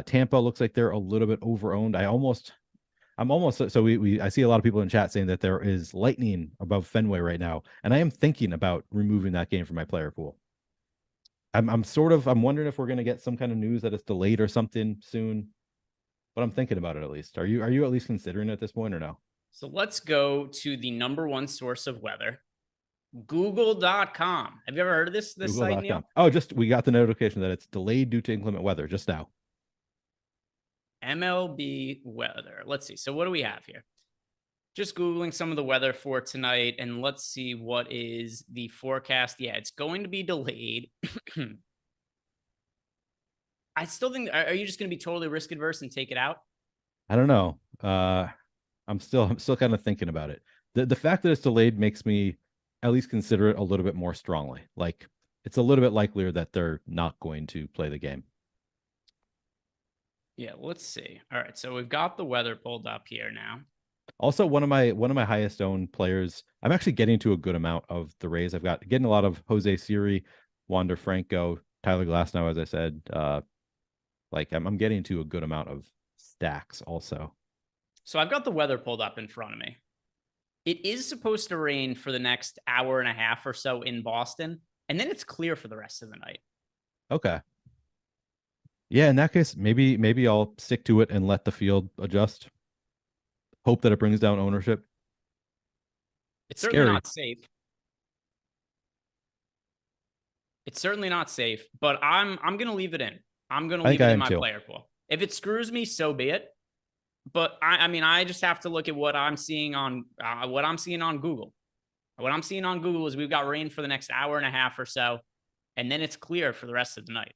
Tampa looks like they're a little bit overowned. I'm almost so I see a lot of people in chat saying that there is lightning above Fenway right now, and I am thinking about removing that game from my player pool. I'm wondering if we're going to get some kind of news that it's delayed or something soon, but I'm thinking about it at least. Are you at least considering it at this point or no? So let's go to the number one source of weather, Google.com. Have you ever heard of this site, Neil? Oh, we got the notification that it's delayed due to inclement weather just now. MLB weather. Let's see. So what do we have here? Just Googling some of the weather for tonight, and let's see what is the forecast. Yeah, it's going to be delayed. I still think, are you just going to be totally risk adverse and take it out? I don't know. I'm still kind of thinking about it. The fact that it's delayed makes me at least consider it a little bit more strongly. Like it's a little bit likelier that they're not going to play the game. Yeah, let's see. All right, so we've got the weather pulled up here now. Also, one of my highest owned players, I'm actually getting to a good amount of the Rays. Getting a lot of Jose Siri, Wander Franco, Tyler Glasnow, as I said. I'm getting to a good amount of stacks also. So I've got the weather pulled up in front of me. It is supposed to rain for the next hour and a half or so in Boston, and then it's clear for the rest of the night. Okay. Yeah, in that case, maybe I'll stick to it and let the field adjust. Hope that it brings down ownership. It's certainly not safe. It's certainly not safe, but I'm going to leave it in. I'm going to leave it in my player pool. If it screws me, so be it. But I just have to look at what I'm seeing on Google. What I'm seeing on Google is we've got rain for the next hour and a half or so, and then it's clear for the rest of the night.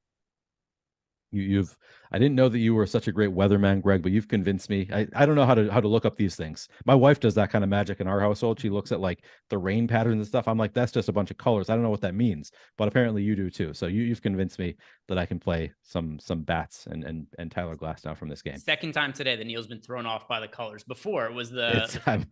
I didn't know that you were such a great weatherman, Greg, but you've convinced me. I don't know how to look up these things. My wife does that kind of magic in our household. She looks at like the rain patterns and stuff. I'm like, that's just a bunch of colors. I don't know what that means, but apparently you do too. So you've convinced me that I can play some bats and Tyler Glasnow from this game. Second time today that Neil's been thrown off by the colors. Before it was before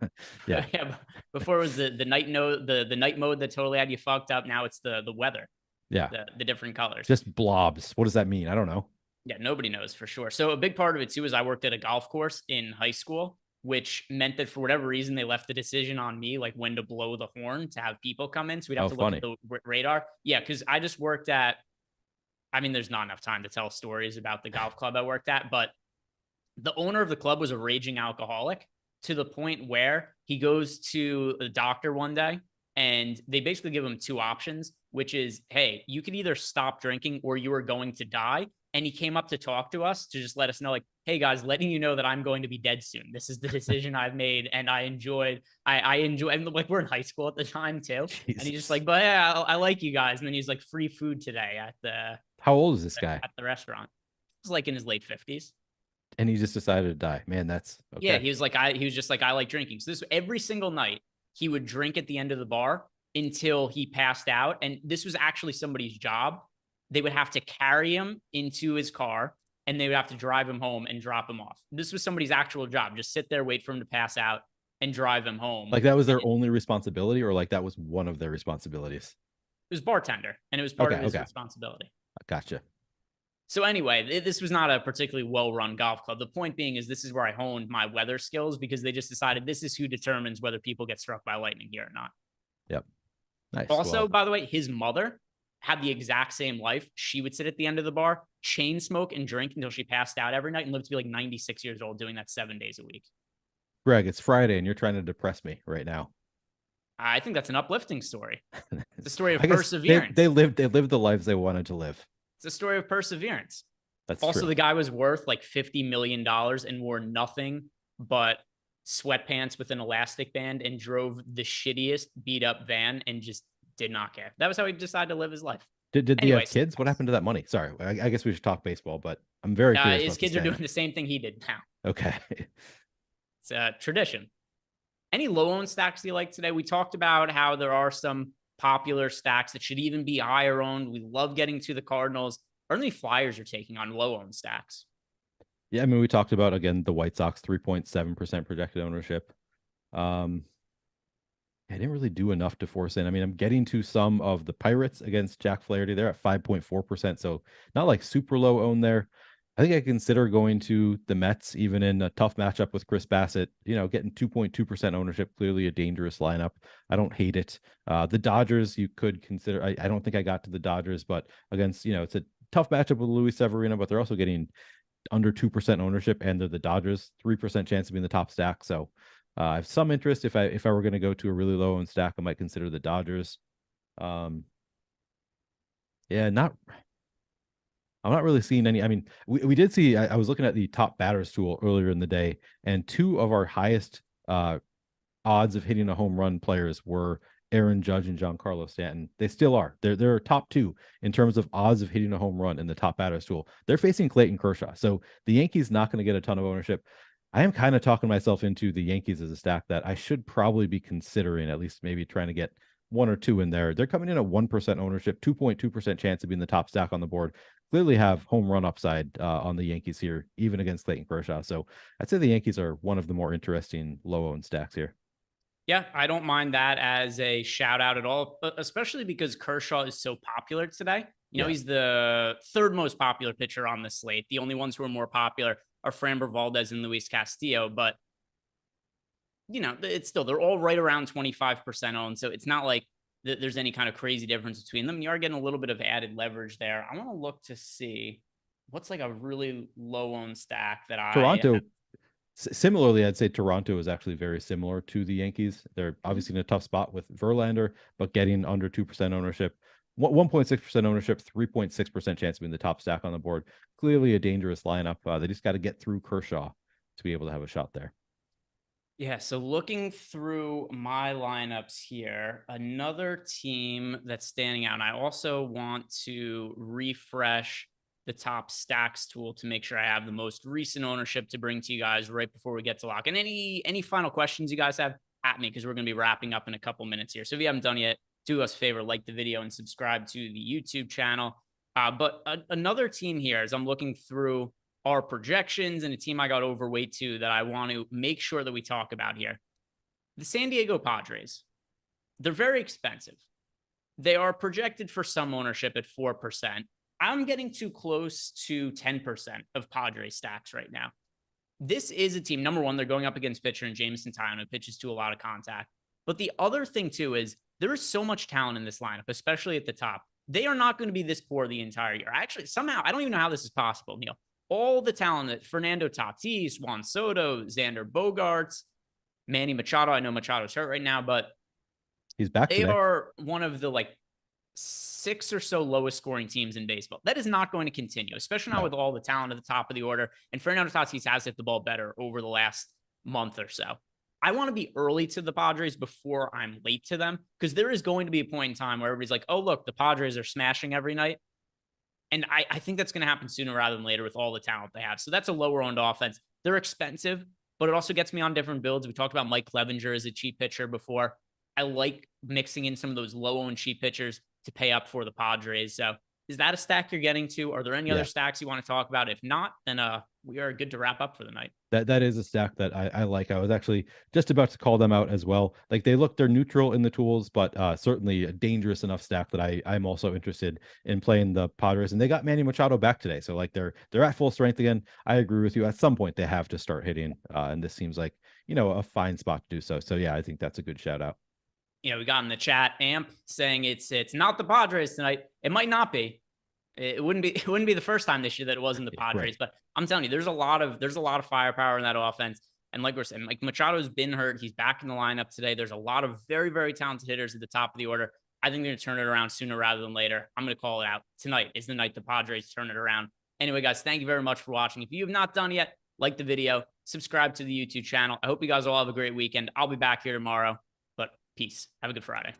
it was the night the night mode that totally had you fucked up. Now it's the weather. Yeah. The different colors. Just blobs. What does that mean? I don't know. Yeah, nobody knows for sure. So a big part of it too is I worked at a golf course in high school, which meant that for whatever reason, they left the decision on me, like when to blow the horn to have people come in. So we'd have to look at the radar. Yeah, because I just worked at, there's not enough time to tell stories about the golf club I worked at, but the owner of the club was a raging alcoholic to the point where he goes to the doctor one day and they basically give him two options, which is, hey, you could either stop drinking or you are going to die. And he came up to talk to us to just let us know, like, hey guys, letting you know that I'm going to be dead soon. This is the decision I've made. And I enjoy, and like we're in high school at the time too. Jesus. And he's just like, but yeah, I like you guys. And then he's like, free food today at how old is this guy? At the restaurant. He's like in his late 50s. And he just decided to die. Man, that's okay. Yeah. He was just like, I like drinking. So this every single night he would drink at the end of the bar until he passed out. And this was actually somebody's job. They would have to carry him into his car and they would have to drive him home and drop him off. This was somebody's actual job. Just sit there, wait for him to pass out. and drive him home. Like that was their only responsibility, or like that was one of their responsibilities? It was bartender, and it was part of his responsibility. Gotcha. So anyway, this was not a particularly well-run golf club. The point being is this is where I honed my weather skills, because they just decided this is who determines whether people get struck by lightning here or not. Yep. Nice. Also, by the way, his mother had the exact same life. She would sit at the end of the bar, chain smoke and drink until she passed out every night, and lived to be like 96 years old, doing that 7 days a week. Greg, it's Friday and you're trying to depress me right now. I think that's an uplifting story. It's a story of perseverance. They lived the lives they wanted to live. It's a story of perseverance. That's also true. The guy was worth like $50 million and wore nothing but sweatpants with an elastic band and drove the shittiest beat up van and just did not care. That was how he decided to live his life. Did he have kids? What happened to that money? Sorry, I guess we should talk baseball, but I'm very curious. His kids are doing the same thing he did now. Okay. It's a tradition. Any low-owned stacks do you like today? We talked about how there are some popular stacks that should even be higher owned. We love getting to the Cardinals. Are there any flyers you're taking on low-owned stacks? Yeah, I mean, we talked about, again, the White Sox, 3.7% projected ownership. I didn't really do enough to force in. I mean, I'm getting to some of the Pirates against Jack Flaherty. They're at 5.4%, so not like super low owned there. I think I consider going to the Mets, even in a tough matchup with Chris Bassett, getting 2.2% ownership, clearly a dangerous lineup. I don't hate it. The Dodgers, you could consider. I don't think I got to the Dodgers, but against, it's a tough matchup with Luis Severino, but they're also getting under 2% ownership, and they're the Dodgers, 3% chance of being the top stack. So I have some interest. If I were going to go to a really low owned stack, I might consider the Dodgers. I'm not really seeing any. I mean, we did see, I was looking at the top batters tool earlier in the day, and two of our highest odds of hitting a home run players were Aaron Judge and Giancarlo Stanton. They still are. They're top two in terms of odds of hitting a home run in the top batters tool. They're facing Clayton Kershaw. So the Yankees not going to get a ton of ownership. I am kind of talking myself into the Yankees as a stack that I should probably be considering, at least maybe trying to get one or two in there. They're coming in at 1% ownership, 2.2% chance of being the top stack on the board. Clearly have home run upside on the Yankees here, even against Clayton Kershaw. So I'd say the Yankees are one of the more interesting low-owned stacks here. Yeah, I don't mind that as a shout out at all, but especially because Kershaw is so popular today. He's the third most popular pitcher on the slate. The only ones who are more popular are Framber Valdez and Luis Castillo, but it's still, they're all right around 25% owned. So it's not like there's any kind of crazy difference between them. You are getting a little bit of added leverage there. I want to look to see what's like a really low owned stack that Toronto. Similarly, I'd say Toronto is actually very similar to the Yankees. They're obviously in a tough spot with Verlander, but getting under 2% ownership, 1.6% ownership, 3.6% chance of being the top stack on the board. Clearly a dangerous lineup. They just got to get through Kershaw to be able to have a shot there. Yeah, so looking through my lineups here, another team that's standing out, and I also want to refresh the top stacks tool to make sure I have the most recent ownership to bring to you guys right before we get to lock. And any final questions you guys have at me, because we're going to be wrapping up in a couple minutes here. So if you haven't done yet, do us a favor, like the video and subscribe to the YouTube channel. But another team here, as I'm looking through our projections, and a team I got overweight to that I want to make sure that we talk about here. The San Diego Padres. They're very expensive. They are projected for some ownership at 4%. I'm getting too close to 10% of Padres stacks right now. This is a team, number one, they're going up against pitcher and Jameson Taillon, who pitches to a lot of contact. But the other thing too is there is so much talent in this lineup, especially at the top. They are not going to be this poor the entire year. Actually, somehow, I don't even know how this is possible, Neil. All the talent that Fernando Tatis, Juan Soto, Xander Bogaerts, Manny Machado. I know Machado's hurt right now, but he's back. They are one of the 6 or so lowest scoring teams in baseball. That is not going to continue, especially now with all the talent at the top of the order. And Fernando Tatis has hit the ball better over the last month or so. I want to be early to the Padres before I'm late to them, because there is going to be a point in time where everybody's like, oh, look, the Padres are smashing every night. And I think that's going to happen sooner rather than later with all the talent they have. So that's a lower owned offense. They're expensive, but it also gets me on different builds. We talked about Mike Clevenger as a cheap pitcher before. I like mixing in some of those low owned cheap pitchers to pay up for the Padres. So is that a stack you're getting to? Are there any other stacks you want to talk about? If not, then we are good to wrap up for the night. That is a stack that I like. I was actually just about to call them out as well. Like they're neutral in the tools, but certainly a dangerous enough stack that I'm also interested in playing the Padres. And they got Manny Machado back today, so like they're at full strength again. I agree with you. At some point, they have to start hitting, and this seems like a fine spot to do so. So yeah, I think that's a good shout out. We got in the chat Amp saying it's not the Padres tonight. It might not be. It wouldn't be the first time this year that it wasn't the Padres, right. But I'm telling you, there's a lot of firepower in that offense. And like we're saying, like Machado's been hurt. He's back in the lineup today. There's a lot of very, very talented hitters at the top of the order. I think they're going to turn it around sooner rather than later. I'm going to call it out. Tonight is the night the Padres turn it around. Anyway, guys, thank you very much for watching. If you have not done yet, like the video, subscribe to the YouTube channel. I hope you guys all have a great weekend. I'll be back here tomorrow, but peace. Have a good Friday.